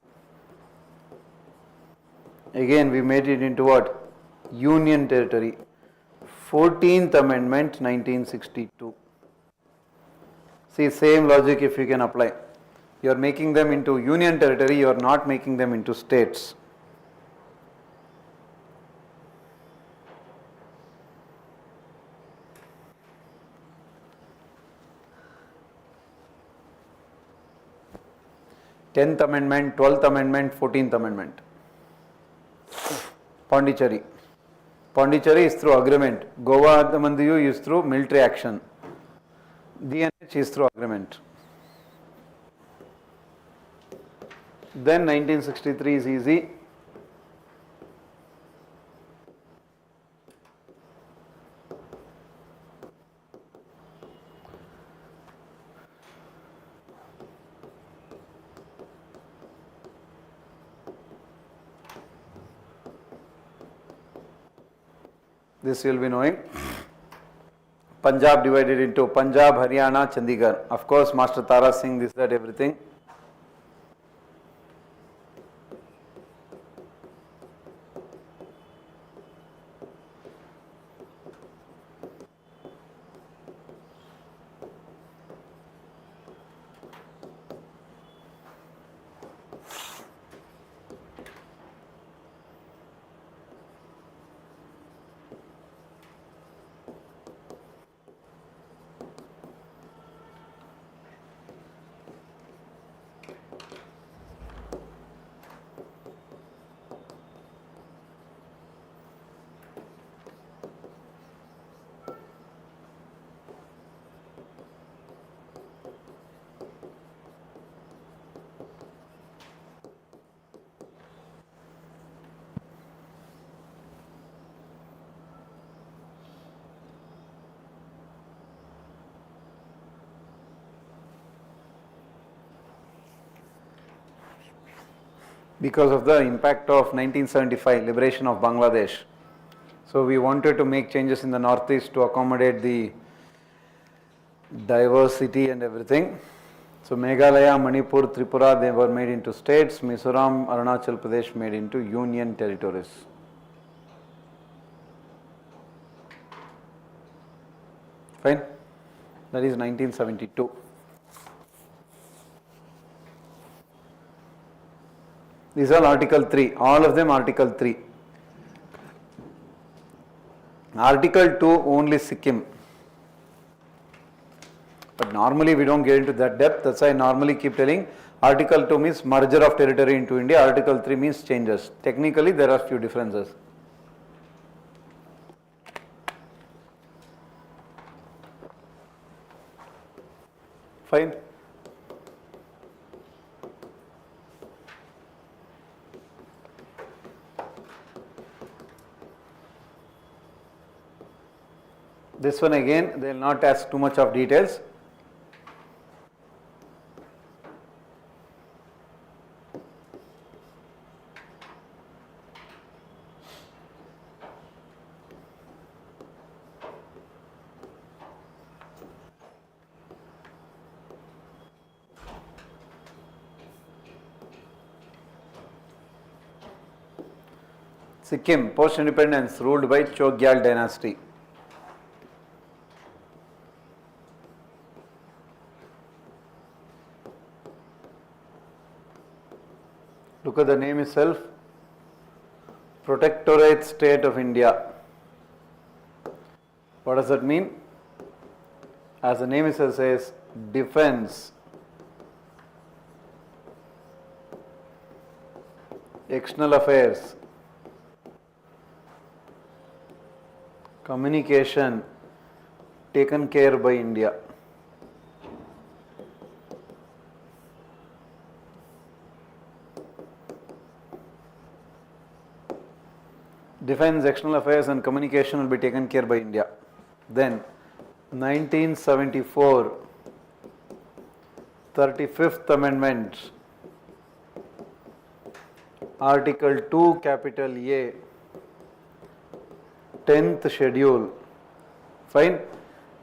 again we made it into what? Union territory. 14th Amendment 1962. See, same logic if you can apply. You are making them into union territory, you are not making them into states. Tenth Amendment, 12th Amendment, 14th Amendment. Pondicherry. Pondicherry is through agreement. Goa Damandiyu is through military action. DNH is through agreement. Then 1963 is easy. This you will be knowing. Punjab divided into Punjab, Haryana, Chandigarh. Of course, Master Tara Singh, this, that, everything. Because of the impact of 1975 liberation of Bangladesh. So we wanted to make changes in the northeast to accommodate the diversity and everything. So Meghalaya, Manipur, Tripura, they were made into states. Mizoram, Arunachal Pradesh made into union territories. Fine. That is 1972. These are Article 3, all of them Article 3. Article 2 only Sikkim. But normally we don't get into that depth, that's why I normally keep telling Article 2 means merger of territory into India, Article 3 means changes. Technically there are few differences. Fine. This one again, they will not ask too much of details. Sikkim, post-independence, ruled by Chogyal dynasty. Look at the name itself, Protectorate State of India. What does that mean? As the name itself says, defense, external affairs, communication taken care by India. Defense, external affairs and communication will be taken care by India. Then 1974, 35th Amendment, Article 2, capital A, 10th Schedule, fine,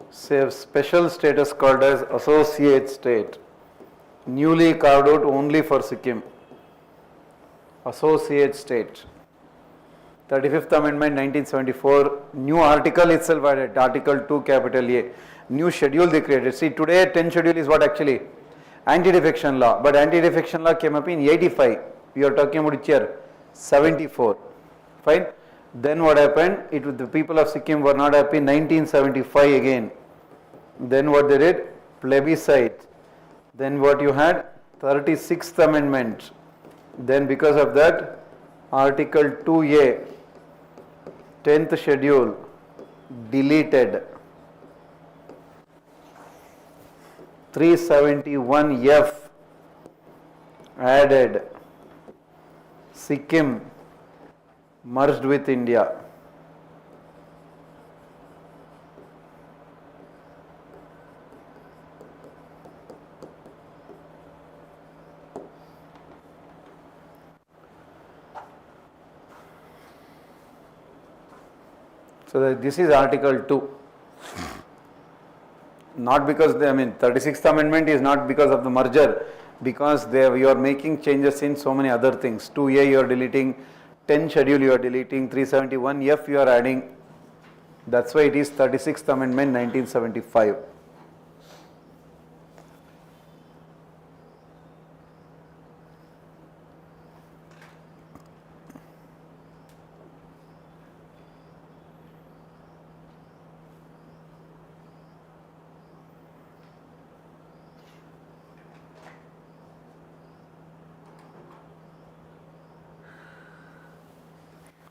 saves special status called as Associate State, newly carved out only for Sikkim, Associate State. 35th Amendment 1974, new article itself added, Article 2 capital A, new schedule they created. See, today 10th schedule is what actually? Anti-defection law, but anti-defection law came up in 85, we are talking about which year? 74, fine. Then what happened? The people of Sikkim were not happy, 1975 again. Then what they did? Plebiscite. Then what you had? 36th Amendment. Then because of that, Article 2A, 10th Schedule, deleted. 371F added. Sikkim merged with India. So this is Article 2. Not because 36th Amendment is not because of the merger, because you are making changes in so many other things. 2A you are deleting, 10 schedule you are deleting, 371F you are adding. That's why it is 36th Amendment 1975.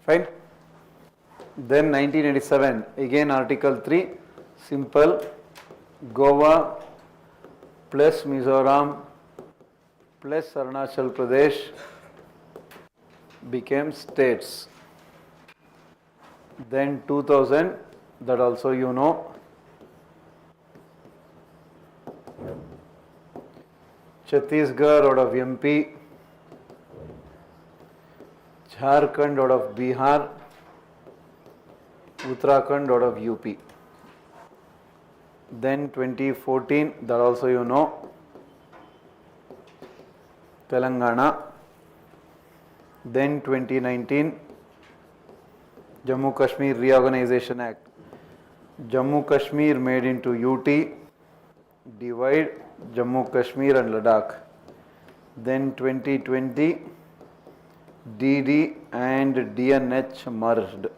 Fine. Then 1987, again Article 3, simple, Goa plus Mizoram plus Arunachal Pradesh became states. Then 2000, that also you know, Chhattisgarh out of MP, Jharkhand out of Bihar, Uttarakhand out of UP. Then 2014, that also you know, Telangana. Then 2019, Jammu Kashmir Reorganization Act. Jammu Kashmir made into UT, divide Jammu Kashmir and Ladakh. Then 2020, DD and DNH merged.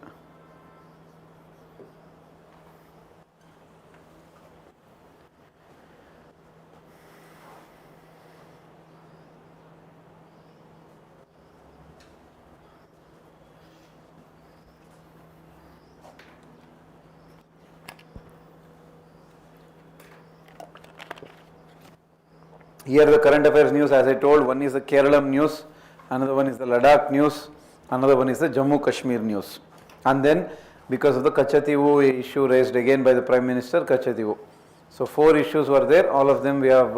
Here the current affairs news, as I told, one is the Keralam news, another one is the Ladakh news, another one is the Jammu Kashmir news. And then because of the Kachativu issue raised again by the Prime Minister, Kachativu. So 4 issues were there, all of them we have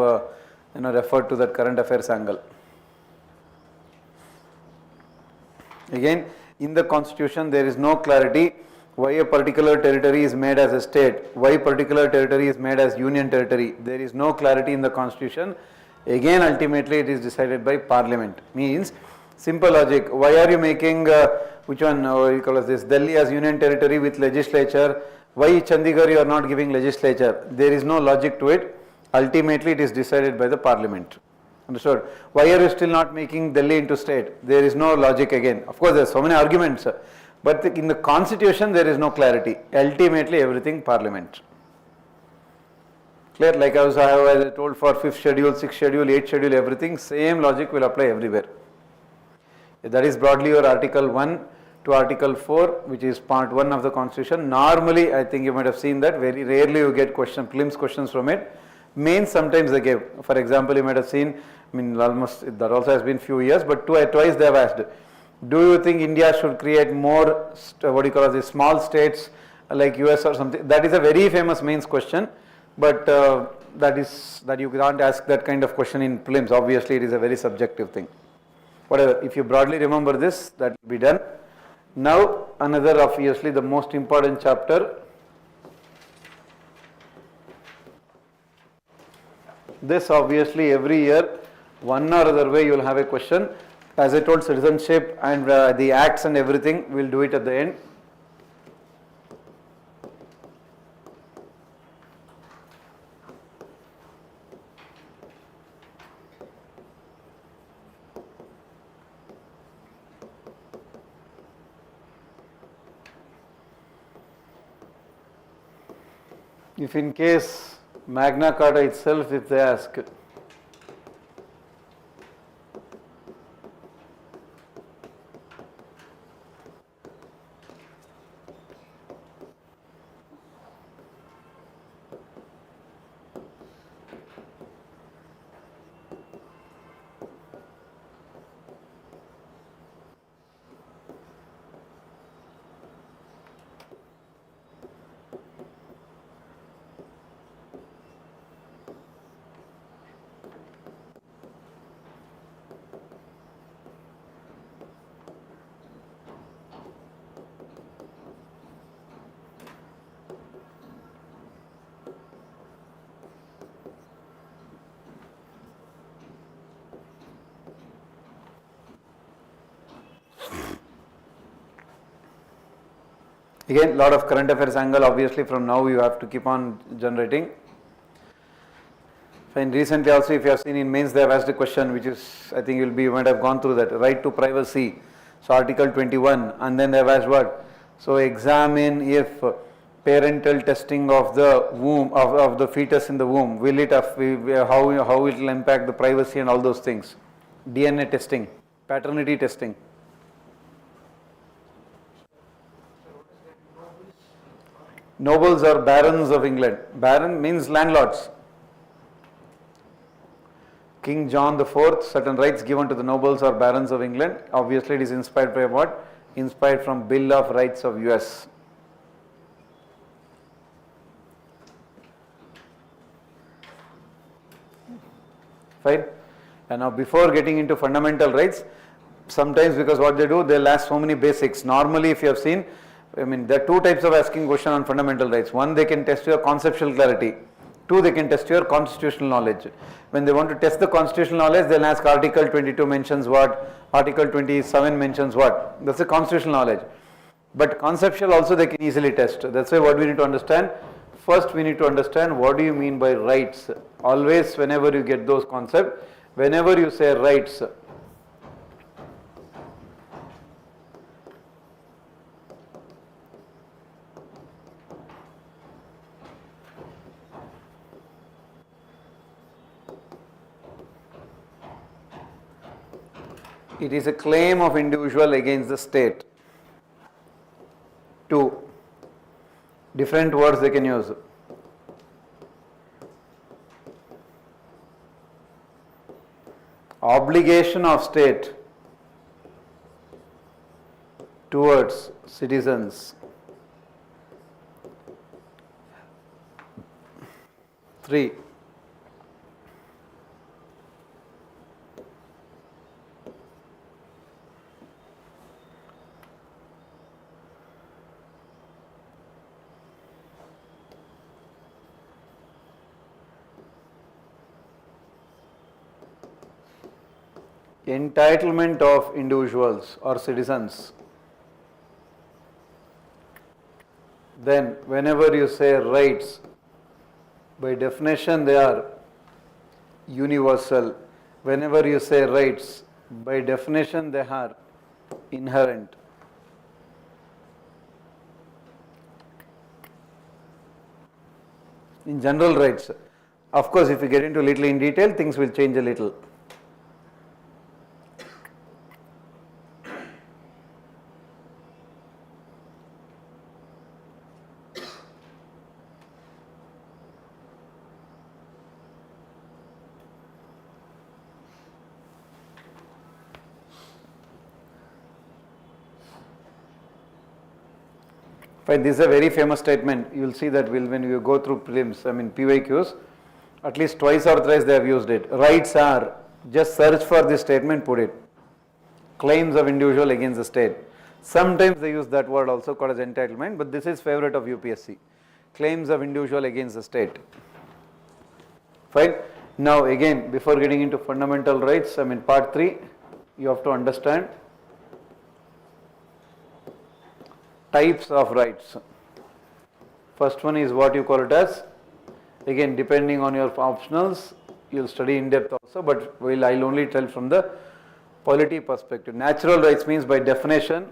referred to that current affairs angle. Again, in the constitution there is no clarity why a particular territory is made as a state, why particular territory is made as union territory. There is no clarity in the constitution. Again, ultimately it is decided by parliament. Means Simple logic. Why are you making, which one, you call this, Delhi as union territory with legislature? Why Chandigarh you are not giving legislature? There is no logic to it. Ultimately it is decided by the parliament. Understood? Why are you still not making Delhi into state? There is no logic again. Of course there are so many arguments, but in the constitution there is no clarity. Ultimately everything parliament. Clear? Like as I told for 5th schedule, 6th schedule, 8th schedule, everything, same logic will apply everywhere. That is broadly your Article 1 to Article 4, which is part 1 of the Constitution. Normally, I think you might have seen that, very rarely you get prelims questions from it. Mains sometimes they give. For example, you might have seen, I mean almost, that also has been few years, but twice they have asked, do you think India should create more, small states like US or something? That is a very famous mains question, but that you can't ask that kind of question in prelims. Obviously, it is a very subjective thing. Whatever, if you broadly remember this, that will be done. Now, another obviously the most important chapter. This obviously every year, one or other way you will have a question. As I told, citizenship and the acts and everything, we will do it at the end. If in case Magna Carta itself, if they ask, again, lot of current affairs angle, obviously from now you have to keep on generating. And recently also, if you have seen in mains, they have asked a question which is, I think you might have gone through that, right to privacy. So Article 21, and then they have asked what? So examine if parental testing of the womb, of the fetus in the womb, will it, how it will impact the privacy and all those things. DNA testing, paternity testing. Nobles are barons of England. Baron means landlords. King John IV, certain rights given to the nobles or barons of England. Obviously, it is inspired by what? Inspired from Bill of Rights of US. Fine. And now, before getting into fundamental rights, sometimes because what they do, they'll ask so many basics. Normally, if you have seen, I mean, there are two types of asking question on fundamental rights. One, they can test your conceptual clarity. Two, they can test your constitutional knowledge. When they want to test the constitutional knowledge, they'll ask Article 22 mentions what, Article 27 mentions what. That's the constitutional knowledge. But conceptual also they can easily test. That's why what we need to understand, first we need to understand what do you mean by rights. Always whenever you get those concepts, whenever you say rights, it is a claim of individual against the state. Two, different words they can use. Obligation of state towards citizens. Three, entitlement of individuals or citizens, then whenever you say rights, by definition they are universal. Whenever you say rights, by definition they are inherent. In general rights, of course, if you get into little in detail, things will change a little. Fine, this is a very famous statement. You will see that when you go through prelims, PYQs, at least twice or thrice they have used it. Rights are, just search for this statement, put it. Claims of individual against the state. Sometimes they use that word also called as entitlement, but this is favorite of UPSC. Claims of individual against the state. Fine. Now again, before getting into fundamental rights, part 3, you have to understand types of rights. First one is what you call it as, again depending on your optionals, you will study in depth also, but I will only tell from the polity perspective. Natural rights means by definition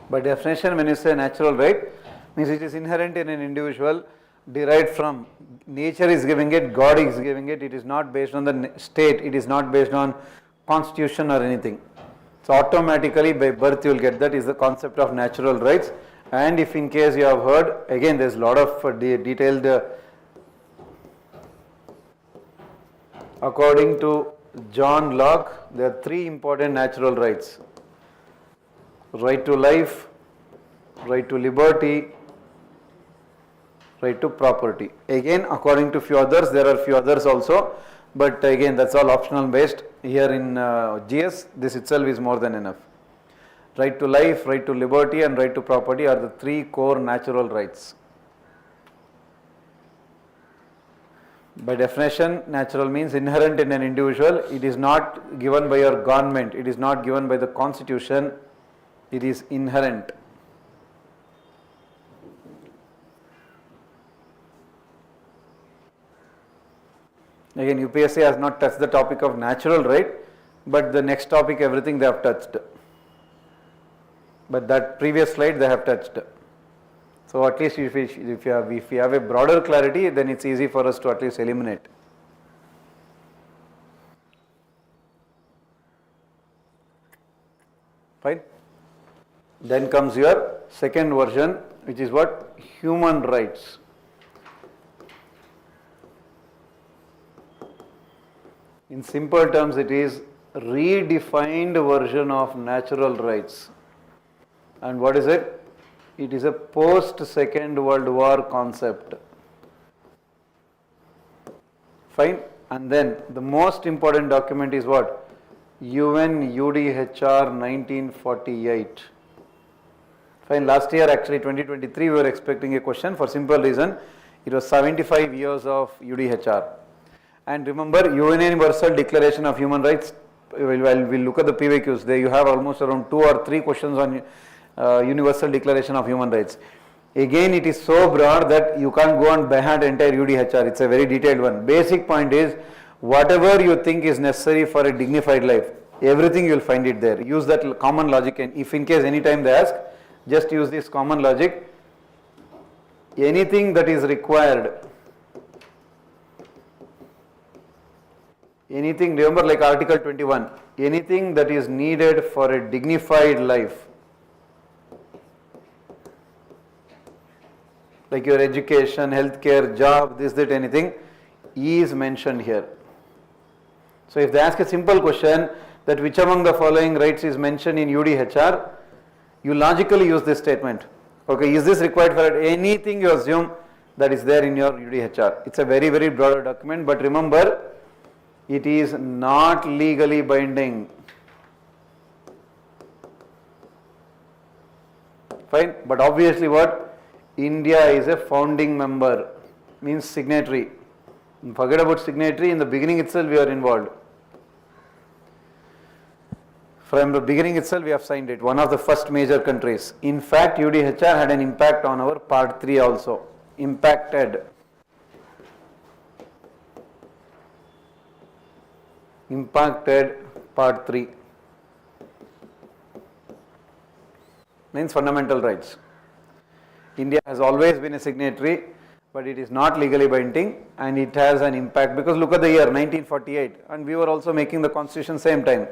by definition, when you say natural right, means it is inherent in an individual, derived from nature is giving it, God is giving it, it is not based on the state, it is not based on constitution or anything. So automatically by birth you will get that is the concept of natural rights. And if in case you have heard, again there is a lot of detailed, according to John Locke, there are 3 important natural rights. Right to life, right to liberty, right to property. Again, according to few others, there are few others also, but again that's all optional based. Here in GS, this itself is more than enough. Right to life, right to liberty and right to property are the 3 core natural rights. By definition, natural means inherent in an individual. It is not given by your government, it is not given by the constitution, it is inherent. Again, UPSC has not touched the topic of natural right, but the next topic everything they have touched. But that previous slide they have touched. So at least if we have a broader clarity, then it's easy for us to at least eliminate. Fine. Then comes your second version, which is what? Human rights. In simple terms, it is redefined version of natural rights. And what is it? It is a post-Second World War concept. Fine. And then the most important document is what? UN UDHR 1948. Fine, last year actually 2023 we were expecting a question for simple reason, it was 75 years of UDHR. And remember Universal Declaration of Human Rights, we'll look at the PYQs, there you have almost around 2 or 3 questions on Universal Declaration of Human Rights. Again it is so broad that you can't go on by hand entire UDHR, it's a very detailed one. Basic point is, whatever you think is necessary for a dignified life, everything you will find it there. Use that common logic, and if in case any time they ask, just use this common logic. Anything that is required, anything, remember like Article 21, anything that is needed for a dignified life like your education, healthcare, job, this, that, anything, is mentioned here. So if they ask a simple question that which among the following rights is mentioned in UDHR, you logically use this statement. Okay, is this required for anything you assume that is there in your UDHR? It's a very, very broader document, but remember, it is not legally binding. Fine, but obviously what? India is a founding member, means signatory. Forget about signatory, in the beginning itself we are involved. From the beginning itself we have signed it, one of the first major countries. In fact, UDHR had an impact on our part 3 also. Impacted part 3 means fundamental rights. India has always been a signatory, but it is not legally binding and it has an impact, because look at the year 1948 and we were also making the constitution same time.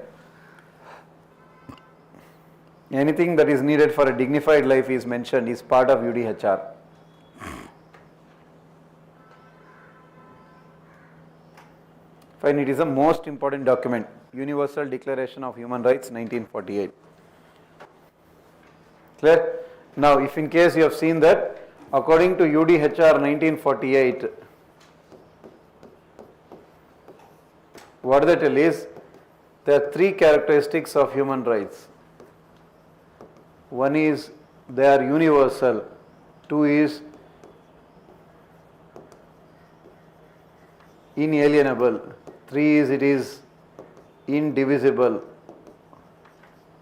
Anything that is needed for a dignified life is mentioned, is part of UDHR. Fine, it is the most important document, Universal Declaration of Human Rights 1948. Clear? Now, if in case you have seen that, according to UDHR 1948, what they tell is, there are 3 characteristics of human rights. One is they are universal, 2 is inalienable, 3 is it is indivisible.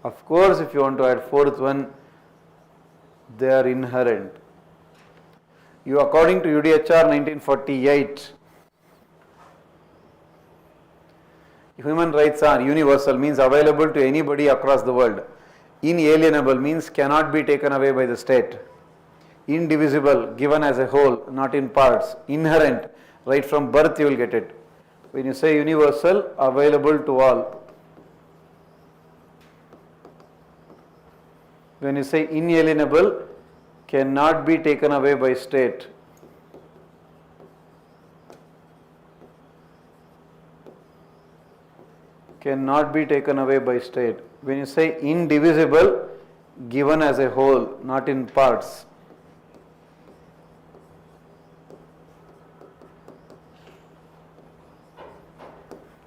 Of course, if you want to add 4th one, they are inherent. You, according to UDHR 1948, human rights are universal, means available to anybody across the world. Inalienable means cannot be taken away by the state. Indivisible, given as a whole, not in parts. Inherent, right from birth you will get it. When you say universal, available to all. When you say inalienable, cannot be taken away by state. Cannot be taken away by state. When you say indivisible, given as a whole, not in parts.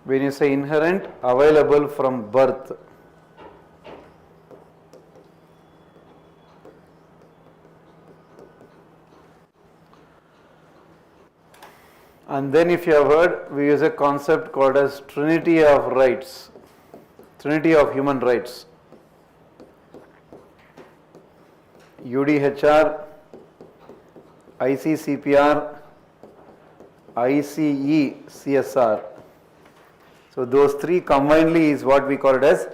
When you say inherent, available from birth. And then if you have heard, we use a concept called as Trinity of rights, Trinity of human rights. UDHR, ICCPR, ICE, CSR. So those 3 combinedly is what we call it as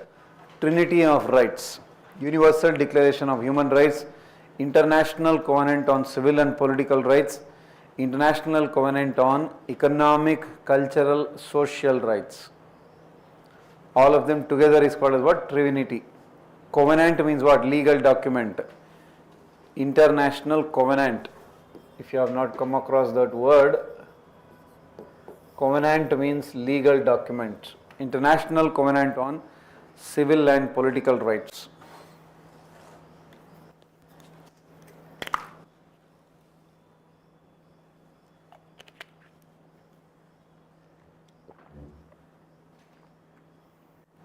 Trinity of rights. Universal Declaration of Human Rights, International Covenant on Civil and Political Rights, International Covenant on Economic, Cultural, Social Rights. All of them together is called as what? Trinity. Covenant means what? Legal document. International Covenant. If you have not come across that word, Covenant means legal document. International Covenant on Civil and Political Rights.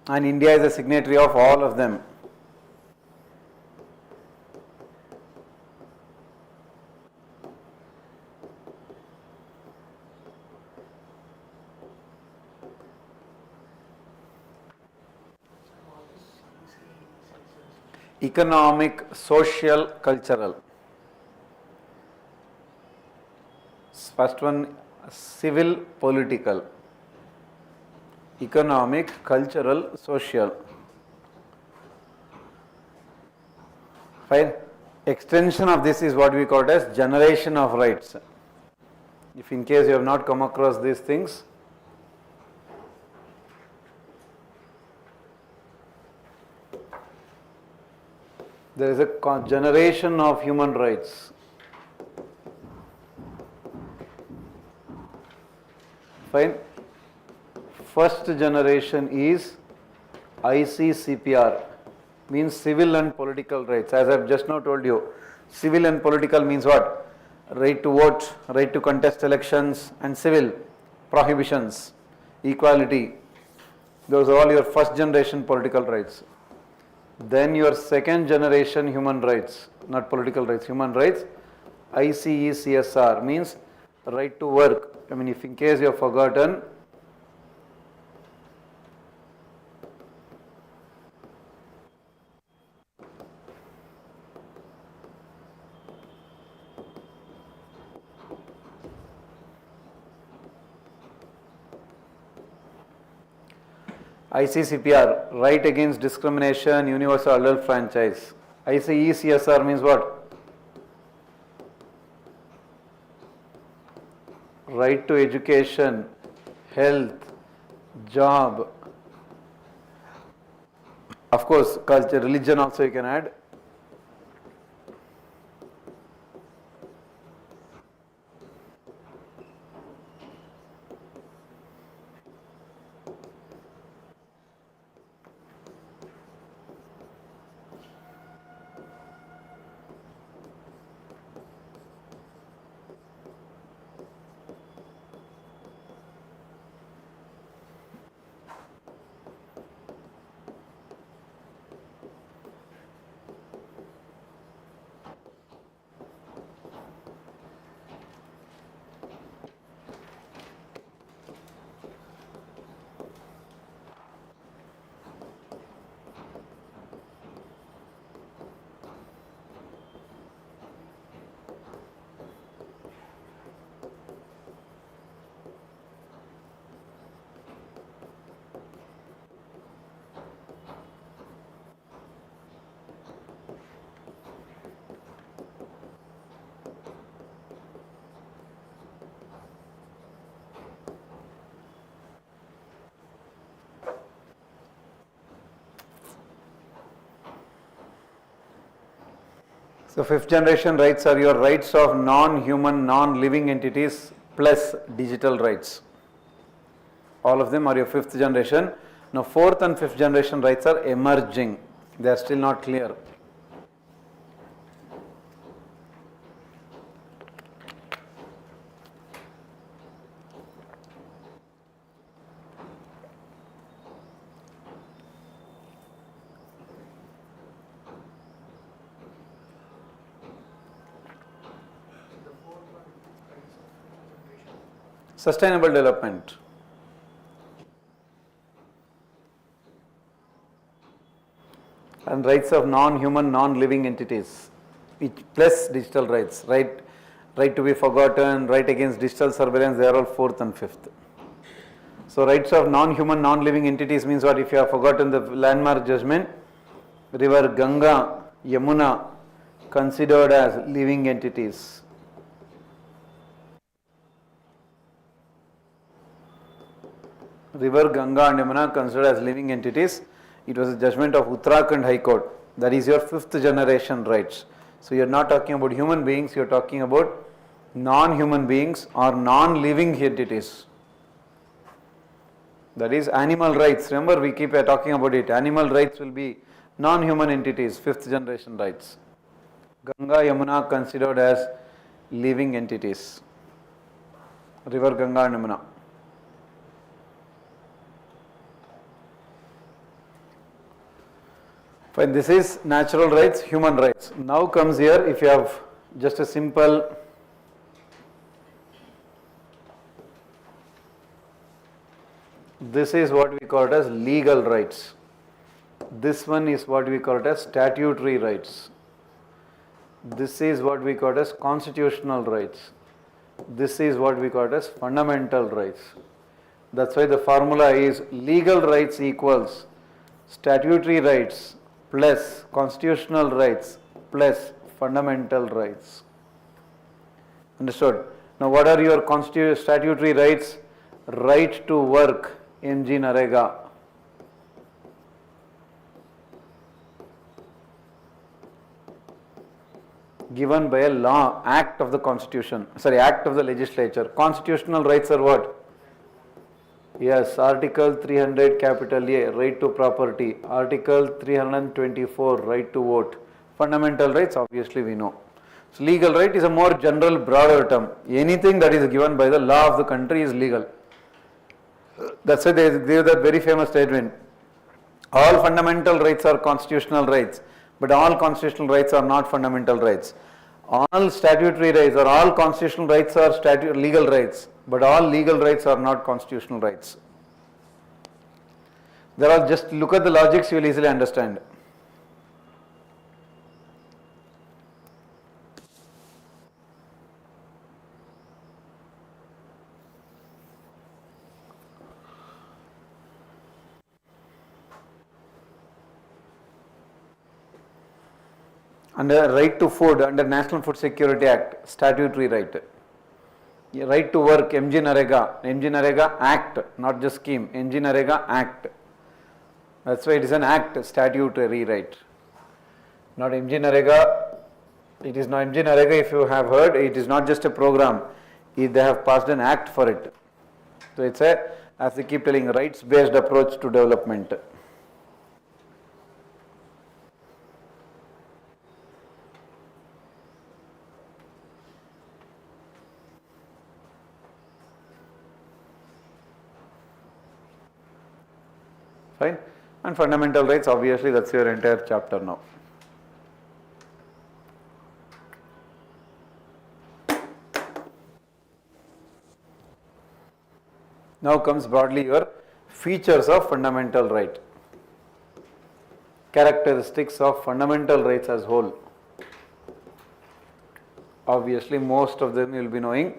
And India is a signatory of all of them. Economic, social, cultural. First one, civil, political. Economic, cultural, social. Fine. Extension of this is what we call as generation of rights. If in case you have not come across these things, there is a generation of human rights. Fine. First generation is ICCPR, means civil and political rights. As I have just now told you, civil and political means what? Right to vote, right to contest elections, and civil prohibitions, equality. Those are all your first generation political rights. Then your second generation human rights, not political rights, human rights. ICECSR means right to work. I mean, if in case you have forgotten, ICCPR, right against discrimination, universal adult franchise. ICECSR means what? Right to education, health, job. Of course, culture, religion also you can add. So fifth generation rights are your rights of non-human, non-living entities plus digital rights. All of them are your fifth generation. Now fourth and fifth generation rights are emerging. They are still not clear. Sustainable development. And rights of non-human, non-living entities, plus digital rights, right to be forgotten, right against digital surveillance, they are all fourth and fifth. So rights of non-human, non-living entities means what? If you have forgotten the landmark judgment, river Ganga, Yamuna, considered as living entities. River Ganga and Yamuna considered as living entities. It was a judgment of Uttarakhand High Court. That is your fifth generation rights. So you are not talking about human beings, you are talking about non-human beings or non-living entities. That is animal rights. Remember, we keep talking about it. Animal rights will be non-human entities, fifth generation rights. Ganga, Yamuna considered as living entities. River Ganga and Yamuna. Fine, this is natural rights, human rights. Now comes here, if you have just a simple this is what we call it as legal rights. This one is what we call it as statutory rights. This is what we call it as constitutional rights. This is what we call it as fundamental rights. That's why the formula is legal rights equals statutory rights plus constitutional rights plus fundamental rights. Understood? Now what are your statutory rights? Right to work, MG Narega. Given by a law, act of the constitution, act of the legislature. Constitutional rights are what? Yes, Article 300 capital A, right to property. Article 324, right to vote. Fundamental rights, obviously we know. So legal right is a more general, broader term. Anything that is given by the law of the country is legal. That's why they give that very famous statement. All fundamental rights are constitutional rights, but all constitutional rights are not fundamental rights. All statutory rights or all constitutional rights are legal rights, but all legal rights are not constitutional rights. There are, just look at the logics, you will easily understand. Under right to food, under National Food Security Act, statutory right. Right to work, MG Narega Act, not just scheme, MG Narega Act. That's why it is an act, statutory right. Not MG Narega, it is not MG Narega, if you have heard, it is not just a program, they have passed an act for it. So it's a, as they keep telling, rights based approach to development. Fine. And fundamental rights, obviously that's your entire chapter now. Now comes broadly your features of fundamental right. Characteristics of fundamental rights as whole. Obviously most of them you will be knowing.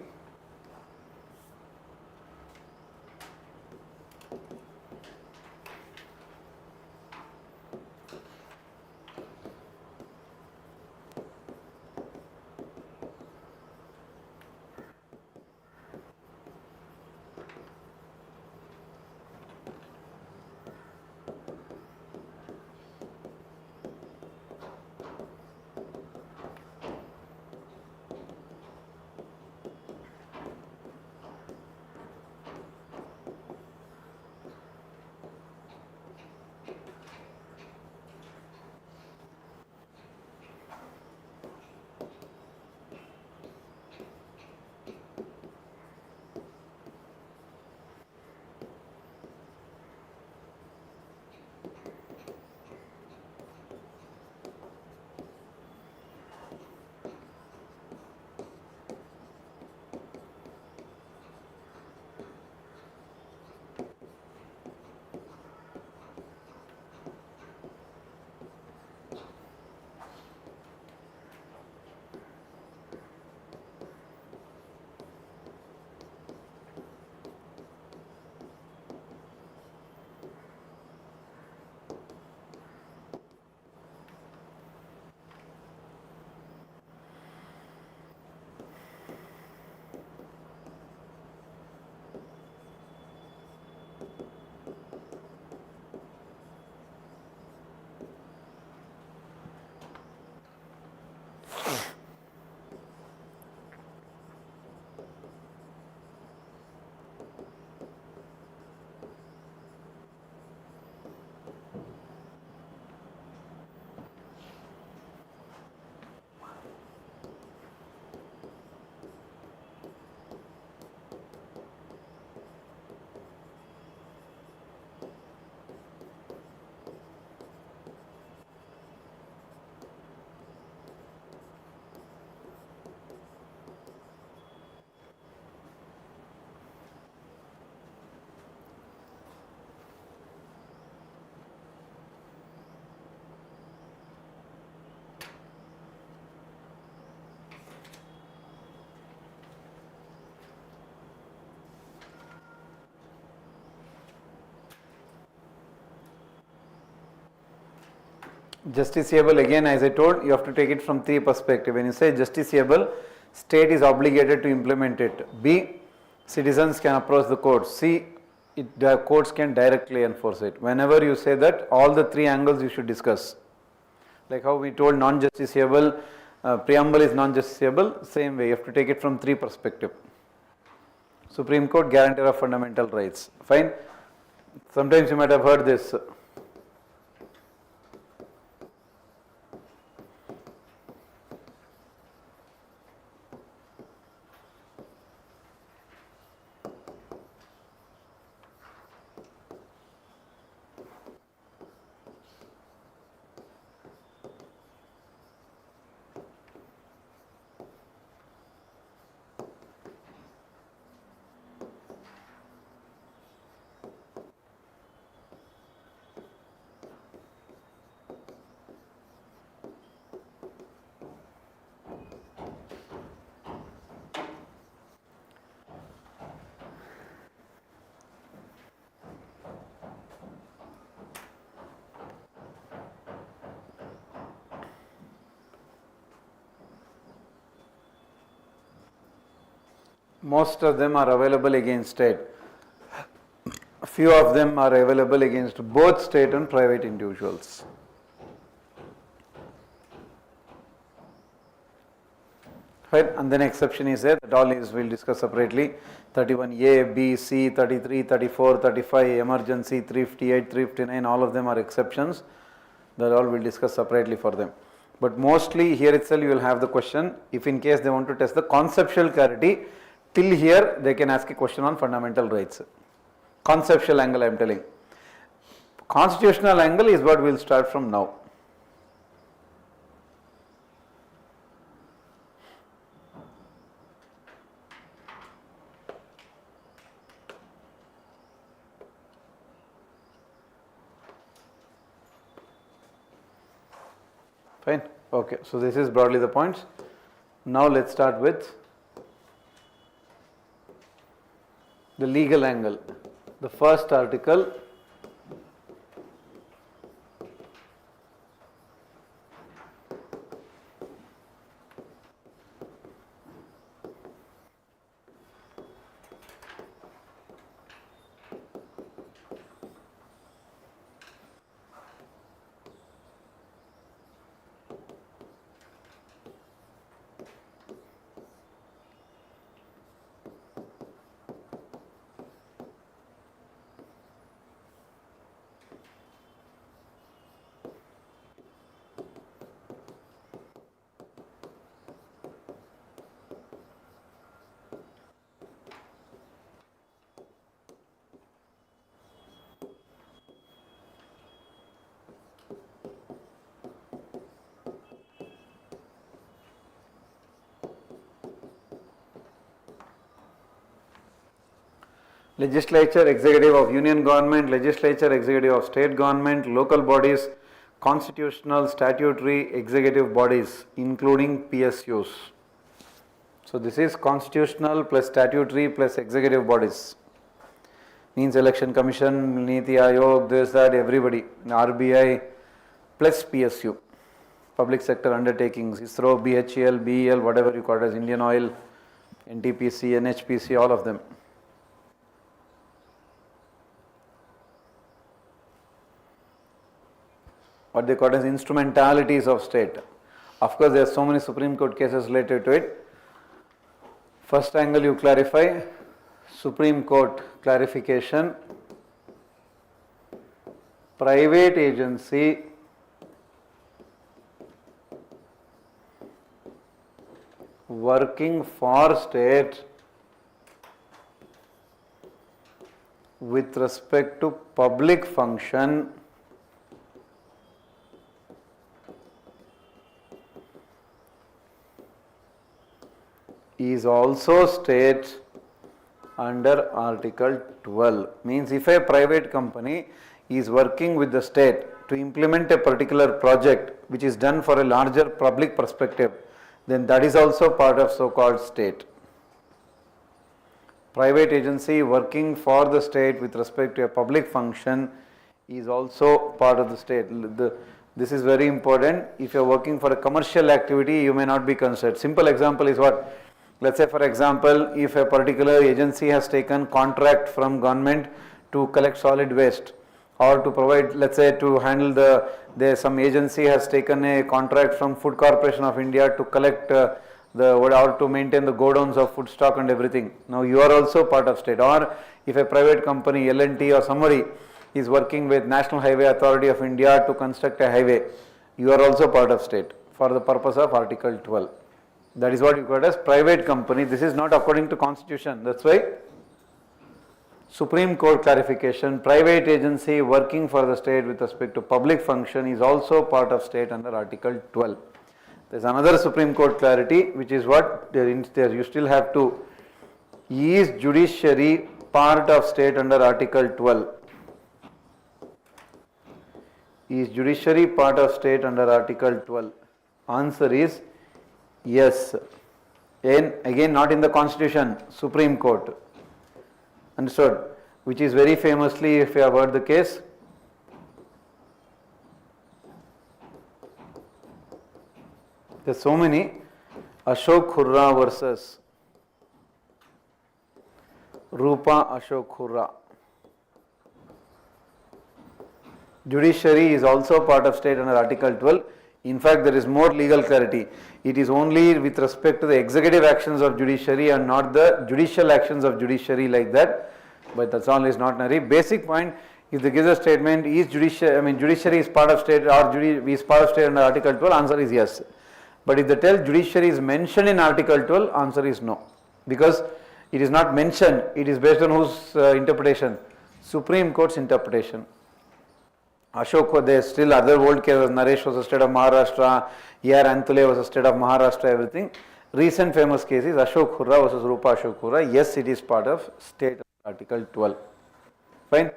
Justiciable, again as I told, you have to take it from three perspectives. When you say justiciable, state is obligated to implement it. B, citizens can approach the courts. C, the courts can directly enforce it. Whenever you say that, all the three angles you should discuss. Like how we told non-justiciable, preamble is non-justiciable, same way you have to take it from three perspectives. Supreme Court, guarantor of fundamental rights. Fine. Sometimes you might have heard this. Most of them are available against state. Few of them are available against both state and private individuals. Right, and then exception is there, that all is we'll discuss separately. 31A, B, C, 33, 34, 35, emergency, 358, 359, all of them are exceptions. That all we'll discuss separately for them. But mostly here itself you will have the question, if in case they want to test the conceptual clarity, till here they can ask a question on fundamental rights. Conceptual angle I am telling. Constitutional angle is what we will start from now. Fine. Okay. So this is broadly the points. Now let's start with the legal angle. The first article, legislature, executive of union government, legislature, executive of state government, local bodies, constitutional, statutory, executive bodies, including PSUs. So this is constitutional plus statutory plus executive bodies. Means election commission, Niti Aayog, this, that, everybody, RBI plus PSU. Public sector undertakings, ISRO, BHEL, BEL, whatever you call it as Indian Oil, NTPC, NHPC, all of them. What they call as instrumentalities of state. Of course, there are so many Supreme Court cases related to it. First angle you clarify, Supreme Court clarification, private agency working for state with respect to public function is also state under Article 12. Means if a private company is working with the state to implement a particular project which is done for a larger public perspective, then that is also part of so-called state. Private agency working for the state with respect to a public function is also part of the state. This is very important. If you are working for a commercial activity, you may not be considered. Simple example is what? Let's say for example, if a particular agency has taken contract from government to collect solid waste or to provide, let's say to handle some agency has taken a contract from Food Corporation of India to collect or to maintain the godowns of food stock and everything. Now you are also part of state. Or if a private company, L&T or somebody is working with National Highway Authority of India to construct a highway, you are also part of state for the purpose of Article 12. That is what you call as private company. This is not according to Constitution. That's why Supreme Court clarification, private agency working for the state with respect to public function is also part of state under Article 12. There is another Supreme Court clarity, which is what there you still have to, is judiciary part of state under Article 12? Is judiciary part of state under Article 12? Answer is yes. And again, not in the Constitution, Supreme Court. Understood? Which is very famously, if you have heard the case, there are so many. Ashok Khurra versus Rupa Ashok Khurra. Judiciary is also part of state under Article 12. In fact, there is more legal clarity. It is only with respect to the executive actions of judiciary and not the judicial actions of judiciary like that. But that's all is not necessary. Basic point, if they give a statement, is judiciary is part of state or is part of state under Article 12, answer is yes. But if they tell judiciary is mentioned in Article 12, answer is no. Because it is not mentioned, it is based on whose interpretation? Supreme Court's interpretation. Ashok, there is still other old cases. Naresh was a state of Maharashtra, A.R. Antule was a state of Maharashtra, everything. Recent famous case is Ashok Khurra versus Rupa Ashok Khurra. Yes, it is part of state Article 12. Fine.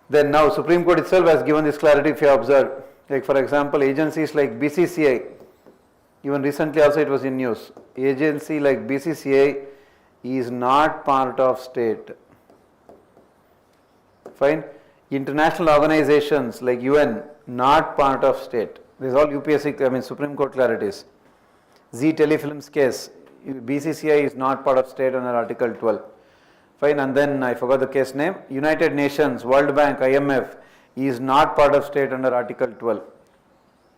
Then now Supreme Court itself has given this clarity if you observe. Like for example, agencies like BCCI, even recently also it was in news. Agency like BCCI is not part of state. Fine. International organizations like UN, not part of state. These all UPSC, Supreme Court clarities. Z Telefilms case, BCCI is not part of state under Article 12. Fine, and then I forgot the case name. United Nations, World Bank, IMF is not part of state under Article 12.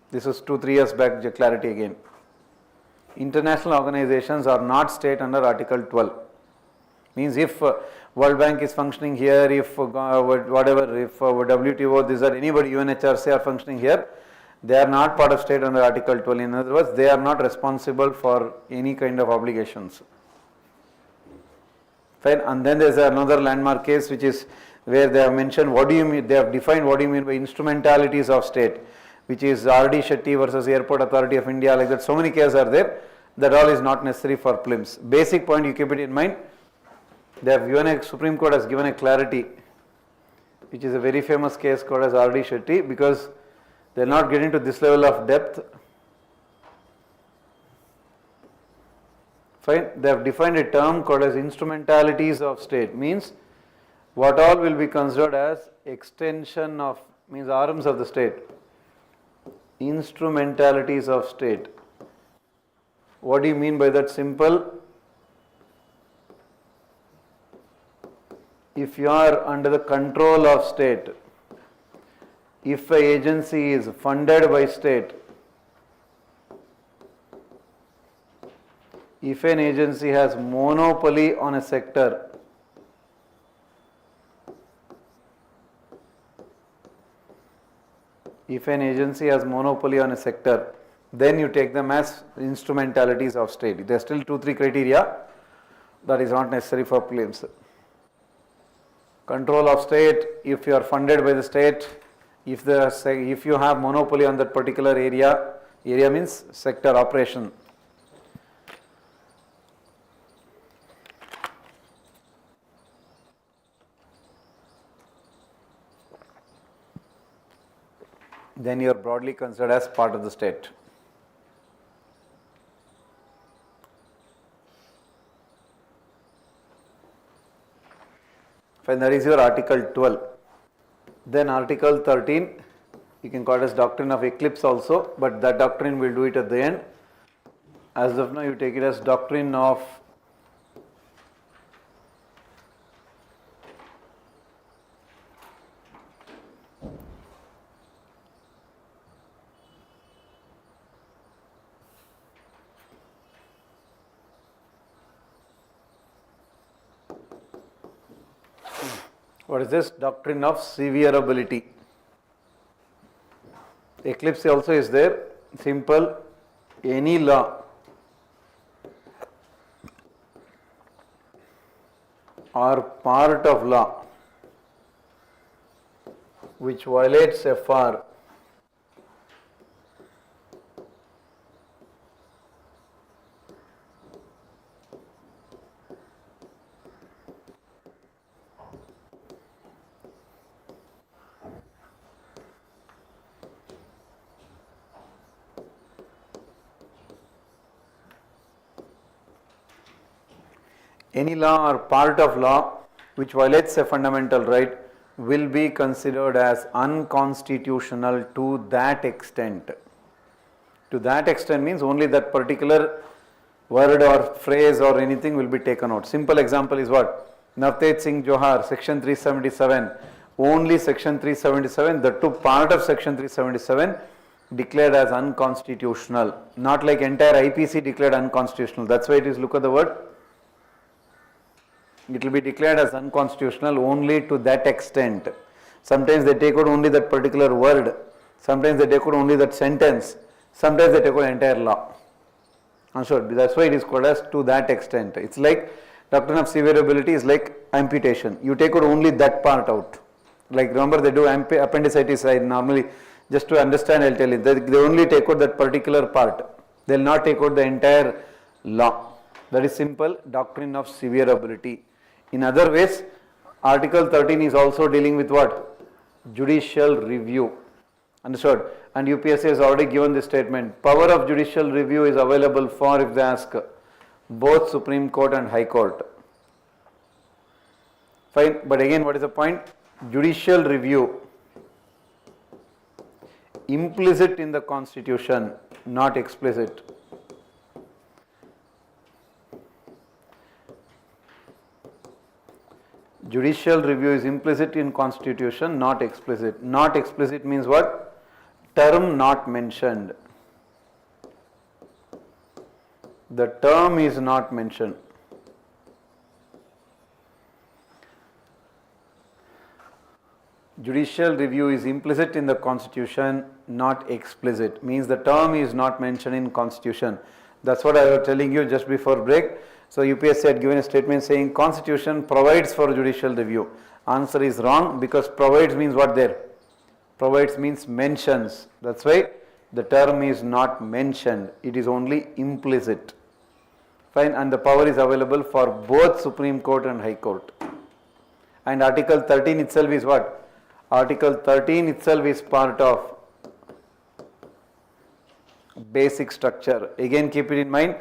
This was 2-3 years back, clarity again. International organizations are not state under Article 12. Means if World Bank is functioning here, if whatever, if WTO, these are anybody, UNHRC are functioning here, they are not part of state under Article 12. In other words, they are not responsible for any kind of obligations. Fine. And then there is another landmark case which is where they have mentioned what do you mean, they have defined what do you mean by instrumentalities of state, which is R.D. Shetty versus Airport Authority of India, like that. So many cases are there. That all is not necessary for prelims. Basic point, you keep it in mind. They have given a, Supreme Court has given a clarity, which is a very famous case called as R.D. Shetty, because they are not getting to this level of depth. Fine. They have defined a term called as instrumentalities of state. Means what all will be considered as extension of, means arms of the state. Instrumentalities of state. What do you mean by that? Simple. If you are under the control of state, if an agency is funded by state, if an agency has monopoly on a sector, if an agency has monopoly on a sector, then you take them as instrumentalities of state. There are still 2-3 criteria that is not necessary for prelims. Control of state, if you are funded by the state, if you have monopoly on that particular area means sector operation. Then you are broadly considered as part of the state. Fine, that is your Article 12. Then Article 13, you can call it as doctrine of eclipse also, but that doctrine we'll do it at the end. As of now, you take it as doctrine of What is this? Doctrine of severability. Eclipse also is there. Simple. Any law or part of law which violates FR any law or part of law which violates a fundamental right will be considered as unconstitutional to that extent. To that extent means only that particular word or phrase or anything will be taken out. Simple example is what? Navtej Singh Johar, section 377. Only section 377, the two part of section 377 declared as unconstitutional. Not like entire IPC declared unconstitutional. That's why it is, look at the word. It will be declared as unconstitutional only to that extent. Sometimes they take out only that particular word. Sometimes they take out only that sentence. Sometimes they take out entire law. Understood? That's why it is called as to that extent. It's like doctrine of severability is like amputation. You take out only that part out. Like remember they do appendicitis. I normally, just to understand, I'll tell you. They only take out that particular part. They will not take out the entire law. That is simple doctrine of severability. In other ways, Article 13 is also dealing with what? Judicial review. Understood? And UPSC has already given this statement. Power of judicial review is available for, if they ask, both Supreme Court and High Court. Fine. But again, what is the point? Judicial review implicit in the Constitution, not explicit. Judicial review is implicit in Constitution, not explicit. Not explicit means what? Term not mentioned. The term is not mentioned. Judicial review is implicit in the Constitution, not explicit. Means the term is not mentioned in Constitution. That's what I was telling you just before break. So UPSC had given a statement saying Constitution provides for judicial review. Answer is wrong because provides means what there? Provides means mentions. That's why the term is not mentioned. It is only implicit. Fine. And the power is available for both Supreme Court and High Court. And Article 13 itself is what? Article 13 itself is part of basic structure. Again, keep it in mind.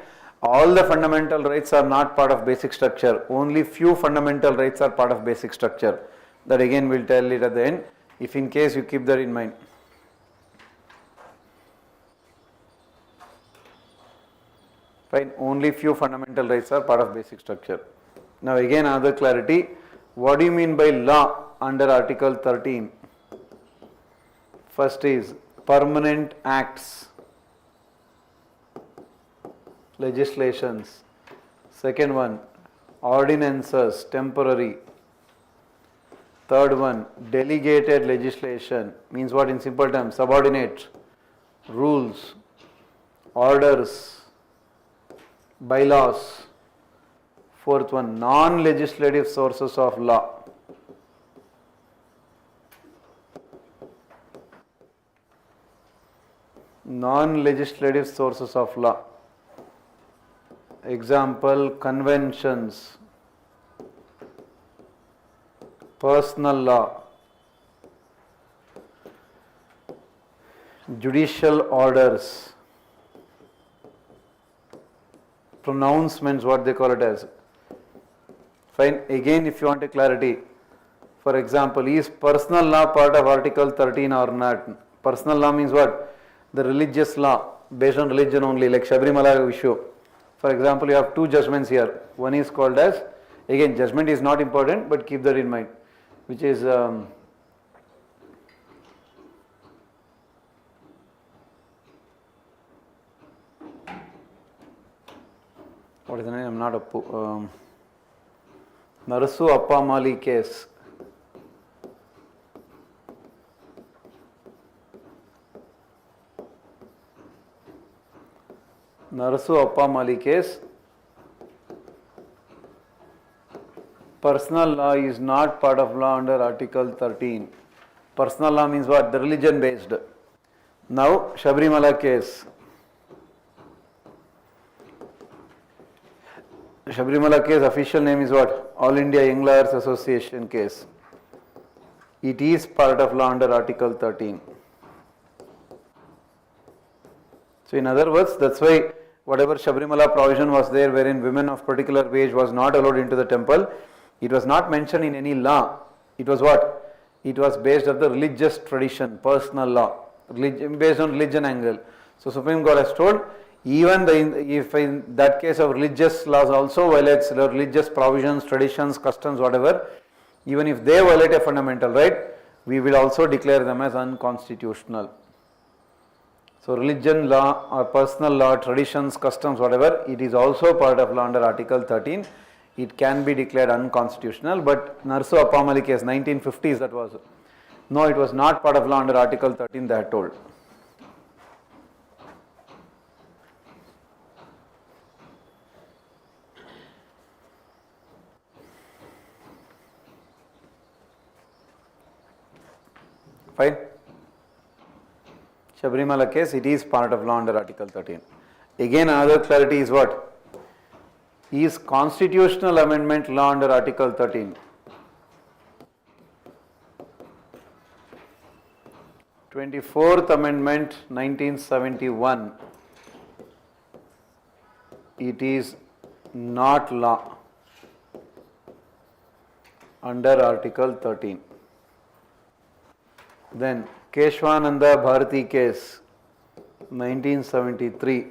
All the fundamental rights are not part of basic structure. Only few fundamental rights are part of basic structure. That again we'll tell it at the end, if in case you keep that in mind. Fine. Only few fundamental rights are part of basic structure. Now again another clarity. What do you mean by law under Article 13? First is permanent acts, legislations. Second one, ordinances, temporary. Third one, delegated legislation, means what in simple terms? Subordinate. Rules, orders, bylaws. Fourth one, non-legislative sources of law. Non-legislative sources of law. Example, conventions, personal law, judicial orders, pronouncements, what they call it as. Fine. Again, if you want a clarity, for example, is personal law part of Article 13 or not? Personal law means what? The religious law based on religion only, like Shabrimala issue. For example, you have two judgments here. One is called as, again judgment is not important but keep that in mind, which is what is the name? I'm not Narasu Appamali case. Narasu Appamali case, personal law is not part of law under Article 13. Personal law means what? The religion based. Now Shabrimala case. Shabrimala case official name is what? All India Young Lawyers Association case. It is part of law under Article 13. So in other words, that's why whatever Shabrimala provision was there wherein women of particular age was not allowed into the temple, it was not mentioned in any law. It was what? It was based on the religious tradition, personal law, based on religion angle. So Supreme Court has told, even if in that case of religious laws also violates the religious provisions, traditions, customs, whatever, even if they violate a fundamental right, we will also declare them as unconstitutional. So religion law or personal law, traditions, customs, whatever, it is also part of law under Article 13. It can be declared unconstitutional, but Narasu Appamali case, 1950s that was. No, it was not part of law under Article 13, they had told. Fine. Shabrimala case, it is part of law under Article 13. Again, another clarity is what? Is constitutional amendment law under Article 13? 24th Amendment 1971. It is not law under Article 13. Then Keshwananda Bharati case 1973.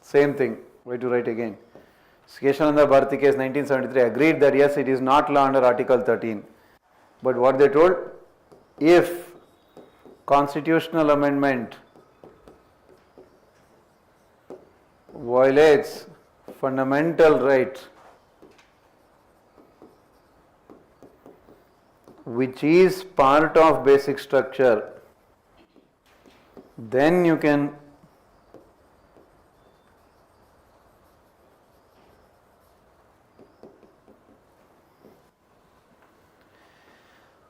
Same thing. Why to write again? Keshwananda Bharati case 1973 agreed that yes, it is not law under Article 13. But what they told, if constitutional amendment violates fundamental right which is part of basic structure, then you can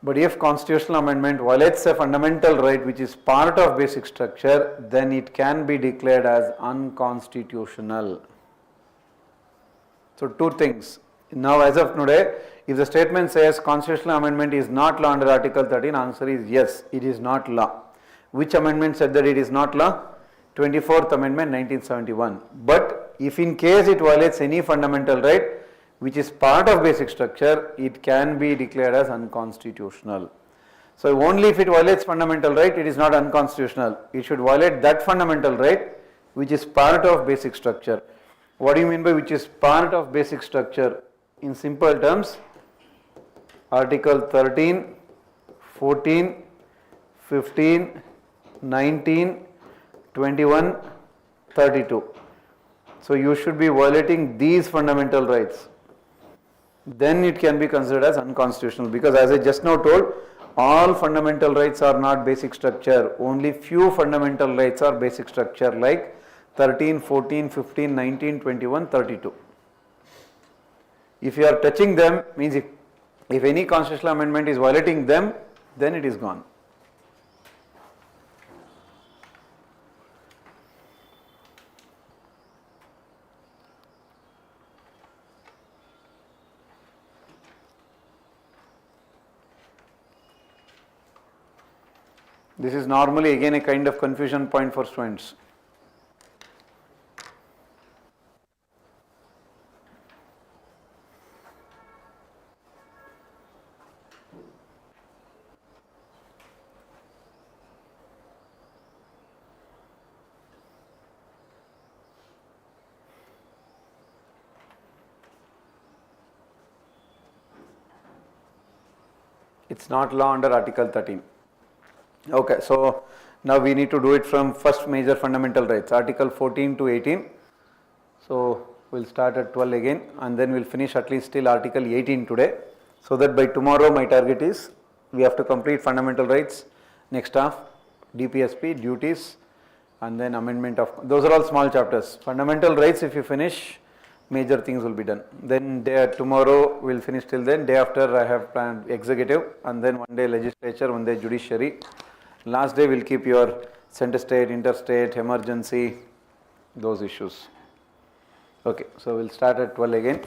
but if constitutional amendment violates a fundamental right which is part of basic structure, then it can be declared as unconstitutional. So two things. Now as of today, if the statement says constitutional amendment is not law under Article 13, answer is yes, it is not law. Which amendment said that it is not law? 24th Amendment 1971. But if in case it violates any fundamental right which is part of basic structure, it can be declared as unconstitutional. So only if it violates fundamental right, it is not unconstitutional. It should violate that fundamental right which is part of basic structure. What do you mean by which is part of basic structure? In simple terms, Article 13, 14, 15, 19, 21, 32. So you should be violating these fundamental rights. Then it can be considered as unconstitutional, because as I just now told, all fundamental rights are not basic structure. Only few fundamental rights are basic structure, like 13, 14, 15, 19, 21, 32. If you are touching them, means if any constitutional amendment is violating them, then it is gone. This is normally again a kind of confusion point for students. It's not law under Article 13. Okay, so now we need to do it from first major fundamental rights, Article 14 to 18. So we'll start at 12 again, and then we'll finish at least till Article 18 today. So that by tomorrow my target is we have to complete fundamental rights next half, DPSP, duties, and then amendment of, those are all small chapters. Fundamental rights, if you finish, major things will be done. Then tomorrow we'll finish till then. Day after I have planned executive, and then one day legislature, one day judiciary. Last day we'll keep your center state, interstate, emergency, those issues. Okay, so we'll start at 12 again.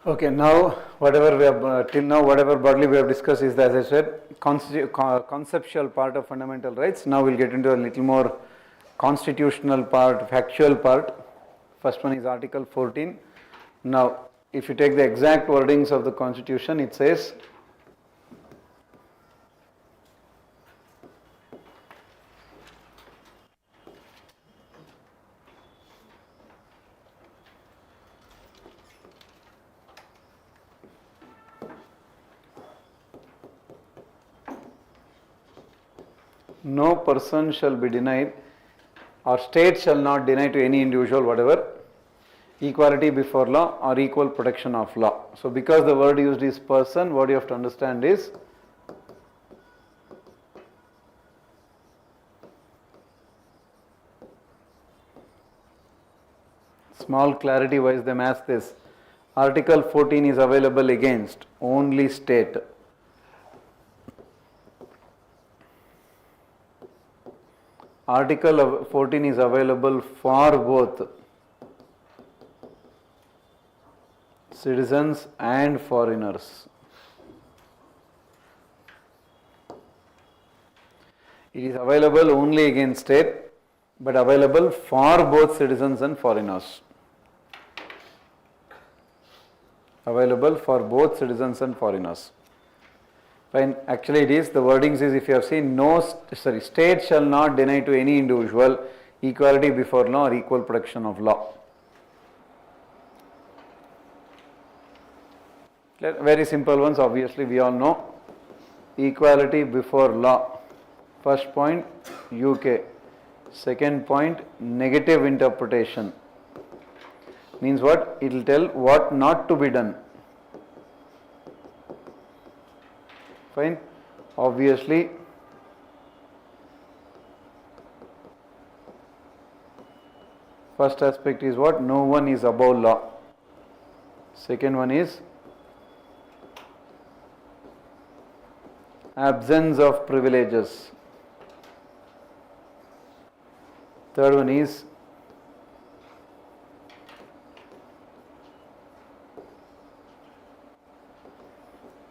Okay, now whatever we have till now, whatever broadly we have discussed is, as I said, conceptual part of fundamental rights. Now we'll get into a little more constitutional part, factual part. First one is Article 14. Now, if you take the exact wordings of the Constitution, it says, no person shall be denied, or state shall not deny to any individual whatever, equality before law or equal protection of law. So because the word used is person, what you have to understand is small clarity wise them ask this. Article 14 is available against only state. Article 14 is available for both citizens and foreigners. It is available only against state, but available for both citizens and foreigners. Available for both citizens and foreigners. Fine. Actually it is, the wordings is, if you have seen, state shall not deny to any individual equality before law or equal protection of law. Very simple ones, obviously we all know. Equality before law. First point, UK. Second point, negative interpretation. Means what? It will tell what not to be done. Fine. Obviously, first aspect is what? No one is above law. Second one is absence of privileges. Third one is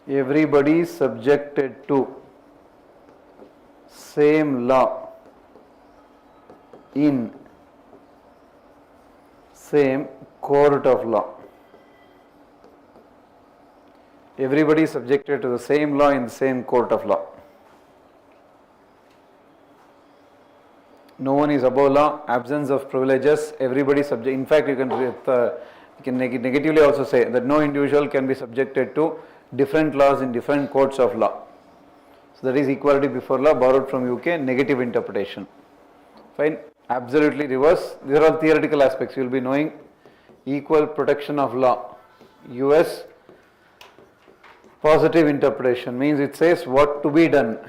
everybody is subjected to same law in same court of law. Everybody is subjected to the same law in the same court of law. No one is above law, absence of privileges, everybody is subject. In fact, you can negatively also say that no individual can be subjected to different laws in different courts of law. So that is equality before law, borrowed from UK, negative interpretation. Fine. Absolutely reverse. These are all theoretical aspects. You will be knowing equal protection of law. US, positive interpretation means it says what to be done.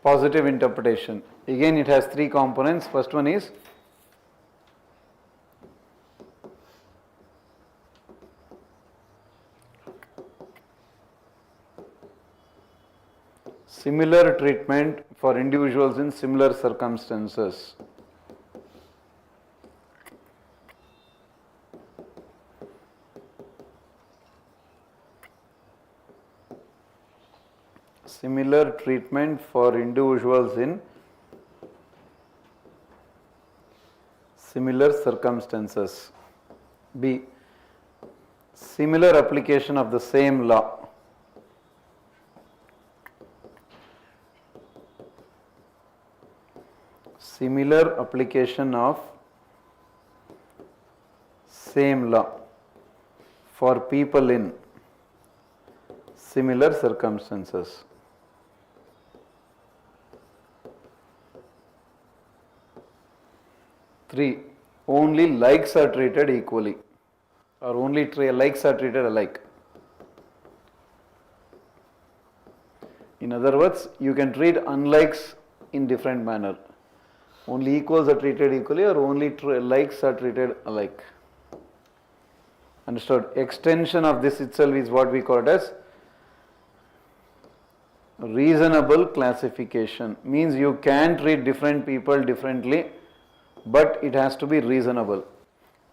Positive interpretation. Again, it has three components. First one is similar treatment for individuals in similar circumstances. Similar treatment for individuals in similar circumstances. B. Similar application of the same law. Similar application of same law for people in similar circumstances. 3. Only likes are treated equally, or only likes are treated alike. In other words, you can treat unlikes in different manner. Only equals are treated equally, or only likes are treated alike. Understood? Extension of this itself is what we call it as reasonable classification. Means you can treat different people differently, but it has to be reasonable.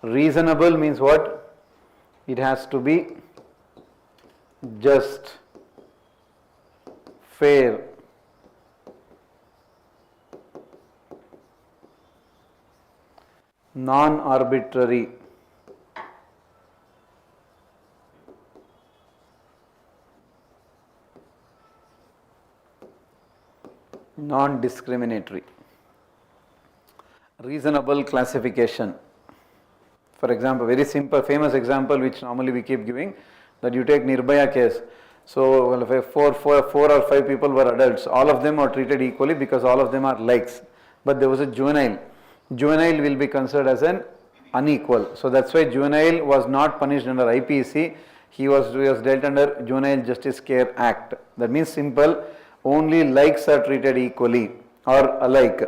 Reasonable means what? It has to be just, fair, non-arbitrary, non-discriminatory. Reasonable classification. For example, very simple, famous example which normally we keep giving, that you take Nirbhaya case. So, well, if four or five people were adults, all of them are treated equally because all of them are likes. But there was a juvenile. Juvenile will be considered as an unequal. So that's why juvenile was not punished under IPC. He was dealt under Juvenile Justice Care Act. That means simple, only likes are treated equally or alike.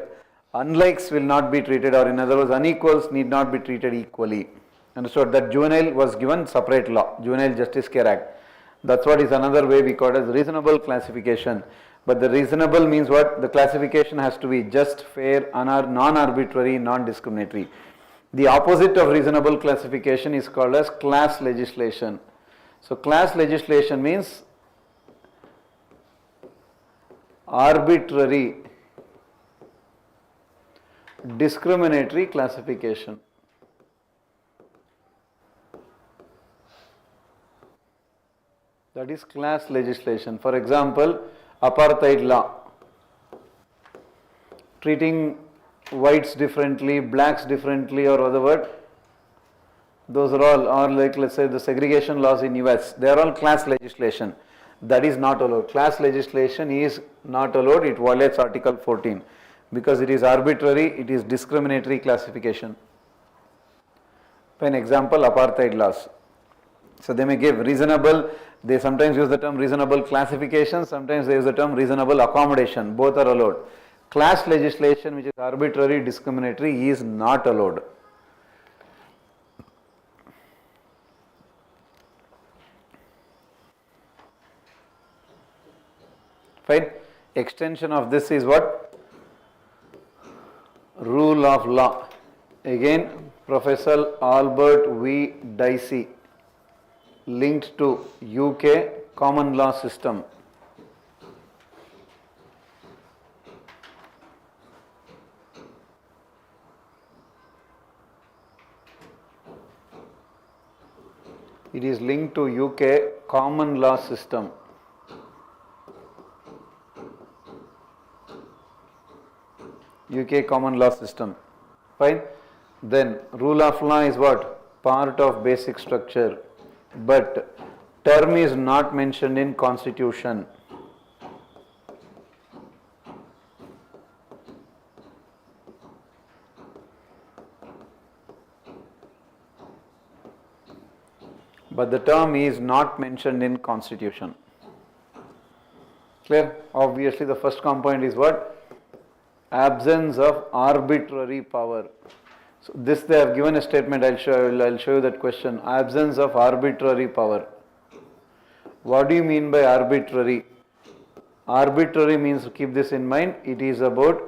Unlikes will not be treated, or in other words, unequals need not be treated equally. Understood? That juvenile was given separate law, Juvenile Justice Care Act. That's what is another way we call it as reasonable classification. But the reasonable means what? The classification has to be just, fair, non-arbitrary, non-discriminatory. The opposite of reasonable classification is called as class legislation. So class legislation means arbitrary, discriminatory classification. That is class legislation. For example, apartheid law, treating whites differently, blacks differently, or other word, those are all, or like let's say the segregation laws in US, they are all class legislation. That is not allowed. Class legislation is not allowed. It violates Article 14 because it is arbitrary, it is discriminatory classification. For an example, apartheid laws. So they may give reasonable, they sometimes use the term reasonable classification, sometimes they use the term reasonable accommodation, both are allowed. Class legislation which is arbitrary, discriminatory is not allowed. Fine. Extension of this is what? Rule of law. Again, Professor Albert V. Dicey, linked to UK common law system. It is linked to UK common law system. UK common law system. Fine. Then rule of law is what? Part of basic structure. But term is not mentioned in Constitution. But the term is not mentioned in Constitution. Clear? Obviously the first component is what? Absence of arbitrary power. So this they have given a statement, I'll show you that question. Absence of arbitrary power. What do you mean by arbitrary? Arbitrary means, keep this in mind, it is about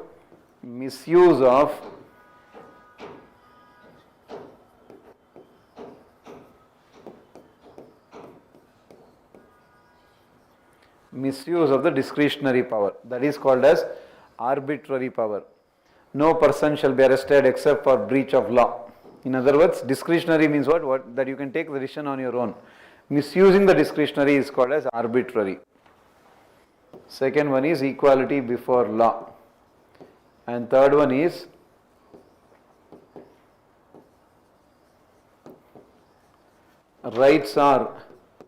misuse of the discretionary power. That is called as arbitrary power. No person shall be arrested except for breach of law. In other words, discretionary means what? That you can take the decision on your own. Misusing the discretionary is called as arbitrary. Second one is equality before law. And third one is rights are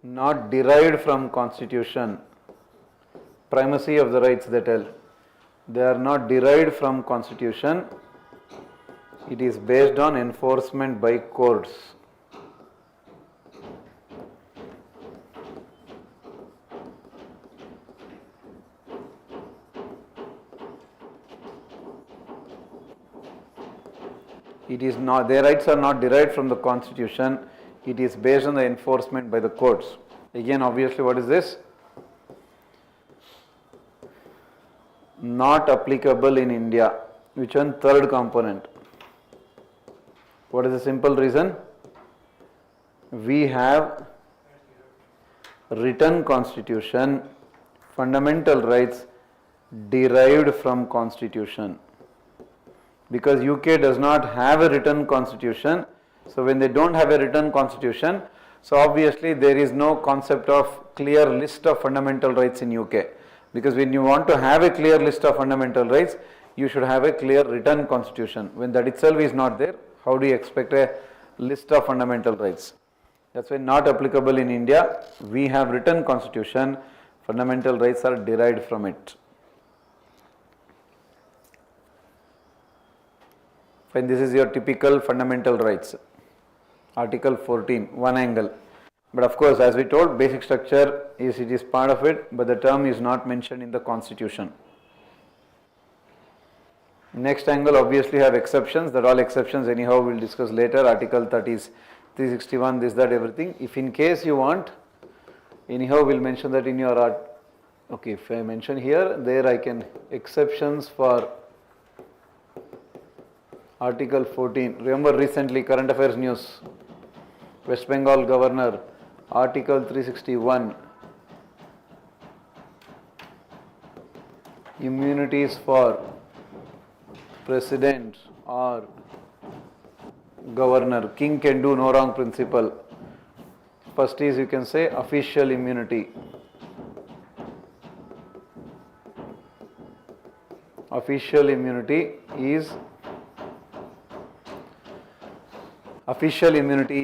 not derived from Constitution. Primacy of the rights, they tell. They are not derived from Constitution. It is based on enforcement by courts. It is not, their rights are not derived from the Constitution. It is based on the enforcement by the courts. Again, obviously, what is this? not applicable in India. Which one? Third component. What is the simple reason? We have written constitution, fundamental rights derived from constitution. Because UK does not have a written constitution, so when they don't have a written constitution, so obviously there is no concept of clear list of fundamental rights in UK. Because when you want to have a clear list of fundamental rights, you should have a clear written constitution. When that itself is not there, how do you expect a list of fundamental rights? That's why not applicable in India. We have written constitution, fundamental rights are derived from it. Fine, this is your typical fundamental rights. Article 14, one angle. But of course, as we told, basic structure is, it is part of it, but the term is not mentioned in the constitution. Next angle obviously have exceptions, that all exceptions anyhow we'll discuss later. Article 30 is 361, this, that, everything. If in case you want, anyhow we'll mention that in your art. Okay, if I mention here, there I can, exceptions for Article 14. Remember recently current affairs news, West Bengal Governor, Article 361, immunities for President or Governor, King can do no wrong principle. First is, you can say, official immunity. Official immunity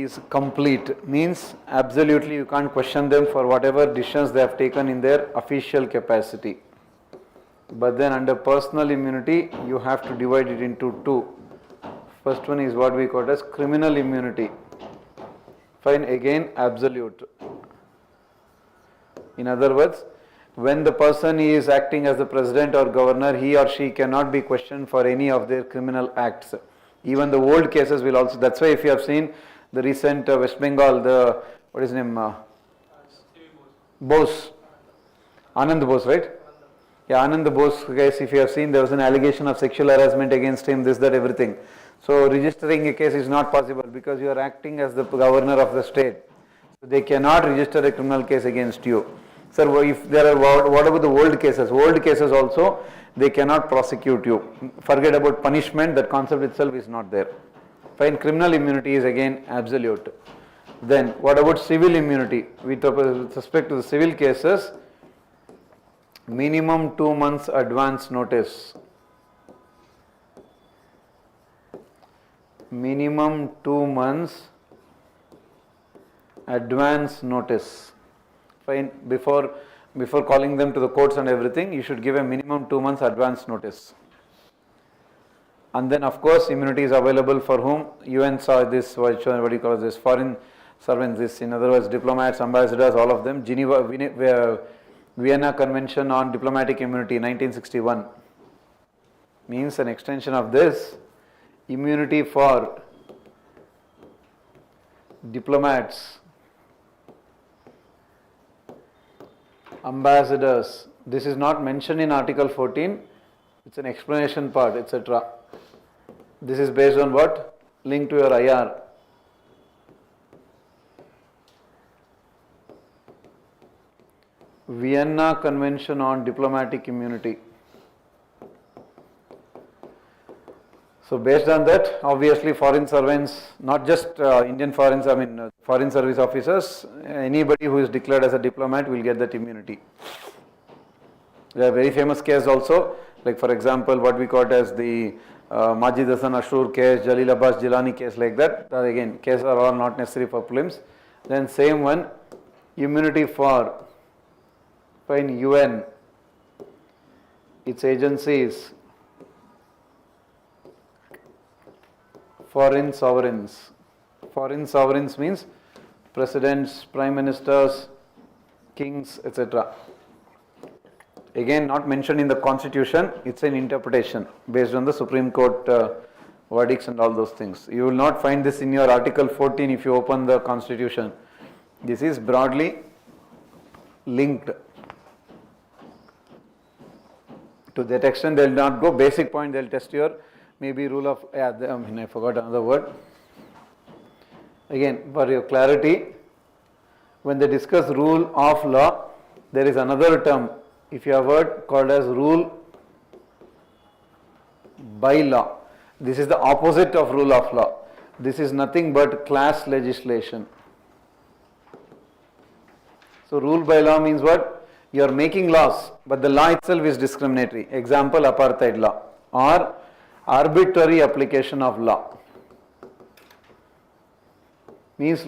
is complete, means absolutely you can't question them for whatever decisions they have taken in their official capacity. But then under personal immunity, you have to divide it into two. First one is what we call as criminal immunity. Fine, again absolute. In other words, when the person is acting as the president or governor, he or she cannot be questioned for any of their criminal acts. Even the old cases will also, that's why if you have seen the recent West Bengal, the, what is his name? Bose. Anand Bose, right? Yeah, Anand Bose case, if you have seen, there was an allegation of sexual harassment against him, this, that, everything. So registering a case is not possible because you are acting as the governor of the state. So they cannot register a criminal case against you. Sir, if there are, what about the old cases? Old cases also, they cannot prosecute you. Forget about punishment, that concept itself is not there. Fine, criminal immunity is again absolute. Then what about civil immunity? With respect to the civil cases, minimum 2 months advance notice. Minimum 2 months advance notice. Fine, before calling them to the courts and everything, you should give a minimum 2 months advance notice. And then of course immunity is available for whom? UN saw this, what do you call this, foreign servants, this, in other words, diplomats, ambassadors, all of them. Vienna Convention on Diplomatic Immunity, 1961, means an extension of this. Immunity for diplomats, ambassadors. This is not mentioned in Article 14. It's an explanation part, etc. This is based on what? Link to your IR. Vienna Convention on Diplomatic Immunity. So based on that, obviously foreign servants, not just Indian foreign service officers, anybody who is declared as a diplomat will get that immunity. There are very famous cases also, like for example what we call as the Majid Hasan Ashur case, Jalil Abbas Jilani case, like that. Again, cases are all not necessary for prelims. Then same one, immunity for UN, its agencies, foreign sovereigns. Foreign sovereigns means presidents, prime ministers, kings, etc. Again, not mentioned in the constitution, it's an interpretation based on the Supreme Court verdicts and all those things. You will not find this in your Article 14 if you open the constitution. This is broadly linked To that extent, they will not go basic point. They will test your maybe rule of. I forgot another word. Again, for your clarity, when they discuss rule of law, there is another term. If you have heard, called as rule by law. This is the opposite of rule of law. This is nothing but class legislation. So rule by law means what? You are making laws, but the law itself is discriminatory. Example, apartheid law or arbitrary application of law. Means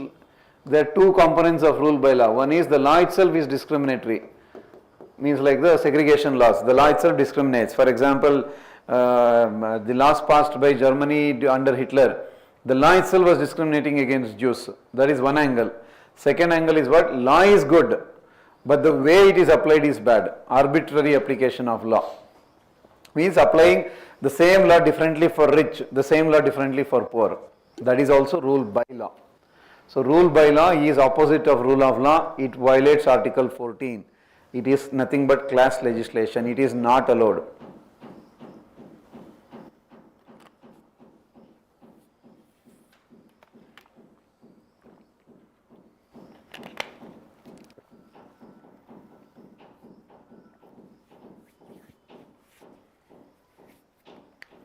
there are two components of rule by law. One is the law itself is discriminatory. Means like the segregation laws. The law itself discriminates. For example, the laws passed by Germany under Hitler, the law itself was discriminating against Jews. That is one angle. Second angle is what? Law is good, but the way it is applied is bad. Arbitrary application of law. Means applying the same law differently for rich, the same law differently for poor. That is also rule by law. So rule by law is opposite of rule of law. It violates Article 14. It is nothing but class legislation. It is not allowed.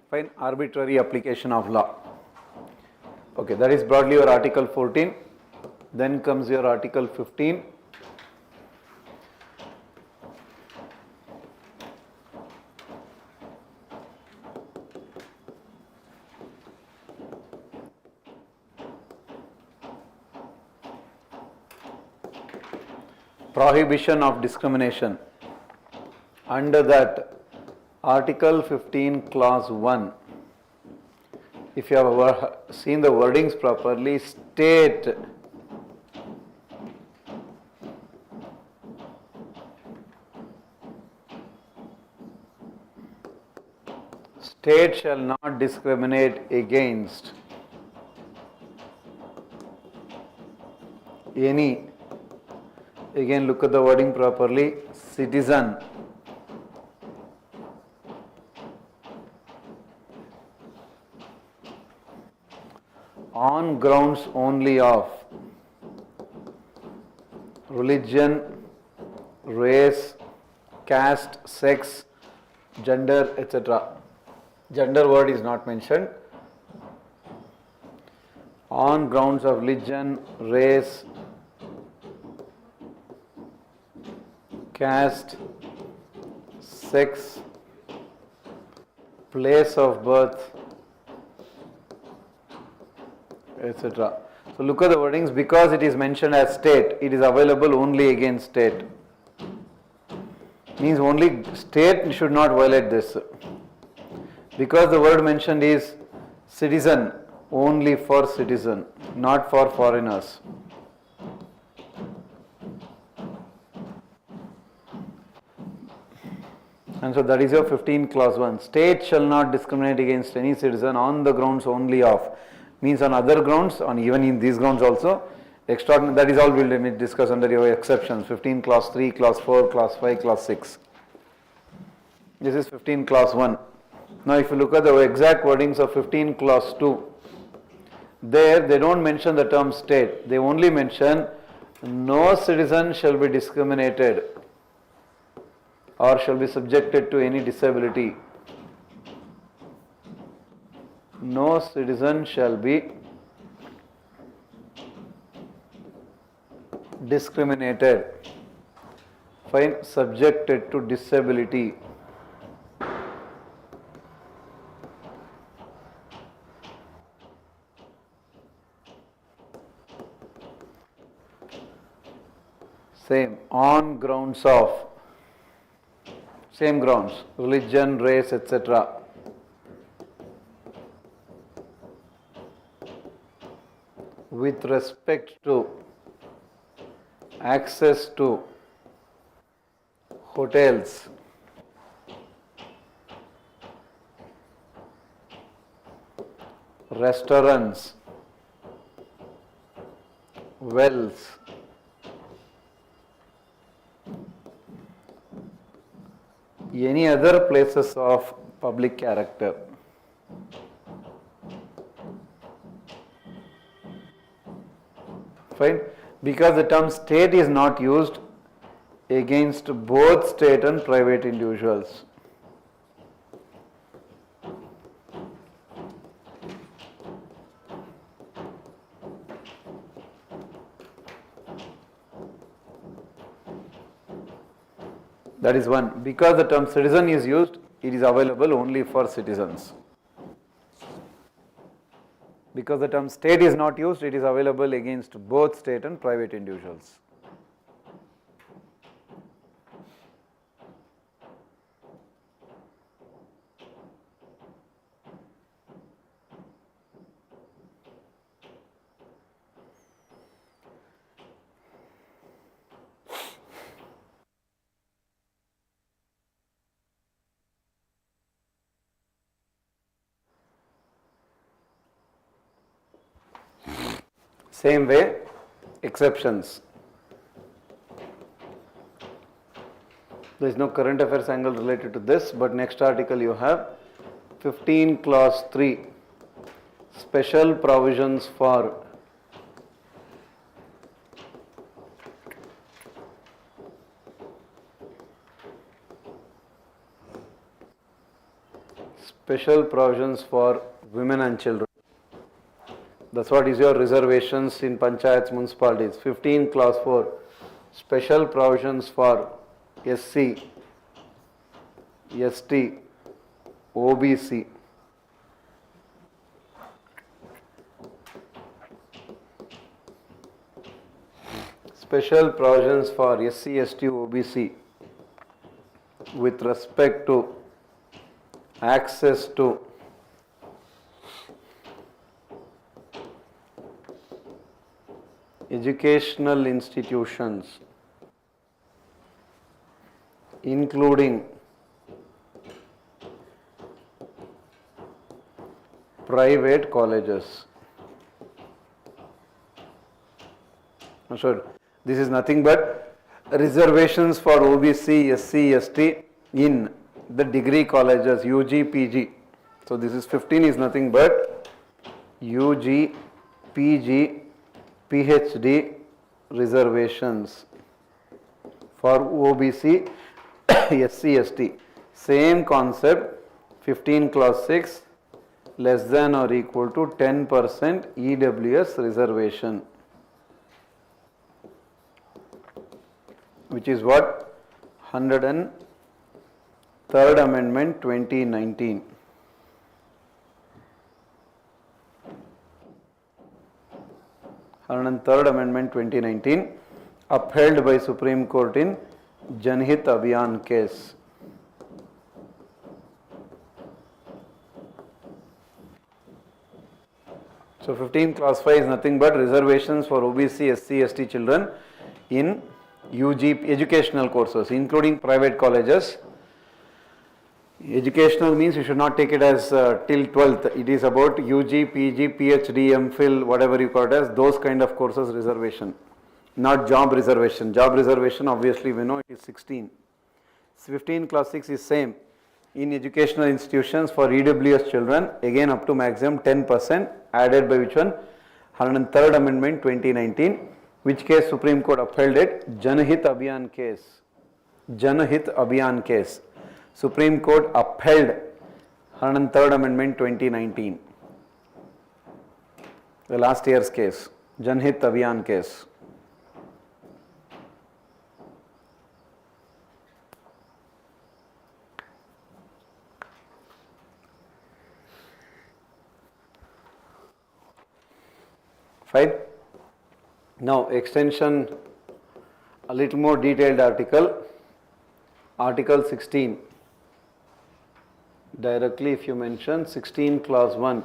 Fine, arbitrary application of law. Okay, that is broadly your Article 14. Then comes your Article 15. Prohibition of discrimination. Under that, Article 15 Clause 1, if you have seen the wordings properly, state shall not discriminate against any, again look at the wording properly, citizen on grounds only of religion, race, caste, sex, gender, etc. Gender word is not mentioned. On grounds of religion, race, caste, sex, place of birth, etc. So look at the wordings. Because it is mentioned as state, it is available only against state. Means only state should not violate this. Because the word mentioned is citizen, only for citizen, not for foreigners. And so that is your 15 clause 1. State shall not discriminate against any citizen on the grounds only of. Means on other grounds, on even in these grounds also, extraordinary, that is all we will discuss under your exceptions. 15 clause 3, clause 4, clause 5, clause 6. This is 15 clause 1. Now if you look at the exact wordings of 15 clause 2, there they don't mention the term state. They only mention no citizen shall be discriminated or shall be subjected to any disability. No citizen shall be discriminated, fine, subjected to disability. Same, on grounds of, same grounds, religion, race, etc. With respect to access to hotels, restaurants, wells, any other places of public character. Fine. Because the term state is not used against both state and private individuals. That is one. Because the term citizen is used, it is available only for citizens. Because the term state is not used, it is available against both state and private individuals. Same way, exceptions. There is no current affairs angle related to this, but next article you have 15 clause 3, special provisions for women and children. That's what is your reservations in panchayats, municipalities. 15 clause 4, special provisions for SC, ST, OBC. Special provisions for SC, ST, OBC with respect to access to educational institutions, including private colleges. Sure. This is nothing but reservations for OBC, SC, ST in the degree colleges, UG, PG. So this is 15 is nothing but UG, PG, PhD reservations for OBC, SC, ST. Same concept, 15 clause 6, less than or equal to 10% EWS reservation, which is what? 103rd Amendment 2019. And Third Amendment 2019 upheld by Supreme Court in Janhit Abhiyan case. So 15 clause 5 is nothing but reservations for OBC, SC, ST children in UG educational courses, including private colleges. Educational means you should not take it as till 12th. It is about UG, PG, PhD, MPhil, whatever you call it as, those kind of courses reservation, not job reservation. Job reservation, obviously we know it is 16. 15 clause 6 is same. In educational institutions for EWS children, again up to maximum 10%, added by which one? 103rd Amendment 2019. Which case Supreme Court upheld it? Janhit Abhiyan case. Janhit Abhiyan case. Supreme Court upheld 103rd Amendment 2019. The last year's case, Janhit Abhiyan case. Fine. Now extension, a little more detailed article, Article 16. Directly if you mention 16 clause 1.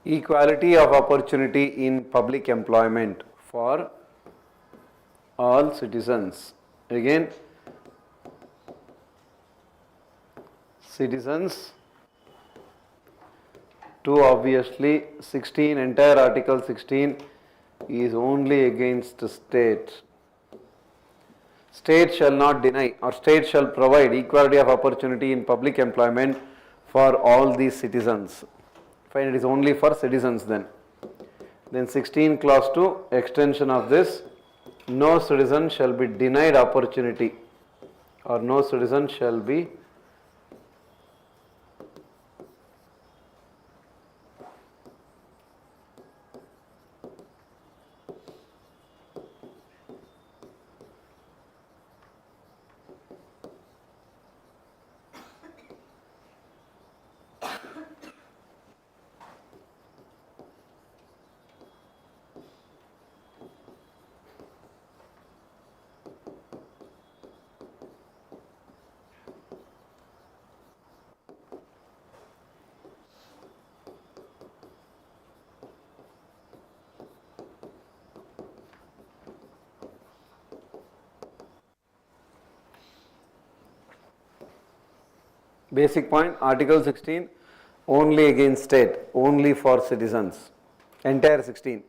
equality of opportunity in public employment for all citizens. Again, citizens. 2 obviously, 16, entire article 16 is only against state. State shall not deny or state shall provide equality of opportunity in public employment for all these citizens. Fine, it is only for citizens then. Then 16 clause 2, extension of this, no citizen shall be denied opportunity or no citizen shall be basic point, article 16 only against state, only for citizens, entire 16.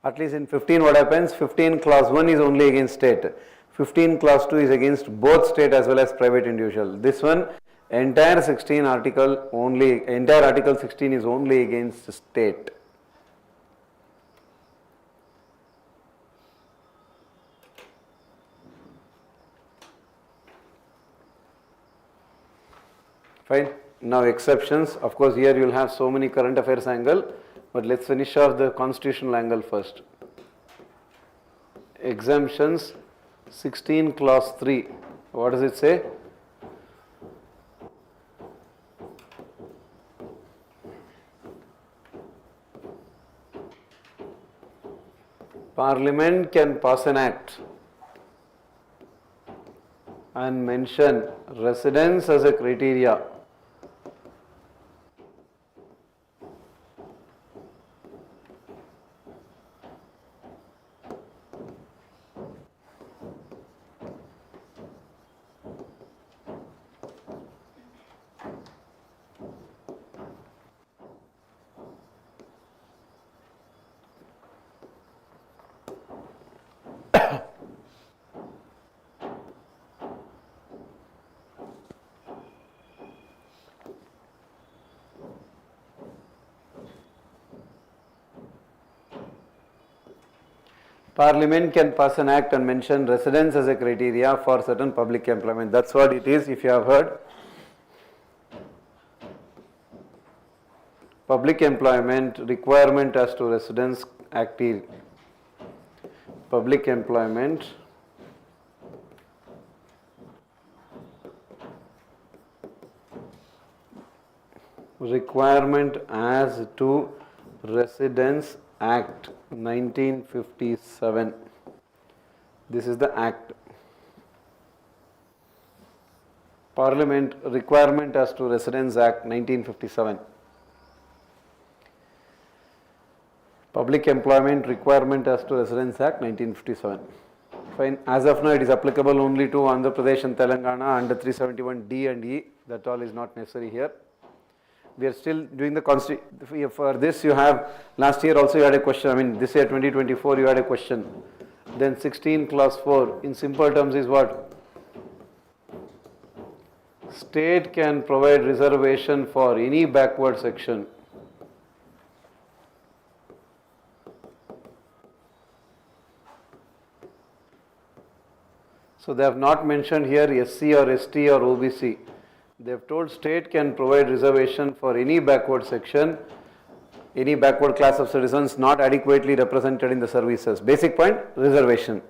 At least in 15 what happens, 15 clause 1 is only against state, 15 clause 2 is against both state as well as private individual. This one, entire 16 article only, entire article 16 is only against state. Fine. Now exceptions, of course here you will have so many current affairs angle, but let's finish off the constitutional angle first. Exemptions, 16 clause 3, what does it say? Parliament can pass an act and mention residence as a criteria . Parliament can pass an act and mention residence as a criteria for certain public employment. That's what it is, if you have heard. Public employment requirement as to residence act. Public employment requirement as to residence act 1957. This is the act. Parliament requirement as to residence act 1957. Public employment requirement as to residence act 1957. Fine. As of now it is applicable only to Andhra Pradesh and Telangana under 371D and E. That all is not necessary here. We are still doing the constitution. For this you have, last year also you had a question, I mean this year 2024 you had a question. Then 16 clause 4 in simple terms is what? State can provide reservation for any backward section. So they have not mentioned here SC or ST or OBC. They have told state can provide reservation for any backward section, any backward class of citizens not adequately represented in the services. Basic point, reservation.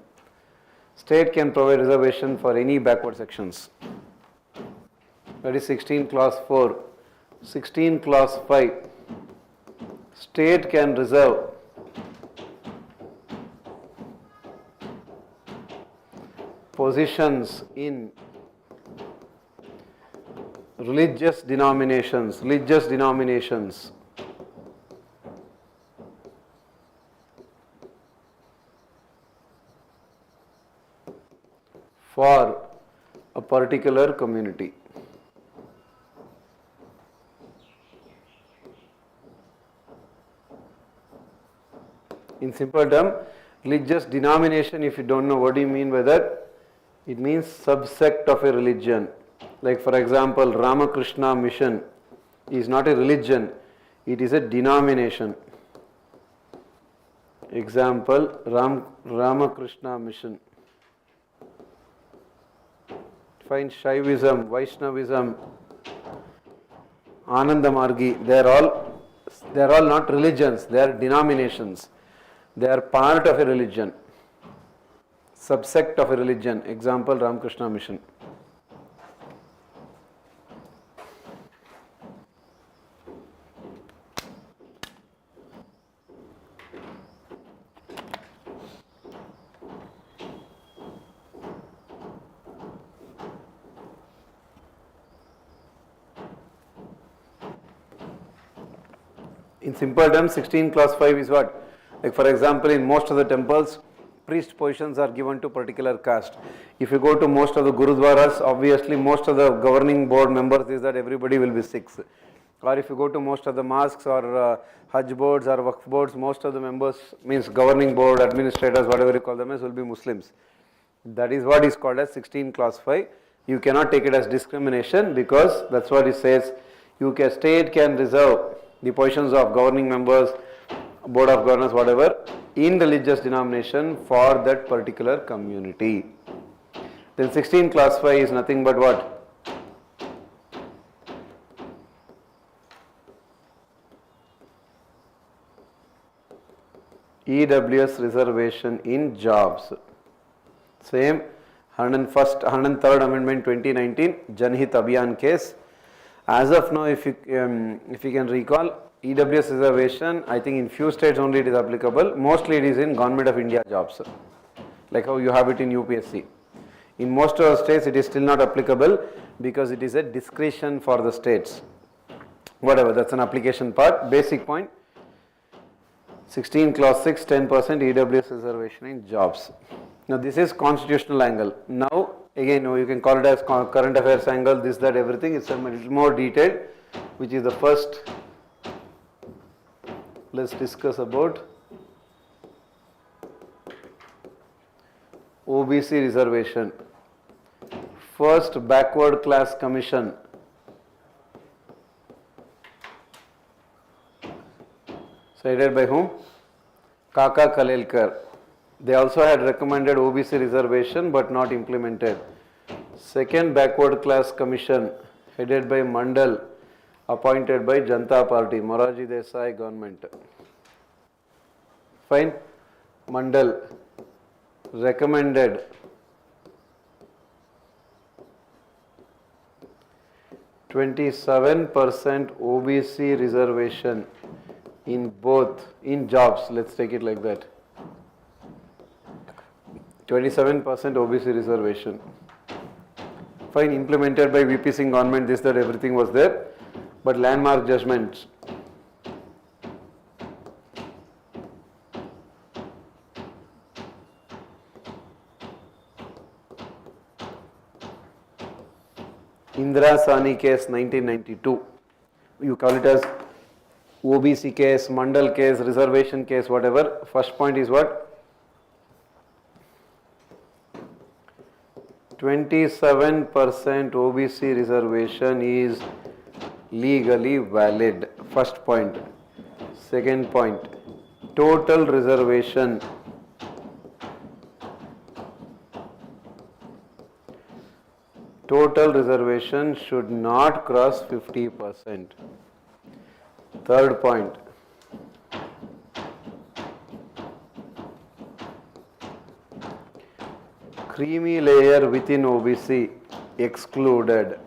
State can provide reservation for any backward sections. That is 16 clause 4. 16 clause 5. State can reserve positions in religious denominations, for a particular community. In simple term, religious denomination, if you don't know what do you mean by that, it means subsect of a religion. Like for example, Ramakrishna Mission is not a religion, it is a denomination. Example, Ramakrishna Mission. Find Shaivism, Vaishnavism, Anandamargi, they are all not religions, they are denominations. They are part of a religion, subsect of a religion. Example, Ramakrishna Mission. In simple terms, 16 class 5 is what? Like for example, in most of the temples, priest positions are given to particular caste. If you go to most of the gurudwaras, obviously most of the governing board members is that everybody will be Sikhs. Or if you go to most of the mosques or Hajj boards or Waqf boards, most of the members, means governing board, administrators, whatever you call them as, will be Muslims. That is what is called as 16 class 5. You cannot take it as discrimination, because that's what it says. State can reserve the positions of governing members, board of governors, whatever, in religious denomination for that particular community. Then 16 class 5 is nothing but what? EWS reservation in jobs. Same 103rd Amendment 2019 Janhit Abhiyan case. As of now, if you can recall, EWS reservation, I think in few states only it is applicable. Mostly it is in Government of India jobs, like how you have it in UPSC. In most of the states it is still not applicable because it is a discretion for the states. Whatever, that's an application part. Basic point, 16 clause 6, 10% EWS reservation in jobs. Now this is constitutional angle. Now again, you can call it as current affairs angle, this, that, everything. It's a little more detailed, which is the first. Let's discuss about OBC reservation. First backward class commission. Cited by whom? Kaka Kalelkar. They also had recommended OBC reservation but not implemented. Second backward class commission headed by Mandal, appointed by Janata Party, Moraji Desai government. Fine. Mandal recommended %27 OBC reservation in jobs. Let's take it like that. 27% OBC reservation. Fine, implemented by VP Singh government, this, that, everything was there. But landmark judgments. Indira Sani case 1992. You call it as OBC case, Mandal case, reservation case, whatever. First point is what? 27% OBC reservation is legally valid. First point. Second point, total reservation. Total reservation should not cross 50%. Third point, creamy layer within OBC excluded.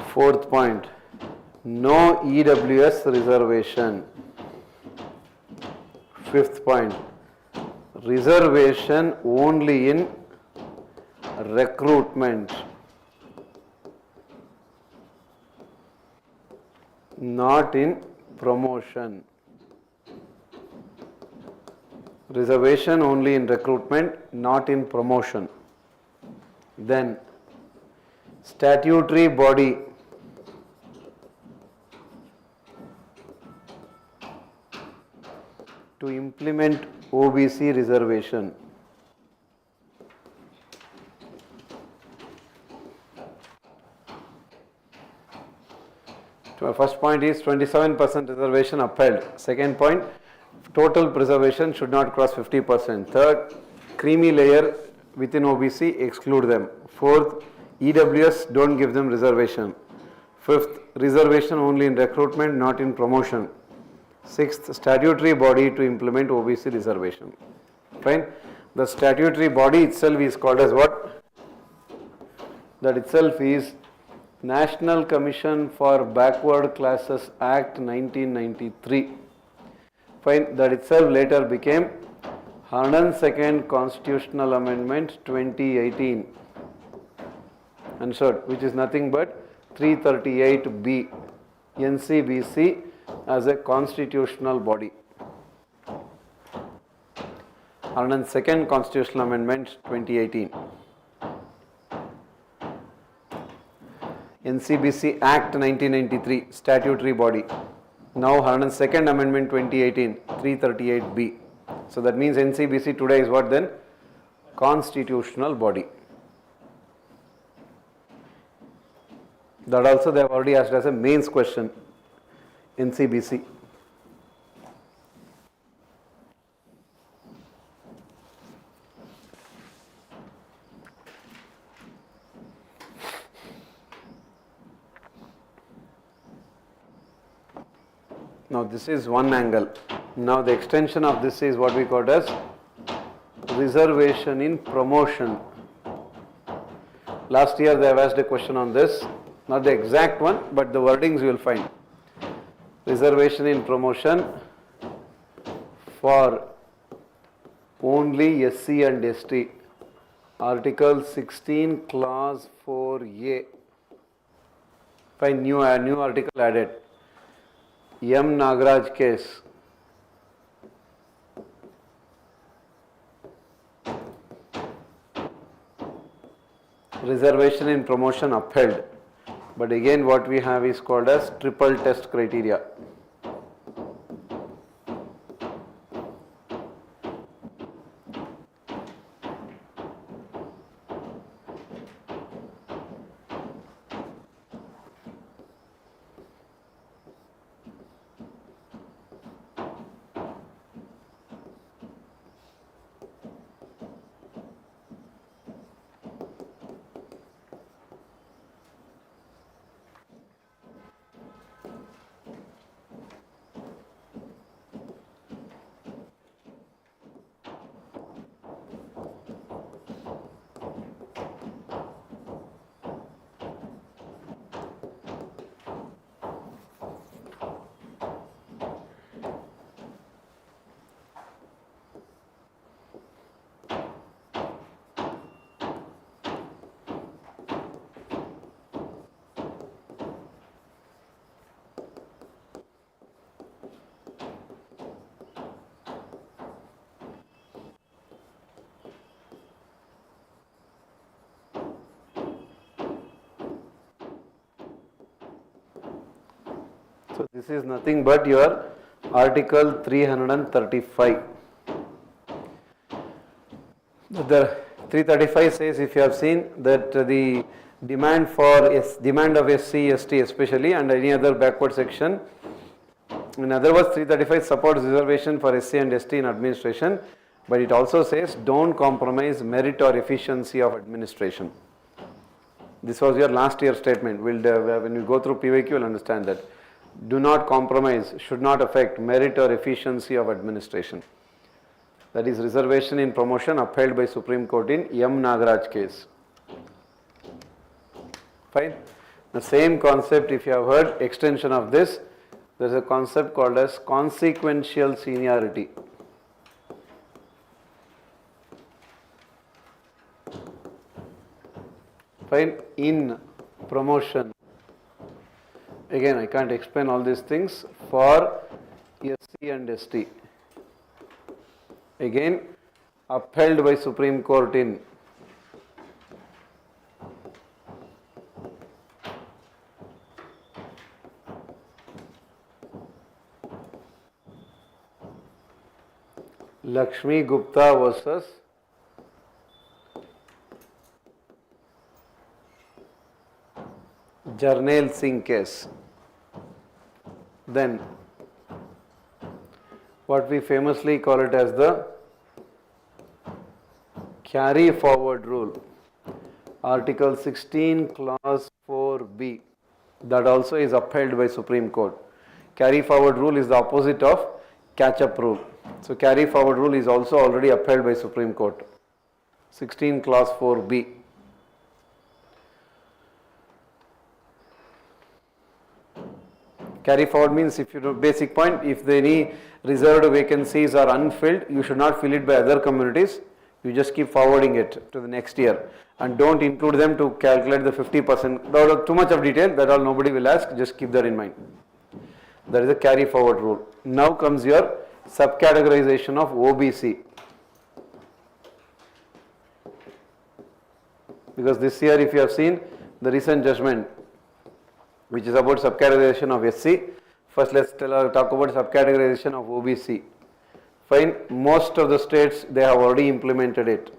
Fourth point, no EWS reservation. Fifth point, reservation only in recruitment, not in promotion. reservation only in recruitment, not in promotion. Then statutory body to implement OBC reservation. First point is 27% reservation upheld. Second point, total preservation should not cross 50%. Third, creamy layer within OBC, exclude them. Fourth, EWS, don't give them reservation. Fifth, reservation only in recruitment, not in promotion. Sixth, statutory body to implement OBC reservation. Fine. The statutory body itself is called as what? That itself is National Commission for Backward Classes Act 1993. Fine. That itself later became 102nd Constitutional Amendment 2018. Answered, which is nothing but 338B NCBC as a constitutional body. 102nd Constitutional Amendment 2018. NCBC Act 1993, statutory body. Now 102nd Amendment 2018, 338B. So that means NCBC today is what then? Constitutional body. That also they have already asked as a mains question. NCBC. Now this is one angle. Now the extension of this is what we call as reservation in promotion. Last year they have asked a question on this, not the exact one, but the wordings you will find. Reservation in promotion for only SC and ST. Article 16, Clause 4A. Find new article added. M. Nagaraj case. Reservation in promotion upheld. But again what we have is called as triple test criteria. So this is nothing but your Article 335. The 335 says, if you have seen that the demand of SC, ST especially and any other backward section, in other words 335 supports reservation for SC and ST in administration, but it also says don't compromise merit or efficiency of administration. This was your last year statement. When you go through PYQ, you will understand that. Do not compromise, should not affect merit or efficiency of administration. That is reservation in promotion upheld by Supreme Court in M. Nagaraj case. Fine. The same concept, if you have heard extension of this, there is a concept called as consequential seniority. Fine. In promotion. Again, I can't explain all these things for SC and ST. Again, upheld by Supreme Court in Lakshmi Gupta versus Jarnail Singh case. Then what we famously call it as the carry forward rule, Article 16 clause 4b, that also is upheld by Supreme Court. Carry forward rule is the opposite of catch up rule. So carry forward rule is also already upheld by Supreme Court. 16 clause 4b. Carry forward means, if you know, basic point, if any reserved vacancies are unfilled, you should not fill it by other communities. You just keep forwarding it to the next year and don't include them to calculate the 50%. Too much of detail, that all nobody will ask, just keep that in mind. That is the carry forward rule. Now comes your subcategorization of OBC. Because this year, if you have seen the recent judgment, which is about subcategorization of SC, first let's talk about subcategorization of OBC. Fine, most of the states, they have already implemented it.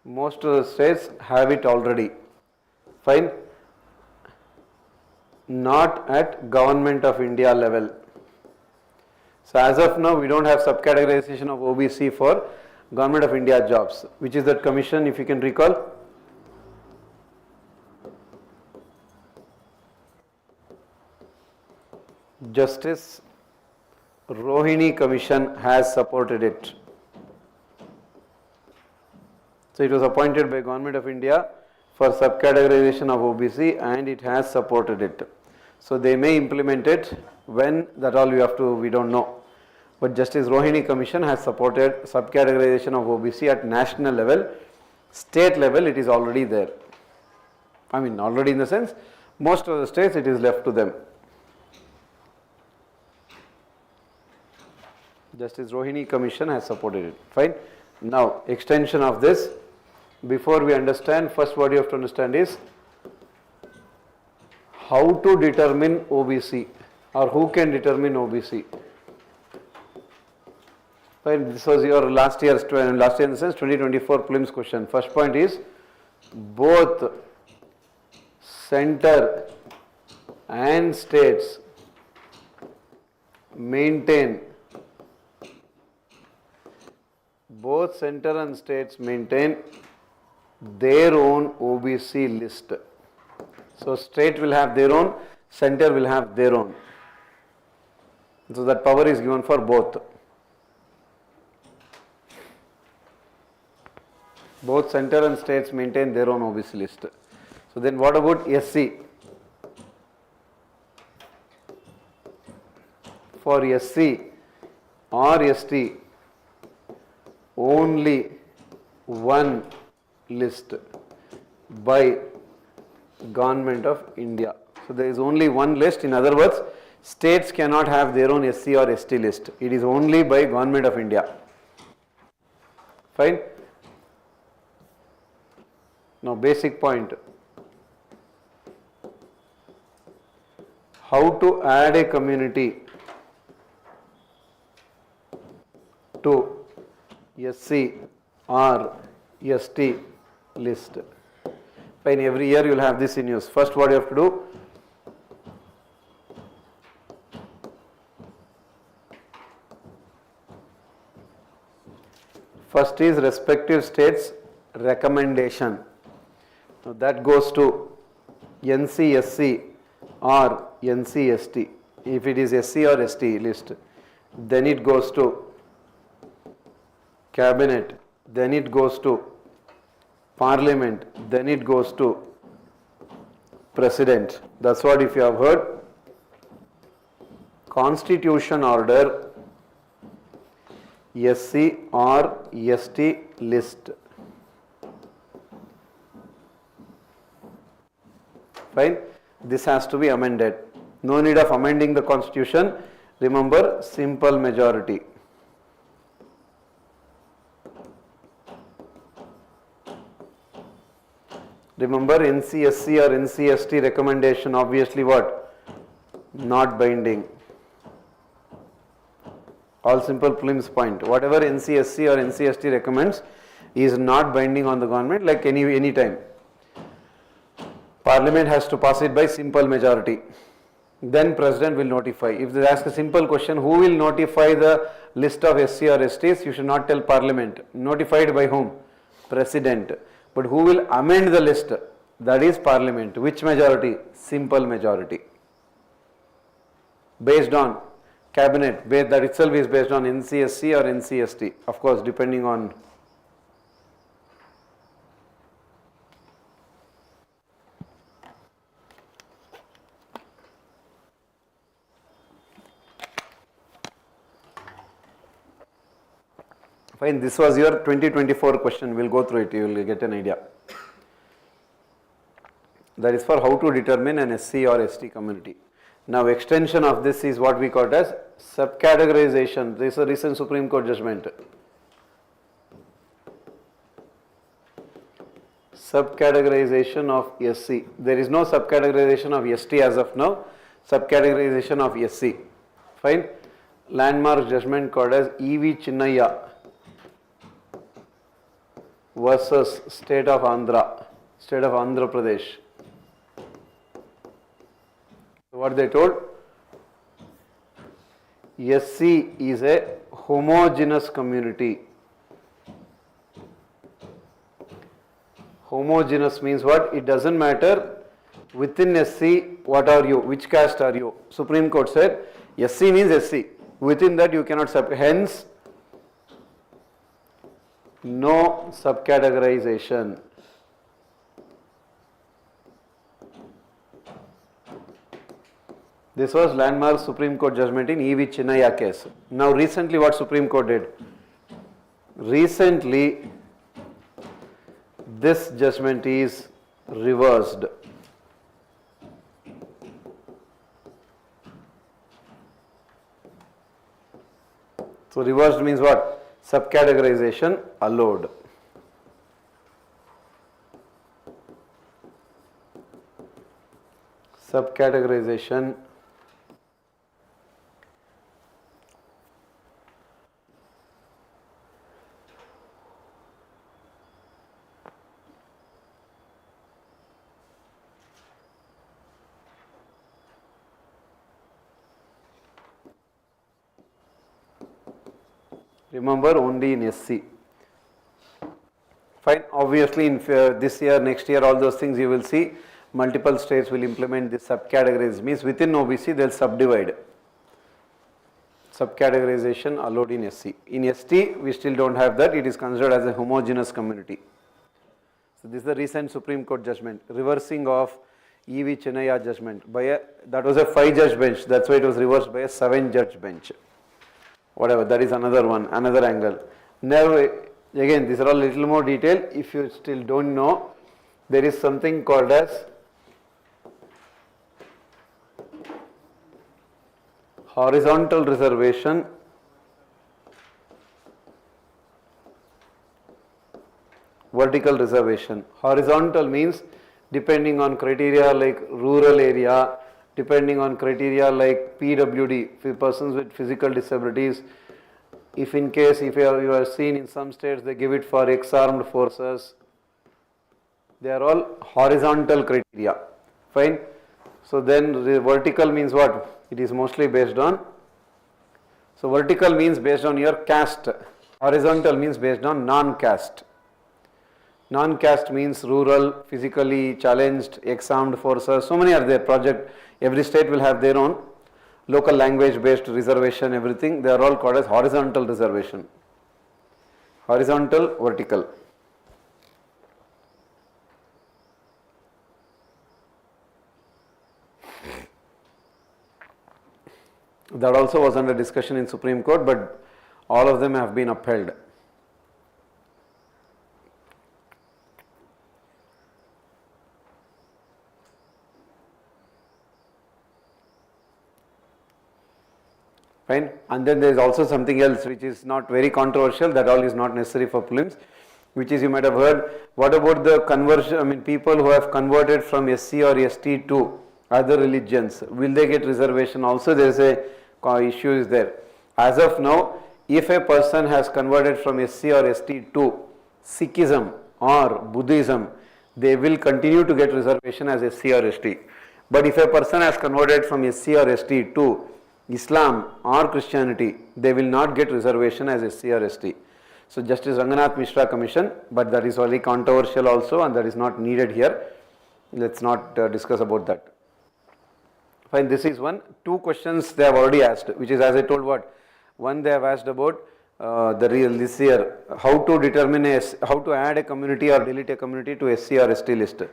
Most of the states have it already. Fine. Not at Government of India level. So as of now, we don't have subcategorization of OBC for Government of India jobs. Which is that commission, if you can recall? Justice Rohini Commission has supported it. So it was appointed by Government of India for subcategorization of OBC and it has supported it. So they may implement it, when, that all we don't know. But Justice Rohini Commission has supported subcategorization of OBC at national level. State level, it is already there. I mean, already in the sense, most of the states it is left to them. Justice Rohini Commission has supported it. Fine. Now, extension of this, before we understand, first what you have to understand is how to determine OBC, or who can determine OBC. Fine. This was your last year in the sense 2024 prelims question. First point is, both center and states maintain their own OBC list. So state will have their own, center will have their own. So that power is given for both. Both center and states maintain their own OBC list. So then what about SC? For SC or ST, only one list by Government of India. So there is only one list. In other words, states cannot have their own SC or ST list. It is only by Government of India. Fine. Now basic point. How to add a community to SC or ST list. Fine, every year you will have this in use. First, what you have to do? First is respective states' recommendation. Now that goes to NCSC or NCST. If it is SC or ST list, then it goes to Cabinet, then it goes to Parliament, then it goes to President. That's what, if you have heard, Constitution order SC or ST list. Fine. This has to be amended. No need of amending the constitution. Remember, simple majority. Remember, NCSC or NCST recommendation, obviously what? Not binding. All simple prelims point. Whatever NCSC or NCST recommends is not binding on the government like any time. Parliament has to pass it by simple majority. Then President will notify. If they ask a simple question, who will notify the list of SC or STs? You should not tell Parliament. Notified by whom? President. But who will amend the list? That is Parliament. Which majority? Simple majority. Based on Cabinet. That itself is based on NCSC or NCST. Of course, depending on. Fine, this was your 2024 question. We'll go through it, you will get an idea. That is for how to determine an SC or ST community. Now, extension of this is what we call as subcategorization. This is a recent Supreme Court judgment. Subcategorization of SC. There is no subcategorization of ST as of now. Subcategorization of SC. Fine. Landmark judgment called as E.V. Chinnaya versus State of Andhra Pradesh. What they told? SC is a homogeneous community. Homogeneous means what? It doesn't matter within SC what are you, which caste are you. Supreme Court said SC means SC. Within that you cannot separate. Hence, no subcategorization. This was landmark Supreme Court judgment in E.V. Chinnaya case. Now recently what Supreme Court did? Recently this judgment is reversed. So reversed means what? Subcategorization allowed. Subcategorization remember only in SC. Fine. Obviously in this year, next year, all those things you will see multiple states will implement this subcategories. Means within OBC they will subdivide. Subcategorization allowed in SC. In ST we still don't have that. It is considered as a homogeneous community. So this is the recent Supreme Court judgment. Reversing of E.V. Chinnaya judgment by that was a 5-judge bench. That's why it was reversed by a 7-judge bench. Whatever, that is another one, another angle. Now, again, these are all little more detail. If you still don't know, there is something called as horizontal reservation, vertical reservation. Horizontal means depending on criteria like rural area, depending on criteria like PWD, persons with physical disabilities. If in case, if you are seen in some states, they give it for ex-armed forces. They are all horizontal criteria. Fine. So then the vertical means what? It is mostly based on. So vertical means based on your caste. Horizontal means based on non-caste. Non-caste means rural, physically challenged, ex-armed forces. So many are there. Project. Every state will have their own local language based reservation, everything. They are all called as horizontal reservation. Horizontal, vertical. That also was under discussion in Supreme Court, but all of them have been upheld. Fine. And then there is also something else which is not very controversial, that all is not necessary for prelims, which is, you might have heard, what about the conversion, I mean people who have converted from SC or ST to other religions, will they get reservation? Also there is a issue is there. As of now, if a person has converted from SC or ST to Sikhism or Buddhism, they will continue to get reservation as SC or ST. But if a person has converted from SC or ST to Islam or Christianity, they will not get reservation as SC or ST. So Justice Ranganath Mishra Commission, but that is very controversial also and that is not needed here. Let's not discuss about that. Fine, this is one. Two questions they have already asked, which is, as I told, what? One, they have asked about this year, how to determine how to add a community or delete a community to SC or ST list.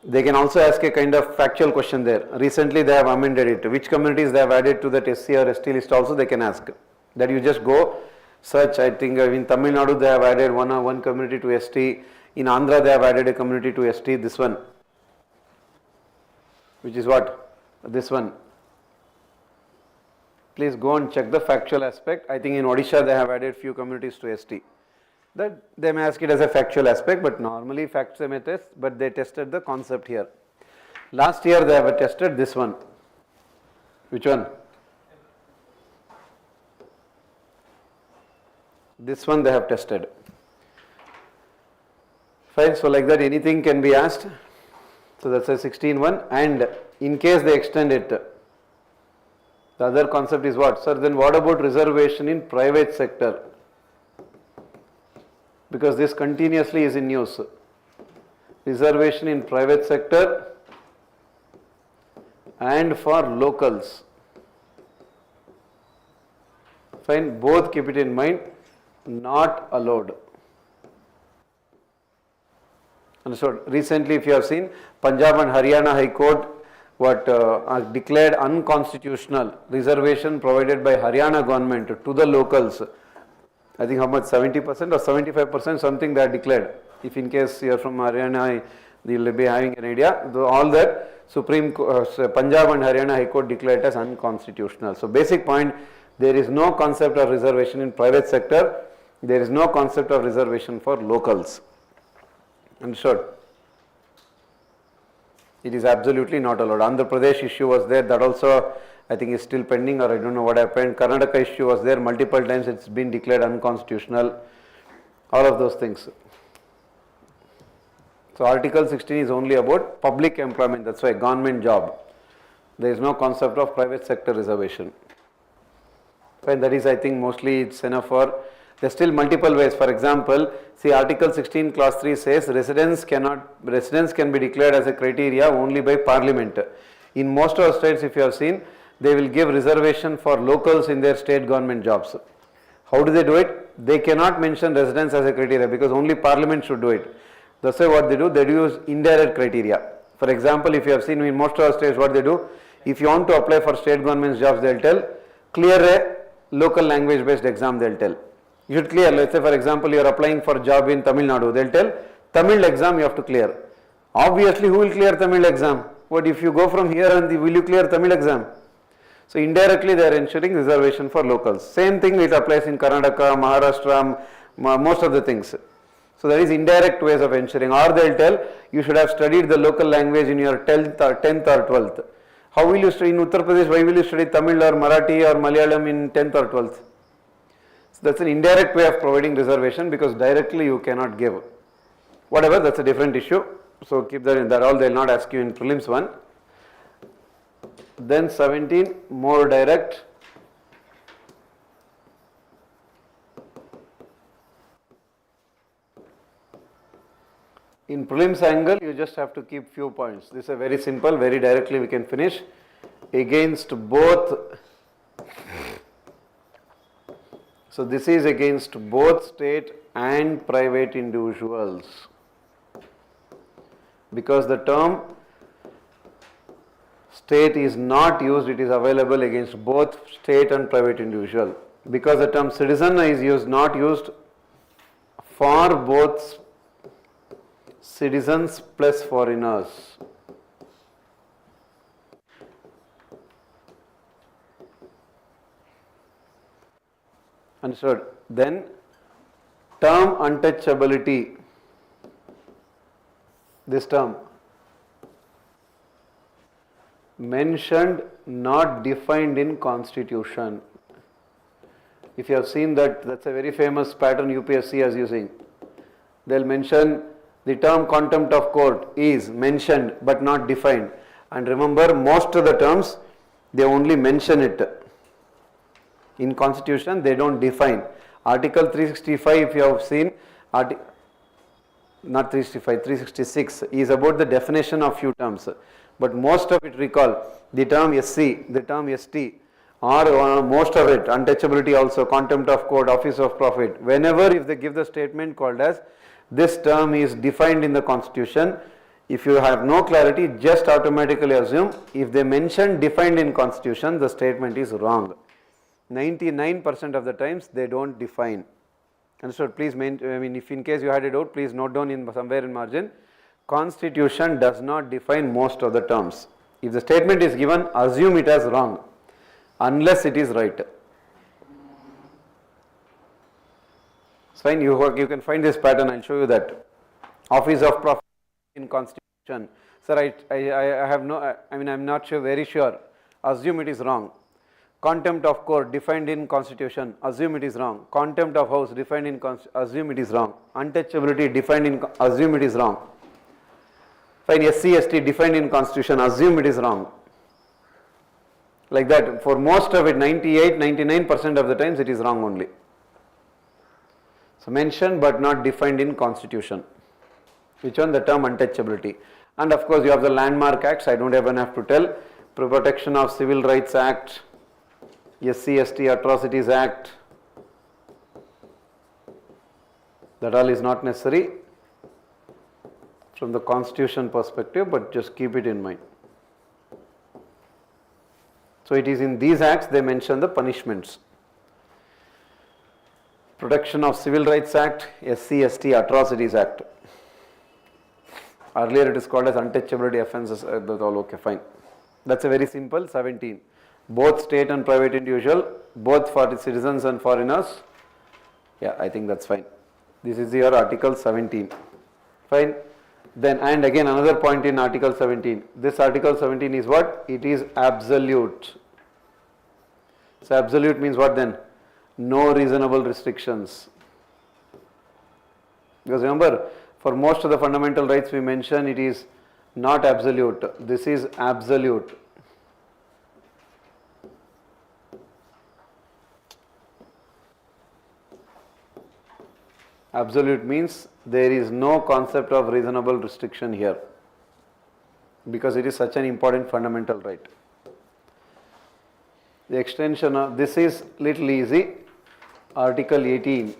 They can also ask a kind of factual question there. Recently they have amended it. Which communities they have added to that SC or ST list also they can ask. That you just go search. I think in Tamil Nadu they have added one community to ST. In Andhra they have added a community to ST. This one, which is what? This one. Please go and check the factual aspect. I think in Odisha they have added few communities to ST. That they may ask it as a factual aspect, but normally facts they may test, but they tested the concept here. Last year they have tested this one. Which one? This one they have tested. Fine, so like that anything can be asked. So that's a 16-1, and in case they extend it, the other concept is what? Sir, then what about reservation in private sector? Because this continuously is in news. Reservation in private sector and for locals. Fine, both keep it in mind, not allowed. Understood? Recently, if you have seen, Punjab and Haryana High Court are declared unconstitutional reservation provided by Haryana government to the locals. I think how much, 70% or 75%, something they are declared. If in case you are from Haryana, you will be having an idea. All that Punjab and Haryana High Court declared as unconstitutional. So basic point, there is no concept of reservation in private sector. There is no concept of reservation for locals. Understood? It is absolutely not allowed. Andhra Pradesh issue was there, that also I think is still pending, or I don't know what happened. Karnataka issue was there, multiple times it's been declared unconstitutional. All of those things. So Article 16 is only about public employment, that's why government job. There is no concept of private sector reservation. And that is, I think, mostly it's enough for. There are still multiple ways. For example, see Article 16 clause 3 says residence can be declared as a criteria only by Parliament. In most of the states, if you have seen, they will give reservation for locals in their state government jobs. How do they do it? They cannot mention residence as a criteria because only Parliament should do it. That's why what they do use indirect criteria. For example, if you have seen in most of the states what they do, if you want to apply for state government jobs, they will tell, clear a local language based exam, they will tell. You should clear, let's say for example, you are applying for a job in Tamil Nadu, they will tell, Tamil exam you have to clear. Obviously, who will clear Tamil exam? What if you go from here and will you clear Tamil exam? So indirectly they are ensuring reservation for locals. Same thing it applies in Karnataka, Maharashtra, most of the things. So there is indirect ways of ensuring, or they will tell you should have studied the local language in your 10th or 12th. How will you study in Uttar Pradesh? Why will you study Tamil or Marathi or Malayalam in 10th or 12th? So that's an indirect way of providing reservation because directly you cannot give. Whatever, that's a different issue. So keep that in that, all they will not ask you in prelims 1. Then 17, more direct. In prelims angle, you just have to keep few points. This is very simple, very directly we can finish. Against both, so this is against both state and private individuals. Because the term state is not used, it is available against both state and private individual. Because the term citizen is not used for both citizens plus foreigners. Understood? Then term untouchability, this term mentioned, not defined in constitution. If you have seen that, that's a very famous pattern UPSC is using. They'll mention the term contempt of court is mentioned but not defined. And remember, most of the terms they only mention it. In constitution they don't define. Article 365, if you have seen, not 365, 366 is about the definition of few terms. But most of it, recall, the term SC, the term ST, or most of it, untouchability also, contempt of court, office of profit, whenever if they give the statement called as this term is defined in the constitution, if you have no clarity, just automatically assume if they mention defined in constitution, the statement is wrong. 99% of the times they don't define. Understood? Please, if in case you had a doubt, please note down in somewhere in margin, constitution does not define most of the terms. If the statement is given, assume it as wrong, unless it is right. It's fine, you can find this pattern, I'll show you that. Office of profit in constitution. Sir, I have no, I'm not sure, very sure. Assume it is wrong. Contempt of court defined in constitution, assume it is wrong. Contempt of house defined in constitution, assume it is wrong. Untouchability defined in, assume it is wrong. Fine, SC/ST defined in constitution, assume it is wrong. Like that, for most of it, 98-99% of the times it is wrong only. So mentioned but not defined in constitution. Which one? The term untouchability. And of course you have the landmark acts, I don't even have to tell. Protection of Civil Rights Act, SC/ST Atrocities Act, that all is not necessary from the constitution perspective, but just keep it in mind. So it is in these acts they mention the punishments. Protection of Civil Rights Act, SC/ST Atrocities Act. Earlier it is called as untouchability offences, that's all okay, fine. That's a very simple 17. Both state and private individual, both for citizens and foreigners. Yeah, I think that's fine. This is your Article 17. Fine. Then, and again another point in Article 17. This Article 17 is what? It is absolute. So absolute means what then? No reasonable restrictions. Because remember, for most of the fundamental rights we mention, it is not absolute. This is absolute. Absolute means there is no concept of reasonable restriction here, because it is such an important fundamental right. The extension of this is little easy. Article 18.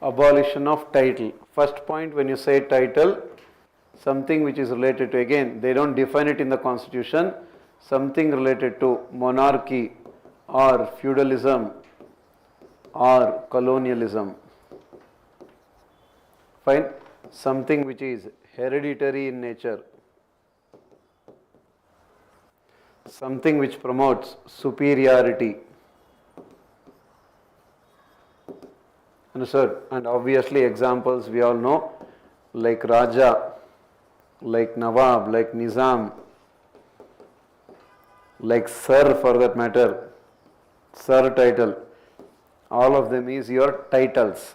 Abolition of title. First point, when you say title, something which is related to, again, they don't define it in the constitution, something related to monarchy or feudalism or colonialism. Fine. Something which is hereditary in nature, something which promotes superiority. Understood? And obviously examples we all know, like Raja, like Nawab, like Nizam, like Sir for that matter, Sir title. All of them is your titles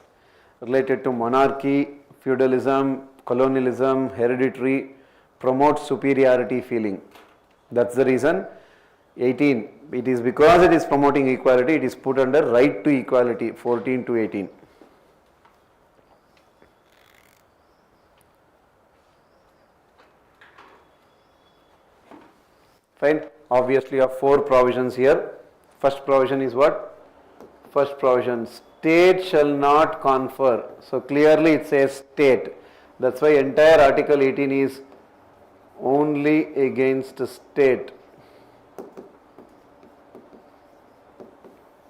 related to monarchy, feudalism, colonialism, hereditary, promotes superiority feeling. That's the reason 18. It is because it is promoting equality, it is put under right to equality, 14 to 18. Fine. Obviously you have 4 provisions here. First provision is what? First provision, state shall not confer. So clearly it says state. That's why entire Article 18 is only against state.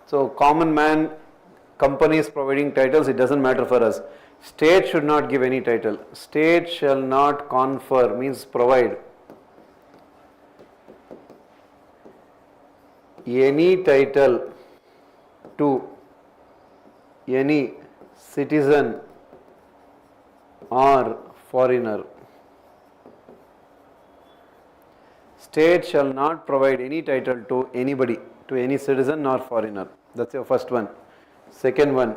So common man, companies providing titles, it doesn't matter for us. State should not give any title. State shall not confer means provide. any title to any citizen or foreigner. State shall not provide any title to anybody, to any citizen or foreigner. That's your first one. Second one,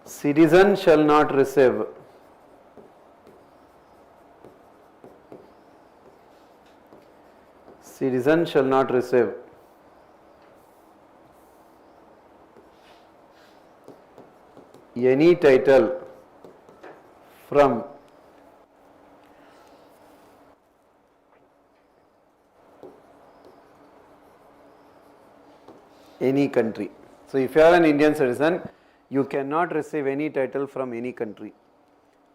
citizen shall not receive any title from any country. So if you are an Indian citizen, you cannot receive any title from any country,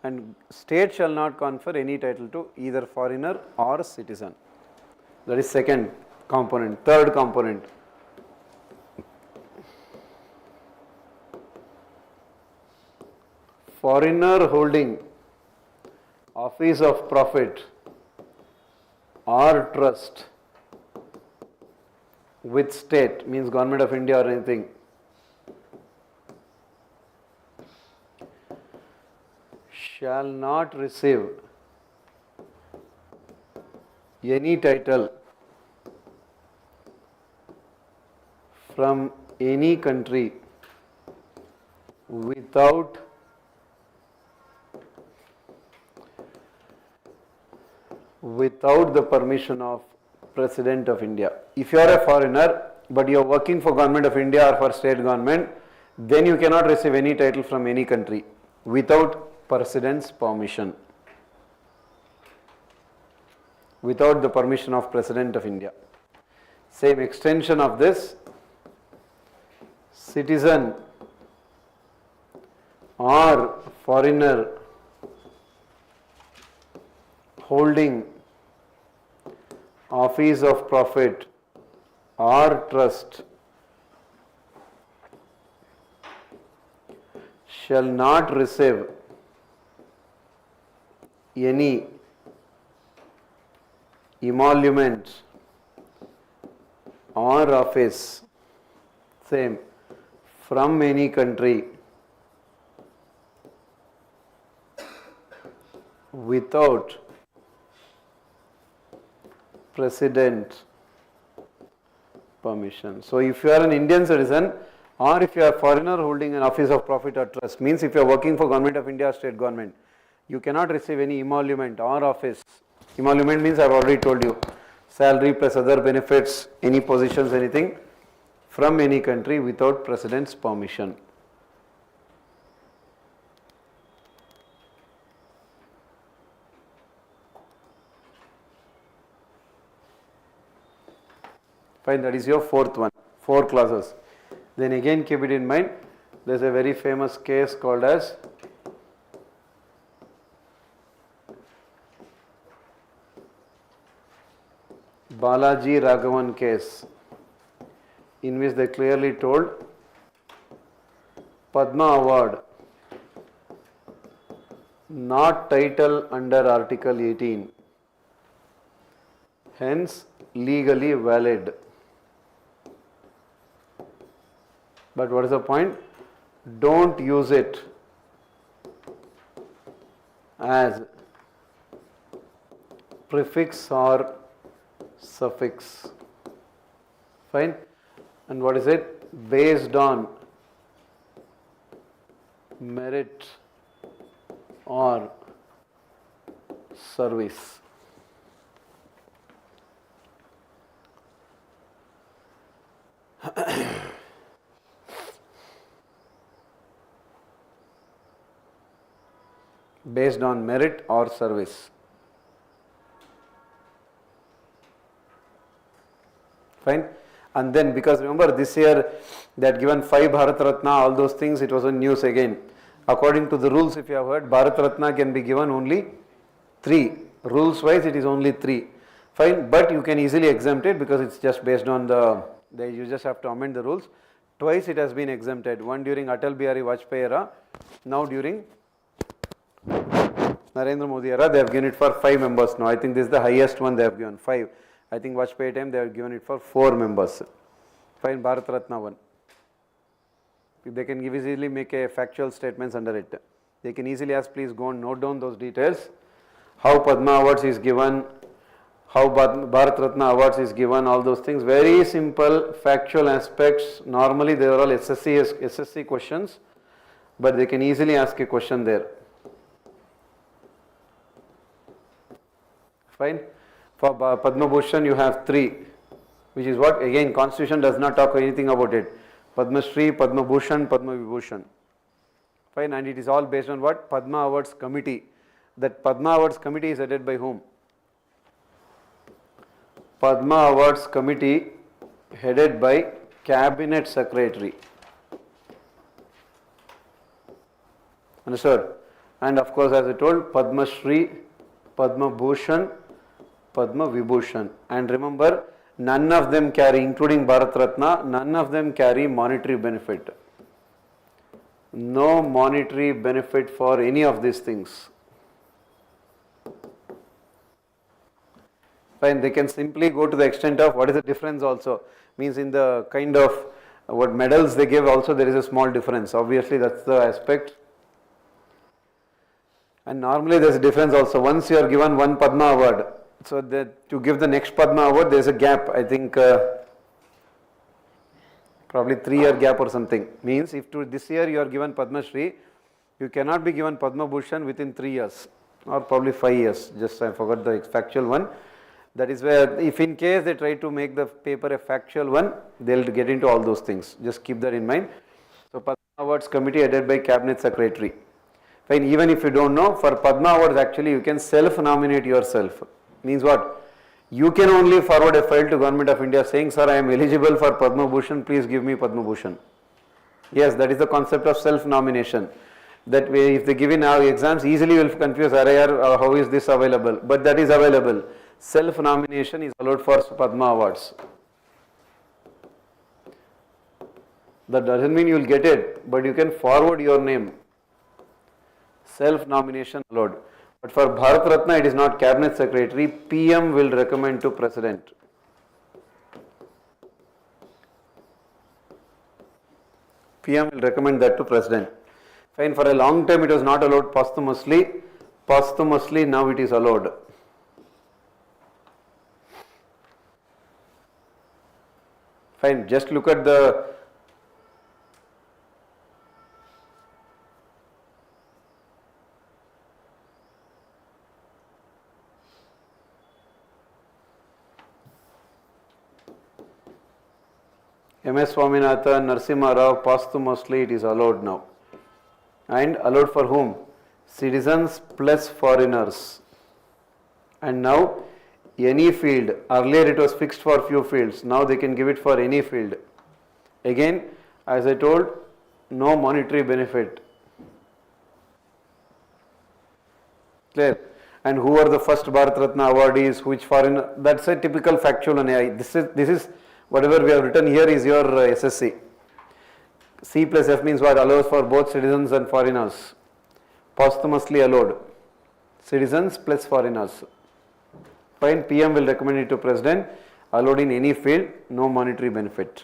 and state shall not confer any title to either foreigner or citizen. That is second component. Third component, foreigner holding office of profit or trust with state, means government of India or anything, shall not receive any title from any country without the permission of President of India. If you are a foreigner but you are working for government of India or for state government, then you cannot receive any title from any country without President's permission, without the permission of President of India. Same extension of this, citizen or foreigner holding office of profit or trust shall not receive any emolument or office, same, from any country without President permission. So if you are an Indian citizen or if you are a foreigner holding an office of profit or trust, means if you are working for government of India or state government, you cannot receive any emolument or office. Emolument means I have already told you, salary plus other benefits, any positions, anything, from any country without President's permission. Fine, that is your fourth one, 4 clauses. Then again keep it in mind, there is a very famous case called as Balaji Raghavan case, in which they clearly told Padma award not title under Article 18, hence legally valid. But what is the point? Don't use it as prefix or suffix. Fine. And what is it? Based on merit or service. Based on merit or service. Fine. And then, because remember this year they had given 5 Bharat Ratna, all those things, it was on news again. According to the rules, if you have heard, Bharat Ratna can be given only 3. Rules wise it is only 3. Fine, but you can easily exempt it because it's just based on you just have to amend the rules. Twice it has been exempted. One during Atal Bihari Vajpayee era, now during Narendra Modi era, they have given it for 5 members now. I think this is the highest one they have given, 5. I think Vajpayee time they have given it for 4 members. Fine, Bharat Ratna one. They can easily make a factual statements under it. They can easily ask, please go and note down those details. How Padma Awards is given, how Bharat Ratna Awards is given, all those things. Very simple factual aspects. Normally they are all SSC questions, but they can easily ask a question there. Fine. For Padma Bhushan you have 3, which is what? Again, Constitution does not talk anything about it. Padma Shri, Padma Bhushan, Padma Vibhushan. Fine, and it is all based on what? Padma Awards Committee. That Padma Awards Committee is headed by whom? Padma Awards Committee headed by Cabinet Secretary. Understood? And of course, as I told, Padma Shri, Padma Bhushan, Padma Vibhushan. And remember, none of them carry, including Bharat Ratna, none of them carry monetary benefit. No monetary benefit for any of these things. Fine, they can simply go to the extent of what is the difference also. Means in the kind of what medals they give also there is a small difference. Obviously that's the aspect. And normally there is a difference also. Once you are given one Padma Award, so that to give the next Padma Award there is a gap. I think probably 3-year gap or something. Means if to this year you are given Padma Shri, you cannot be given Padma Bhushan within 3 years or probably 5 years. Just I forgot the factual one. That is where if in case they try to make the paper a factual one, they will get into all those things. Just keep that in mind. So Padma Awards Committee headed by Cabinet Secretary. Fine, even if you don't know, for Padma Awards actually you can self-nominate yourself. Means what? You can only forward a file to Government of India saying, sir, I am eligible for Padma Bhushan, please give me Padma Bhushan. Yes, that is the concept of self-nomination. That way if they give in our exams, easily you will confuse, how is this available? But that is available. Self-nomination is allowed for Padma Awards. That doesn't mean you will get it, but you can forward your name. Self-nomination allowed. But for Bharat Ratna, it is not Cabinet Secretary. PM will recommend to President. PM will recommend that to President. Fine, for a long time it was not allowed posthumously. Posthumously now it is allowed. Fine, just look at the MS Swaminathan, Narasimha Rao, posthumously it is allowed now. And allowed for whom? Citizens plus foreigners. And now any field, earlier it was fixed for few fields, now they can give it for any field. Again, as I told, no monetary benefit. Clear? And who are the first Bharat Ratna awardees, which foreigner, that's a typical factual and this is whatever we have written here is your SSC. C plus F means what? Allows for both citizens and foreigners. Posthumously allowed. Citizens plus foreigners. Fine, PM will recommend it to President. Allowed in any field, no monetary benefit.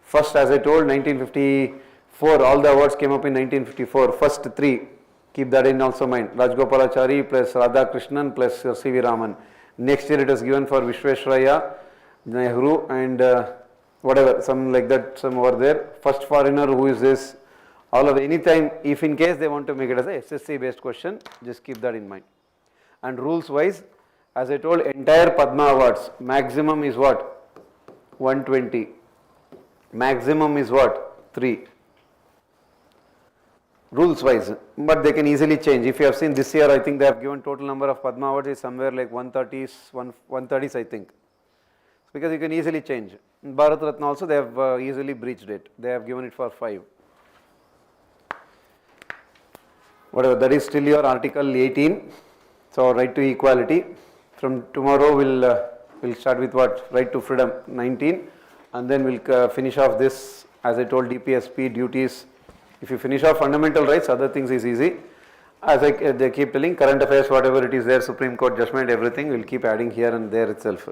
First, as I told, 1954, all the awards came up in 1954. First 3, keep that in also mind. Rajgopalachari plus Radhakrishnan plus C.V. Raman. Next year it was given for Vishwesvaraya, Nehru and whatever, some like that, some over there. First foreigner, who is this? All of any time, if in case they want to make it as a SSC based question, just keep that in mind. And rules wise, as I told, entire Padma Awards, maximum is what? 120. Maximum is what? 3. Rules wise, but they can easily change. If you have seen this year, I think they have given total number of Padma Awards is somewhere like 130s I think. Because you can easily change. In Bharat Ratna also they have easily breached it. They have given it for 5. Whatever, that is still your article 18. So right to equality. From tomorrow we'll start with what? Right to freedom 19, and then we'll finish off this, as I told, DPSP, duties. If you finish off fundamental rights, other things is easy. As they keep telling, current affairs, whatever it is there, Supreme Court judgment, everything, we'll keep adding here and there itself.